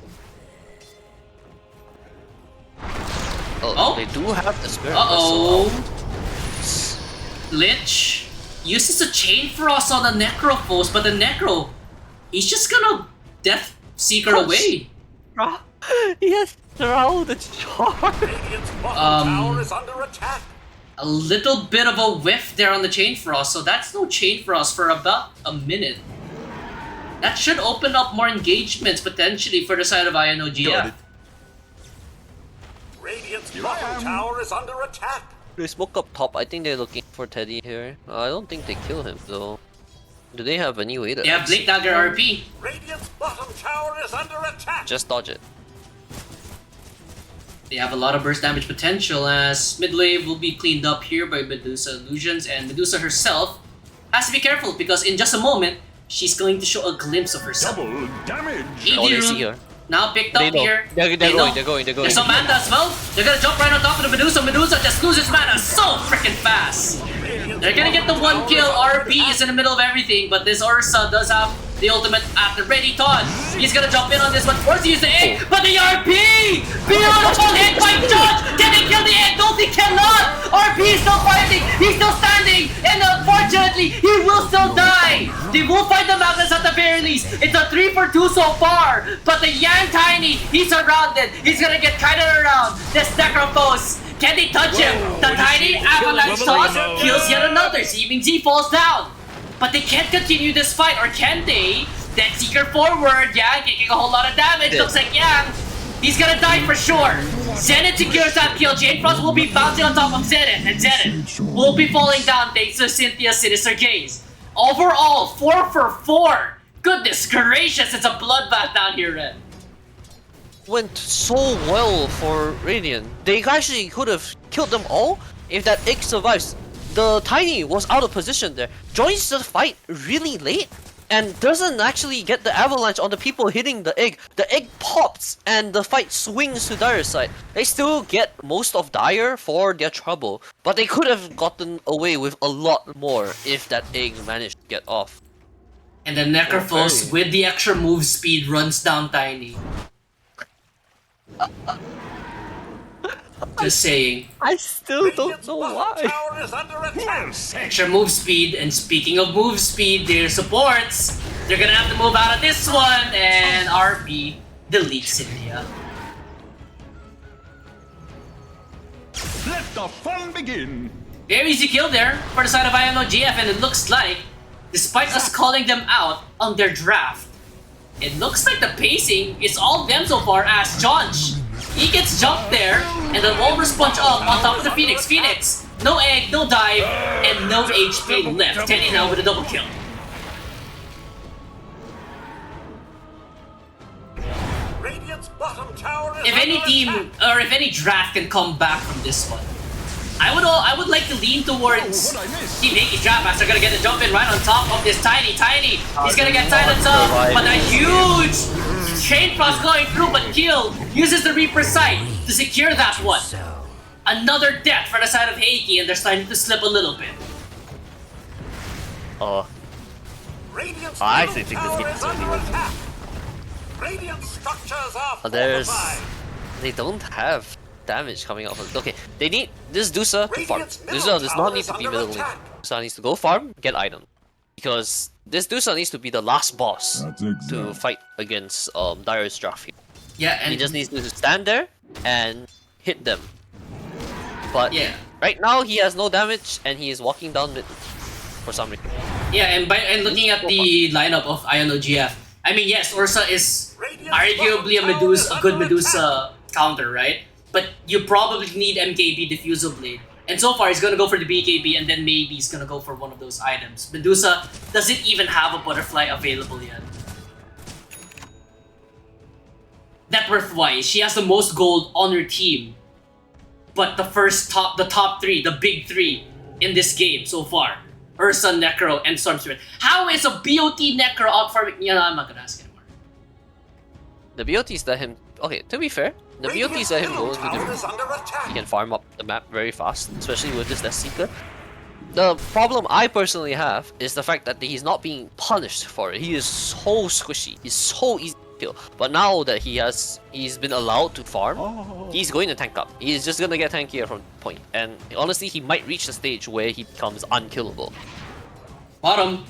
Oh. they do have the spirit. Uh-oh. Lich uses a Chain Frost on the Necrophos, but the Necro, he's just gonna Death Seeker away. Yes, throw the charge. Radiant's bottom Um, tower is under attack. A little bit of a whiff there on the Chain Frost, so that's no Chain Frost for about a minute. That should open up more engagements potentially for the side of INOGF. Radiant's bottom tower is under attack. They smoke up top. I think they're looking for Teddy here. I don't think they kill him though. Do they have any way to? They have Blink Dagger RP. Radiant's bottom tower is under attack. Just dodge it. They have a lot of burst damage potential as mid lane will be cleaned up here by Medusa Illusions, and Medusa herself has to be careful because in just a moment, she's going to show a glimpse of herself. Double damage. Oh, they AD see rune her. now picked They up know. here. They're They know. going. There's some mana as well. They're gonna jump right on top of the Medusa. Medusa just loses mana so freaking fast. They're gonna get the 1 kill. RP is in the middle of everything, but this Ursa does have the ultimate at the ready. Todd, he's gonna jump in on this one. Force use the egg, but the RP! Beautiful hit by Judge! Can they kill the egg? No, they cannot! RP is still fighting! He's still standing! And unfortunately, he will still die! They will find the Magnus at the very least. It's a 3 for 2 so far, but the Yang Tiny, he's surrounded. He's gonna get kited around. This Necrophos, can they touch him? The Tiny Avalanche toss kills yet another. Seeming Z falls down. But they can't continue this fight, or can they? Death Seeker forward, Yang taking a whole lot of damage. Yeah. Looks like Yang, he's gonna die for sure. Zenith secures that kill. Jane Frost will be bouncing on top of Zenith, and Zenith will be falling down thanks to Cynthia's Sinister Gaze. Overall, 4 for 4. Goodness gracious, it's a bloodbath down here, Red. Went so well for Radiant. They actually could have killed them all if that egg survives. The Tiny was out of position there. Joins the fight really late. and doesn't actually get the avalanche on the people hitting the egg. The egg pops and the fight swings to Dire's side. They still get most of Dire for their trouble, but they could have gotten away with a lot more if that egg managed to get off. And then Necrophos, with the extra move speed, runs down Tiny. Just saying. I still don't know why. Tower is under attack. Extra move speed, and speaking of move speed, their supports, they're gonna have to move out of this one, and RP deletes India. Let the fun begin. Very easy kill there for the side of INOGF, and it looks like, despite us calling them out on their draft, it looks like the pacing is all them so far as Jonch. He gets jumped there, and then Walrus punch up on top of the Phoenix. Phoenix, no egg, no dive, and no HP left. Teddy now with a double kill. Radiant's bottom tower is If any under team attack. or if any draft can come back from this one, I would like to lean towards Team Heiki draft as they're gonna get the jump in right on top of this Tiny. He's gonna get silenced up, but a huge chain frost going through, but Kill uses the Reaper sight to secure that one. Another death for the side of Heiki, and they're starting to slip a little bit. Radiant's I middle actually think this tower game is is gonna be under worth it. attack. Radiant structures are There's... fortified. They don't have damage coming out. Okay, they need this Dusa to farm. Radiant's middle Dusa does tower not need is to be under middle lane. attack. Dusa needs to go farm, get item. Because this Dusa needs to be the last boss to fight against Dire's draft here. Yeah, and He just needs to stand there and hit them. But yeah. right now he has no damage and he is walking down mid for some reason. Yeah, and looking at the lineup of INOGF, I mean, yes, Ursa is arguably a good Medusa counter, right? But you probably need MKB Diffusal Blade. And so far, he's gonna go for the BKB, and then maybe he's gonna go for one of those items. Medusa doesn't even have a butterfly available yet. Net worth-wise, she has the most gold on her team. But the top three, the big three in this game so far, Ursa, Necro, and Storm Spirit. How is a BOT Necro out for me? Yeah, I'm not gonna ask anymore. The BOTs let him... Okay, to be fair, the BOTs let him go into Tower different... is under attack. He can farm up the map very fast, especially with this Death Seeker. The problem I personally have is the fact that he's not being punished for it. He is so squishy. He's so easy to kill. But now that he's been allowed to farm, he's going to tank up. He's just gonna get tankier from the point. And honestly, he might reach the stage where he becomes unkillable. Bottom,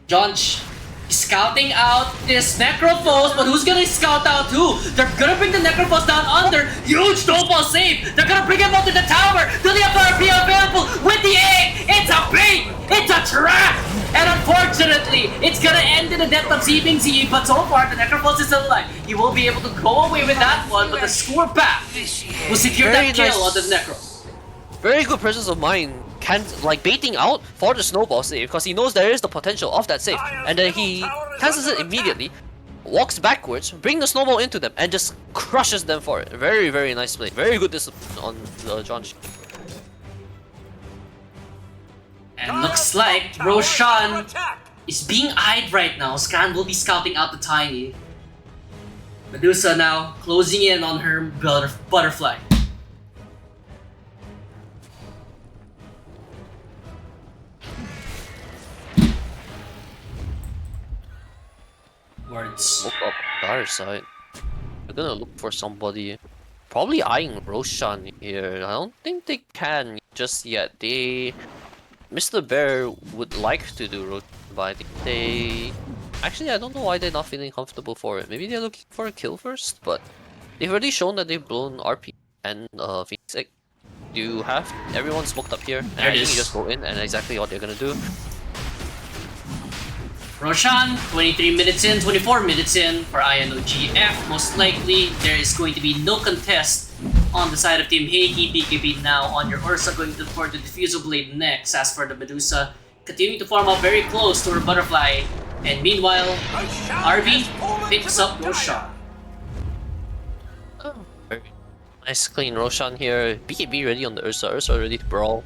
Jonch is scouting out this Necrophos, but who's gonna scout out who? They're gonna bring the Necrophos down under. Huge snowball save. They're gonna bring him up to the tower. Do they have RP available with the egg? It's a bait. It's a trap. And unfortunately, it's gonna end in the death of Zeebing Z. But so far, the Necrophos is still alive. He will be able to go away with that one, but the score back will secure Very that kill nice. on the Necro. Very good presence of mind, like baiting out for the snowball save because he knows there is the potential of that save, and then he cancels it immediately, walks backwards, bring the snowball into them, and just crushes them for it. Very, very nice play. Very good discipline on John. And looks like Roshan is being eyed right now. Scan will be scouting out the Tiny. Medusa now closing in on her butterfly. Words. Look up Dire side. We're gonna look for somebody. Probably eyeing Roshan here. I don't think they can just yet. Mr. Bear would like to do Roshan, but I think they... Actually, I don't know why they're not feeling comfortable for it. Maybe they're looking for a kill first, but they've already shown that they've blown RP and Phoenix Egg. You have everyone smoked up here, and There I it think you is. just go in and exactly what they're gonna do. Roshan, 23 minutes in, 24 minutes in for INOGF. Most likely, there is going to be no contest on the side of Team Heiki. BKB now on your Ursa, going to for the Diffusal Blade next. As for the Medusa, continuing to farm up very close to her Butterfly. And meanwhile, RB picks up Roshan. Oh, very nice clean Roshan here. BKB ready on the Ursa. Ursa ready to brawl.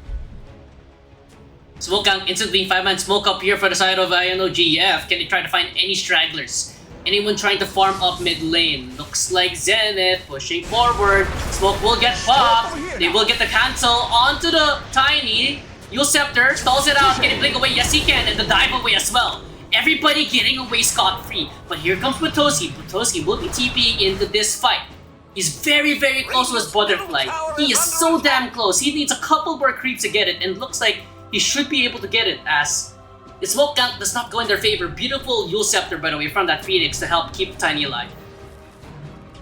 Smoke out instantly, 5-man smoke up here for the side of INOGF. Can they try to find any stragglers? Anyone trying to farm up mid lane? Looks like Zenith pushing forward. Smoke will get popped. They will get the cancel onto the Tiny. Yule Scepter stalls it out. Can he blink away? Yes, he can. And the dive away as well. Everybody getting away scot-free. But here comes Bo3. Bo3 will be TPing into this fight. He's very, very close to his butterfly. He is so damn close. He needs a couple more creeps to get it. And looks like he should be able to get it as the smoke count does not go in their favor. Beautiful Yule Scepter, by the way, from that Phoenix to help keep Tiny alive.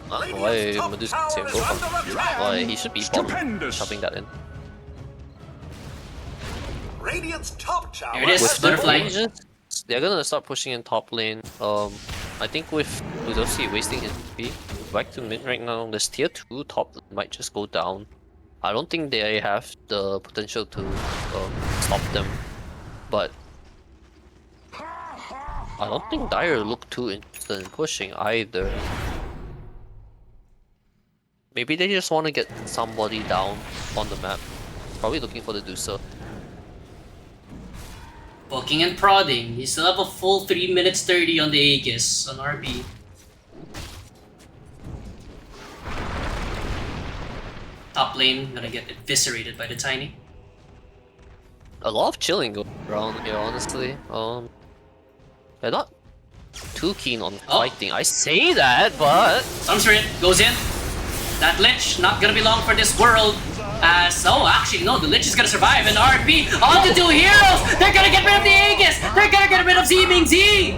Why Medusa same go from? Why he should be shoving that in. Radiant's top tower. There it is, With butterfly. agents, they're gonna start pushing in top lane. I think with Bo3 wasting his HP, back to mid right now, this tier 2 top might just go down. I don't think they have the potential to stop them, but I don't think Dire look too interested in pushing either. Maybe they just want to get somebody down on the map. Probably looking for the Dusa. Poking and prodding. You still have a full 3 minutes 30 on the Aegis on RB. Top lane gonna get eviscerated by the Tiny. A lot of chilling going around here, honestly. They're not too keen on fighting. I say that, but Sunspirit goes in. That Lich not gonna be long for this world. As actually no, the Lich is gonna survive. And RP on the 2 heroes. They're gonna get rid of the Aegis. They're gonna get rid of Z.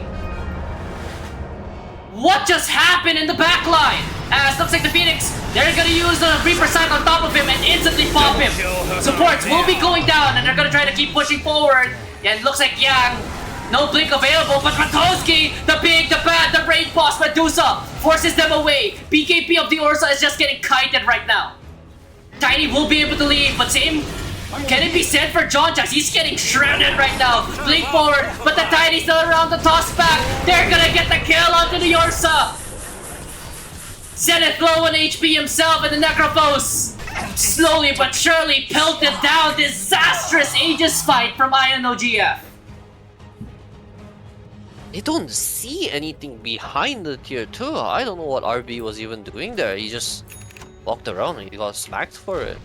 What just happened in the backline? As looks like the Phoenix, they're gonna use the Reaper Sight on top of him and instantly pop him. Supports will be going down and they're gonna try to keep pushing forward. And it looks like Yang, no blink available, but Bo3, the big, the bad, the raid boss Medusa forces them away. BKP of the Ursa is just getting kited right now. Tiny will be able to leave, but same can it be said for John Jax? He's getting shredded right now. Blink forward, but the Tiny's still around the toss back. They're gonna get the kill onto the Ursa. Zenith low on HP himself and the Necrophos slowly but surely pelted down. Disastrous Aegis fight from INOGF. they don't see anything behind the tier 2. I don't know what RB was even doing there. He just walked around and he got smacked for it.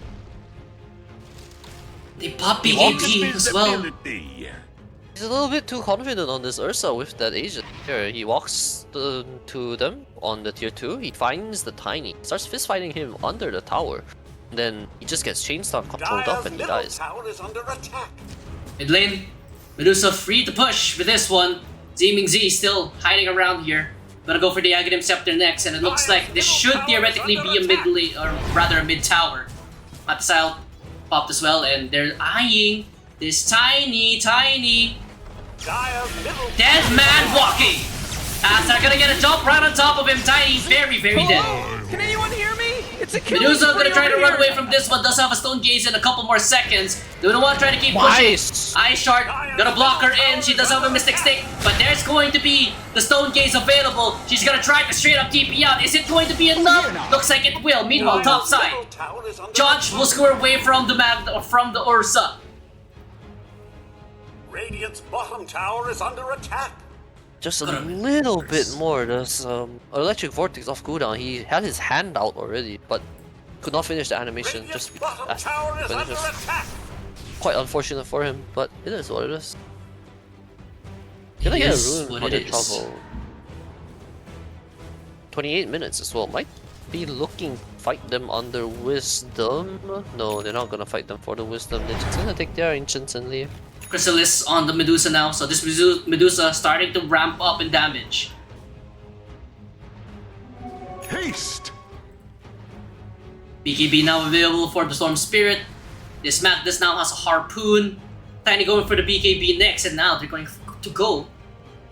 They pop BKB as well. He's a little bit too confident on this Ursa with that agent. Here, he walks to them on the tier 2, he finds the Tiny, starts fist fighting him under the tower. Then he just gets Chainstorm controlled up and he dies. Mid lane, Medusa free to push with this one. Z still hiding around here. Gonna go for the Aghanim Scepter next, and it looks like this should theoretically be a mid lane, or rather a mid tower. Matasile popped as well, and they're eyeing this tiny dead man walking. As they're gonna get a jump right on top of him. Tiny, very dead. Can anyone hear me? It's a kill. Medusa gonna try to run away from this one. Does have a stone gaze in a couple more seconds. They don't want to try to keep pushing. Nice. Ice Shard gonna block her in. She does have a Mystic Stick, but there's going to be the stone gaze available. She's gonna try to straight up TP out. Is it going to be enough? Looks like it will. Meanwhile, top side, Judge will score away from the Ursa. Radiant's bottom tower is under attack. Just a little bit more. There's Electric Vortex off cooldown. He had his hand out already, but could not finish the animation. Radiant's Just bottom as tower is under finishes. attack. Quite unfortunate for him, but it is what it is. Can I get a rune for the trouble? 28 minutes as well. Might be looking to fight them under Wisdom. No, they're not gonna fight them for the Wisdom. They're just gonna take their Ancients and leave. Chrysalis on the Medusa now, so this Medusa starting to ramp up in damage. Haste. BKB now available for the Storm Spirit. This now has a harpoon. Tiny going for the BKB next, and now they're going to go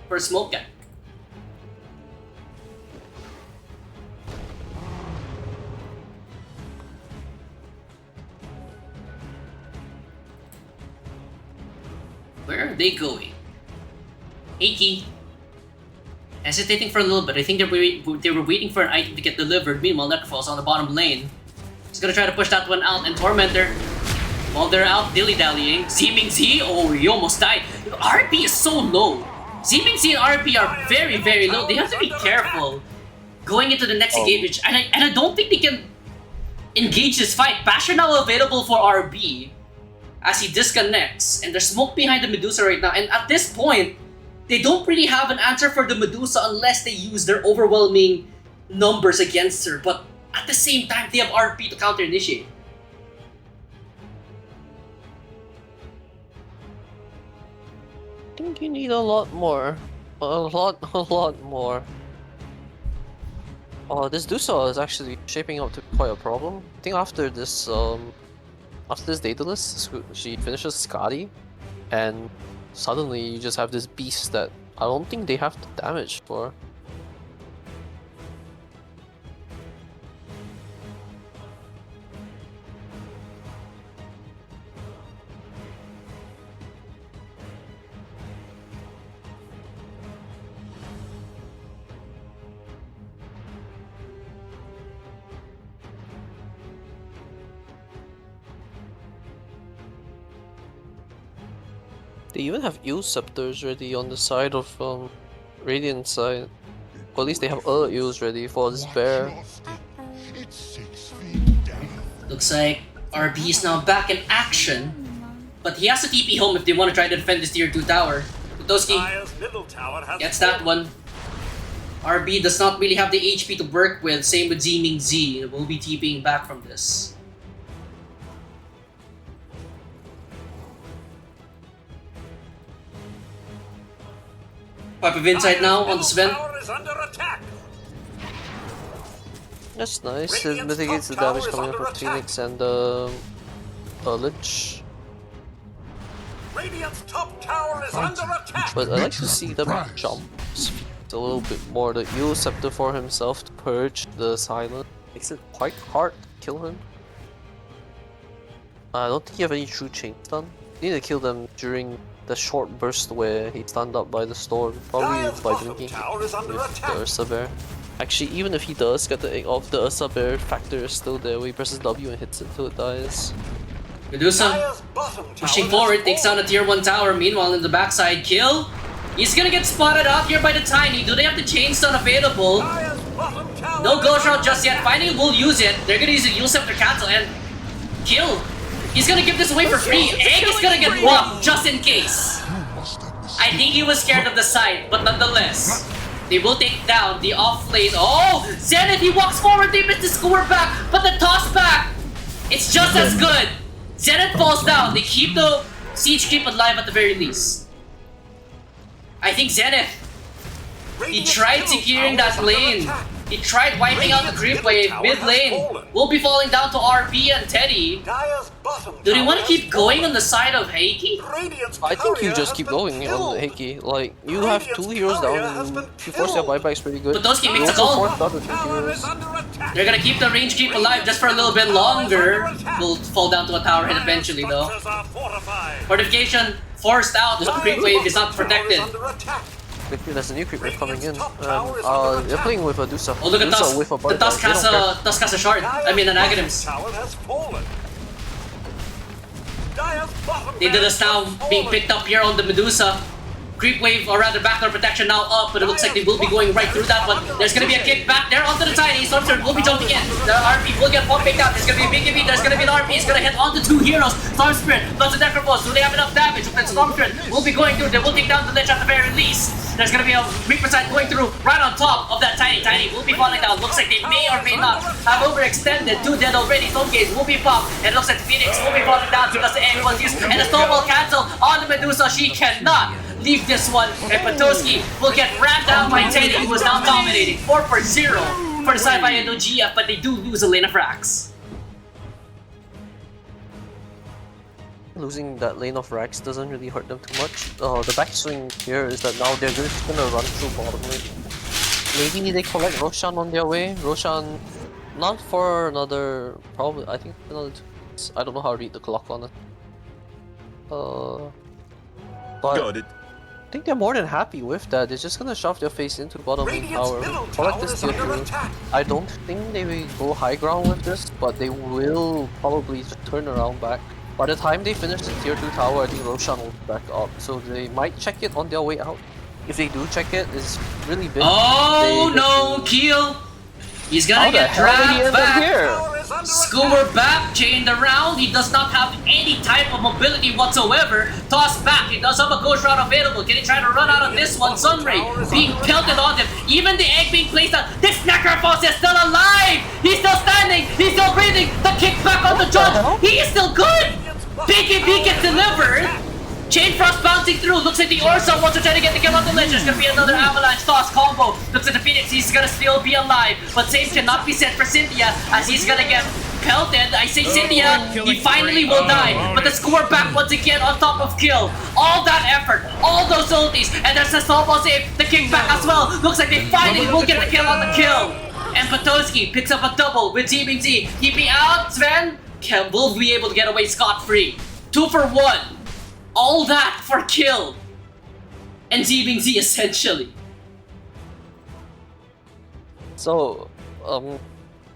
for a smoke gap. Where are they going? Heiki hesitating for a little bit. I think they were waiting for an item to get delivered. Meanwhile, Necrophos on the bottom lane. He's gonna try to push that one out, and Tormentor While they're out dilly-dallying, Zeeming Z, oh, he almost died. RP is so low. Zeeming Z and RP are very, very low. They have to be careful going into the next engagement. And I don't think they can engage this fight. Basher now available for RB as he disconnects. And there's smoke behind the Medusa right now. And at this point, they don't really have an answer for the Medusa unless they use their overwhelming numbers against her. But at the same time, they have RP to counter-initiate. I think you need a lot more. A lot more. Oh, this Dusa is actually shaping up to be quite a problem. I think after this Daedalus, she finishes Skadi, and suddenly you just have this beast that I don't think they have the damage for. They even have eel scepters ready on the side of Radiant side. Or at least they have other eels ready for this bear. Looks like RB is now back in action. But he has to TP home if they want to try to defend this tier 2 tower. Kutoski gets that one. RB does not really have the HP to work with. Same with Zeeming Z. Will be TPing back from this. Pipe of Insight now on the Sven. That's nice. It mitigates the damage coming from Phoenix and Lich. But I like to see them jump a little bit more. The Eel Scepter for himself to purge the silence makes it quite hard to kill him. I don't think you have any true chain stun. You need to kill them during the short burst where he's stunned up by the storm, probably by drinking with the Ursa Bear. Actually, even if he does get the egg off, the Ursa Bear factor is still there where he presses W and hits it till it dies. Medusa pushing forward, takes down a tier 1 tower. Meanwhile, in the backside, kill. He's gonna get spotted out here by the Tiny. Do they have the chain stun available? No ghost route just yet. Finally, will use it. They're gonna use a Eel Scepter cancel and kill. He's gonna give this away for free. Egg is gonna get blocked just in case. I think he was scared of the side, but nonetheless, they will take down the off lane. Oh, Zenith, he walks forward. They missed the score back, but the toss back, it's just as good. Zenith falls down. They keep the siege creep alive at the very least. I think Zenith, he tried securing that lane. He tried wiping out the creep wave mid lane. Will be falling down to RP and Teddy. Do they want to keep going on the side of Heiki? I think you just keep going on the Heiki. Like, you have 2 heroes down and you force their buyback pretty good. Potoski makes a call. They're gonna keep the range creep alive just for a little bit longer. Will fall down to a tower hit eventually though. Fortification forced out, but the creep wave is not protected. There's a new creeper coming in. They're playing with a Dusa. Oh, look at Tusk. With a The Tusk has a shard. I mean, an Aghanims. They did us now being picked up here on the Medusa. Creep wave, or rather backdoor protection now up, but it looks like they will be going right through that one. There's gonna be a kick back there onto the Tiny. Stormstorm will be jumping in. The RP will get one picked out. There's gonna be a big hit. There's gonna be an RP. He's gonna hit onto 2 heroes. Storm Spirit, lots of Necropulse. Do they have enough damage? But Storm Spirit will be going through. They will take down the Lich at the very least. There's gonna be a Reaper side going through right on top of that Tiny. Tiny will be falling down. Looks like they may or may not have overextended. 2 dead already. Stone Gaze will be popped. And it looks like Phoenix will be falling down because the egg was used. And the Snowball cancel on the Medusa. She cannot leave this one, and Potoski will get rammed down by Teddy, who was now dominating 4-0 for the Sci-Fi and GF, but they do lose a lane of racks. Losing that lane of racks doesn't really hurt them too much. The backswing here is that now they're just gonna run through bottom lane. Maybe they collect Roshan on their way. Roshan, not for another, probably, I think another 2 minutes. I don't know how to read the clock on it. But Got it. I think they're more than happy with that. They're just gonna shove their face into bottom lane tower. Collect this tier 2. I don't think they will go high ground with this, but they will probably just turn around back. By the time they finish the tier 2 tower, I think Roshan will be back up, so they might check it on their way out. If they do check it, it's really big. Oh no, Keel! He's gonna get dragged back! Skewer back, chained around, he does not have any type of mobility whatsoever. Tossed back, he does have a ghost route available. Can he try to run out of this one? Sunray being pelted on him. Even the egg being placed on. This Necrophos is still alive! He's still standing! He's still breathing! The kick back on the judge! He is still good! BKB gets delivered! Chain Frost bouncing through. Looks like the Orsa wants to try to get the kill on the ledge. There's gonna be another avalanche toss combo. Looks like the Phoenix, he's gonna still be alive. But save cannot be set for Cynthia as he's gonna get pelted. I say Cynthia, he finally will die. But the score back once again on top of kill. All that effort, all those ultis, and there's a snowball save. The kick back as well. Looks like they finally will get the kill on the kill. And Patoski picks up a double with Team Z. Keep me out, Sven. Will be able to get away scot-free. 2 for 1. All that for kill! And Team Z essentially. So,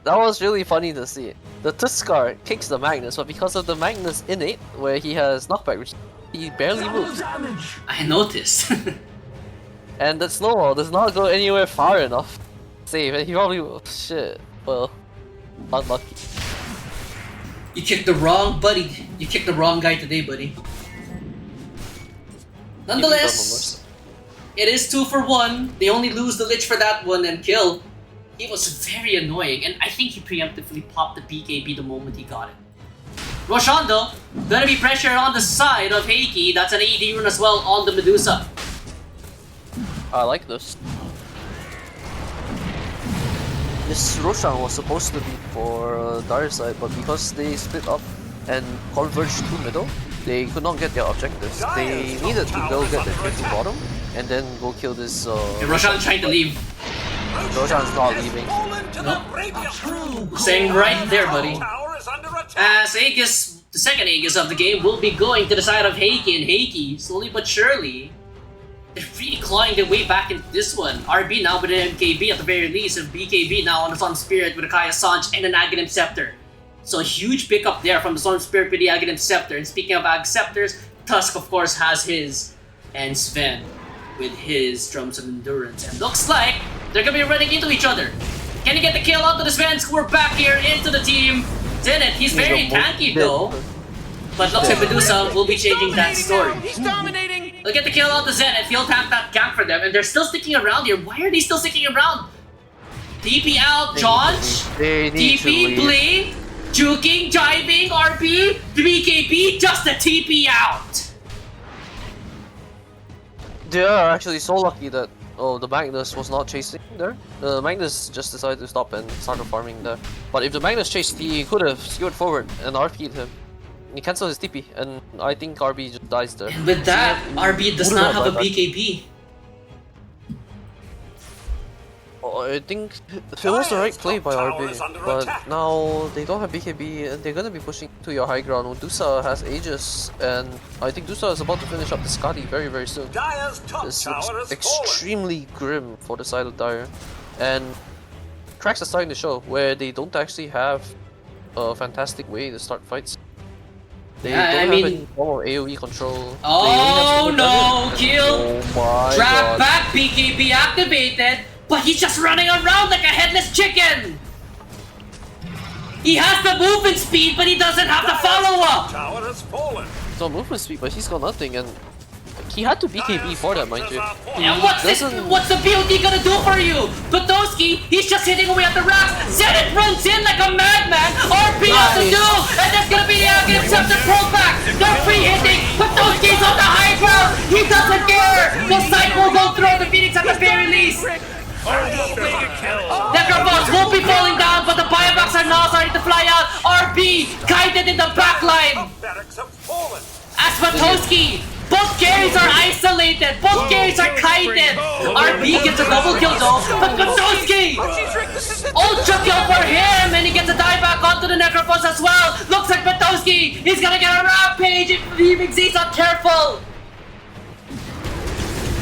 that was really funny to see. The Tuskar kicks the Magnus, but because of the Magnus innate, where he has knockback, he barely moves. I noticed. And that snowball does not go anywhere far enough. Save, and he probably shit. Well, unlucky. You kicked the wrong buddy. You kicked the wrong guy today, buddy. Nonetheless, it is 2 for 1. They only lose the Lich for that one and kill. He was very annoying, and I think he preemptively popped the BKB the moment he got it. Roshan though, gonna be pressure on the side of Heiki. That's an AD rune as well on the Medusa. I like this. This Roshan was supposed to be for Dire side, but because they split up and converged to middle, they could not get their objectives. They needed to go get the 50 bottom and then go kill this. Roshan's trying to leave. Roshan's not leaving. Nope. Saying right there, buddy. As Aegis, the second Aegis of the game, will be going to the side of Heiki, and Heiki, slowly but surely, they're really clawing their way back into this one. RB now with an MKB at the very least, and BKB now on the Sun Spirit with a Kaya Sanj and an Aghanim Scepter. So a huge pickup there from the Sun Spirit with the Aghanim Scepter. And speaking of Ag Scepters, Tusk of course has his, and Sven with his Drums of Endurance. And looks like they're gonna be running into each other. Can he get the kill onto the Sven? We're back here into the team. Zenith, he's very tanky though. But looks like Medusa will be changing that story. He's dominating! Look at the kill on the Zenith. He'll tap that gank for them, and they're still sticking around here. Why are they still sticking around? TP out, Josh. TP, Blee. Juking, jiving, RP, BKB, just a TP out. They are actually so lucky that the Magnus was not chasing there. The Magnus just decided to stop and started farming there. But if the Magnus chased, he could have skewered forward and RP'd him. He cancelled his TP, and I think RB just dies there. And with that, RB does not have a BKB. I think it was the right play by RB, but now they don't have BKB and they're gonna be pushing to your high ground. Dusa has Aegis, and I think Dusa is about to finish up the Scotty very very soon. This looks extremely grim for the side of Dire, and cracks are starting to show where they don't actually have a fantastic way to start fights. They don't have any form of AoE control. Oh no, kill! Oh my Drag god. back, BKB activated, but he's just running around like a headless chicken! He has the movement speed, but he doesn't have the follow-up! Tower has fallen. No movement speed, but he's got nothing, and he had to BKB for that, mind you. And what's the BOD gonna do for you? Patoski, he's just hitting away at the racks. Zenith runs in like a madman. RP has to do, and there's gonna be the Aghanim Scepter pulled back. They're free hitting. Patoski's on the high ground. He doesn't care. The cycle will throw the Phoenix at the very least. Necrophos won't be falling down, but the buybacks are now starting to fly out. RP kited in the backline. Barracks have fallen. As Patoski, both carries are isolated, both carries are kited. RB gets a double kill though, but Patoski! Ultra kill for him, and he gets a dive back onto the Necrophos as well. Looks like Patoski, he's gonna get a rampage if he's not careful.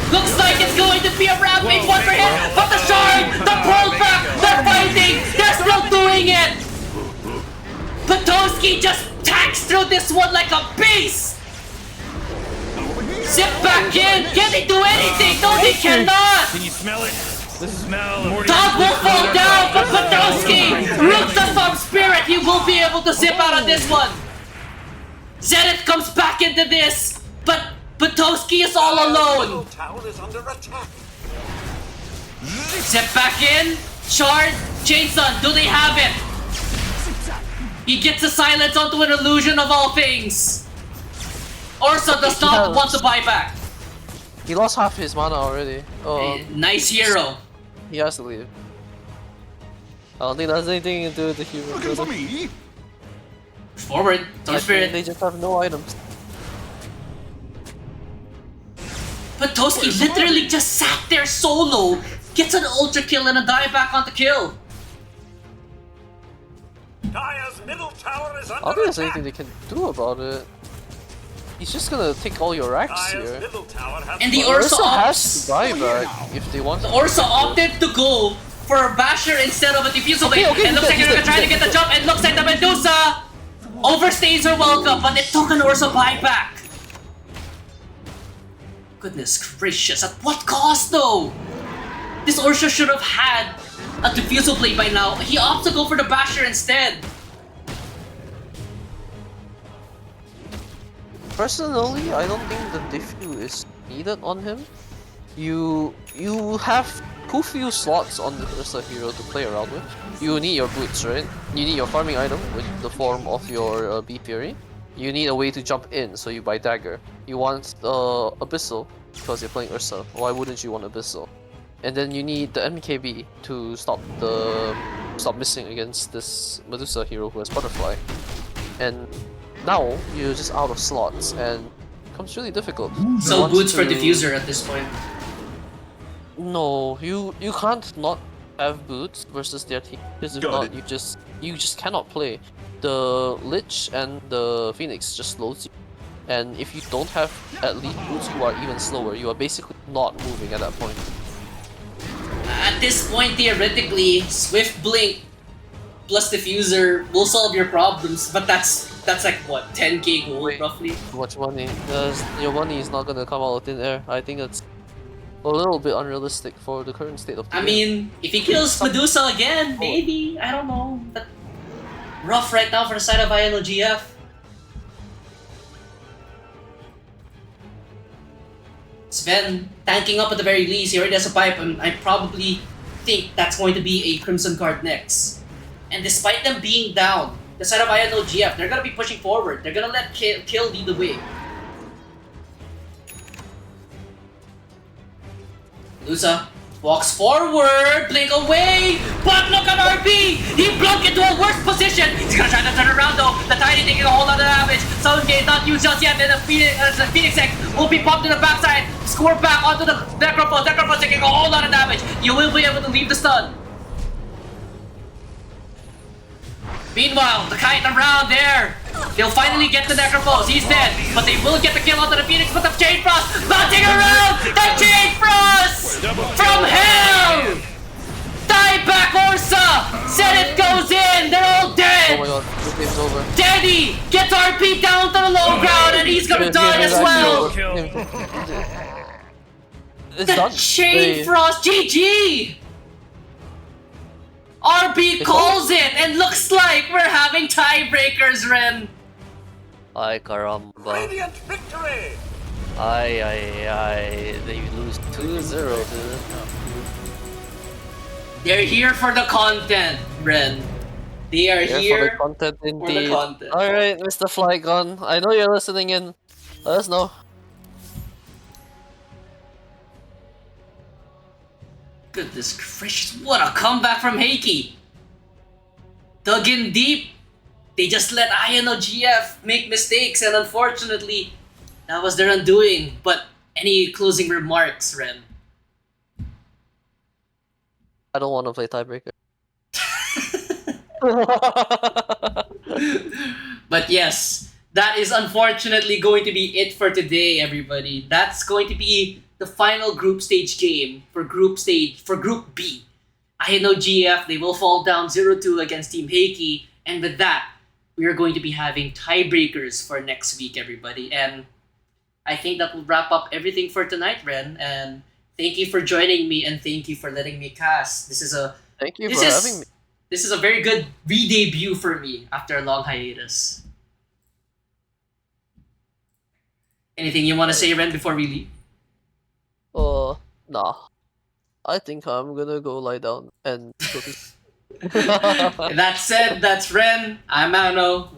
Looks like it's going to be a rampage one for him, but the Shard, the pullback, they're fighting, they're still doing it. Patoski just tanks through this one like a beast! Zip back in! Can they do anything? No, they cannot! Can you smell it? The smell. Dog will fall down, but Podolsky roots the farm spirit. He will be able to zip out of this one. Zenith comes back into this, but Podolsky is all alone. Middle tower is under attack. Zip back in. Shard, Chainsun, do they have it? He gets a silence onto an illusion of all things. Ursa does not want to buy back. He lost half his mana already. Oh, Nice hero. he has to leave. I don't think that has anything to do with the hero. Looking for me? Forward, I Storm think Spirit. they just have no items. But Toski literally just sat there solo, gets an ultra kill and a dieback on the kill. Dire's middle tower is I under don't think there's attack. anything they can do about it. He's just gonna take all your racks Dire's here. middle tower has And the fallen. Ursa has to opts. buy back if they want to. Ursa opted to go for a basher instead of a diffusal blade. Okay, It looks like he's they're dead, trying to get the jump. It looks like the Medusa overstays her welcome, but it took an Ursa buyback. Goodness gracious, at what cost though? This Ursa should have had a diffusal blade by now. He opts to go for the basher instead. Personally, I don't think the diffuse is needed on him. You have too few slots on the Ursa hero to play around with. You need your boots, right? You need your farming item with the form of your B Fury. You need a way to jump in, so you buy dagger. You want Abyssal because you're playing Ursa. Why wouldn't you want Abyssal? And then you need the MKB to stop missing against this Medusa hero who has Butterfly. And now you're just out of slots and it becomes really difficult. You So want boots for to- diffuser at this point. No, you can't not have boots versus their team. Because if Got not, it. you just cannot play. The Lich and the Phoenix just slows you. And if you don't have at least boots who are even slower, you are basically not moving at that point. At this point, theoretically, Swift Blink plus Diffuser will solve your problems, but that's like what, 10k gold Wait. roughly? Too much money. Your money is not gonna come out of thin air. I think it's a little bit unrealistic for the current state of the I game. mean, if he kills Medusa again, maybe, I don't know. But rough right now for the side of INOGF. Sven tanking up at the very least. He already has a pipe, and I probably think that's going to be a Crimson card next. And despite them being down, the side of INOGF, they're gonna be pushing forward. They're gonna let Kill lead the way. Medusa walks forward, blink away, but look at RB! He broke into a worse position! He's gonna try to turn around though, the Tiny taking a whole lot of damage. Soundgate not used just yet, and the Phoenix X will be pumped to the backside, score back onto the Necrophone. Necrophone taking a whole lot of damage. You will be able to leave the stun. Meanwhile, the Kite around there. They'll finally get the Necrophos. He's dead, but they will get the kill onto the Phoenix. But the Chain Frost bouncing around. The Chain Frost from hell. Die back, Ursa. Zenith goes in. They're all Oh my dead. god, this game's over. Daddy gets RP down to the low ground, and he's gonna die as well. It's The done. Chain Frost, GG. RB calls it, and looks like we're having tiebreakers, Ren. Ay caramba. Radiant victory! Ay. They lose 2-0, dude. They're here for the content, Ren. They are Here here. for the content the indeed. content. Alright, Mr. Flygon, I know you're listening in. Let us know. Goodness gracious, what a comeback from Heiki. Dug in deep. They just let INOGF make mistakes, and unfortunately, that was their undoing. But any closing remarks, Ren? I don't want to play tiebreaker. But yes, that is unfortunately going to be it for today, everybody. That's going to be the final group stage game for Group B. INOGF, they will fall down 0-2 against Team Heiki, and with that, we are going to be having tiebreakers for next week, everybody. And I think that will wrap up everything for tonight, Ren. And thank you for joining me, and thank you for letting me cast. Thank you this for is having me. this is a very good re-debut for me after a long hiatus. Anything you want to say, Ren, before we leave? Nah. I think I'm gonna go lie down and go to That said, that's Ren. I'm Mano.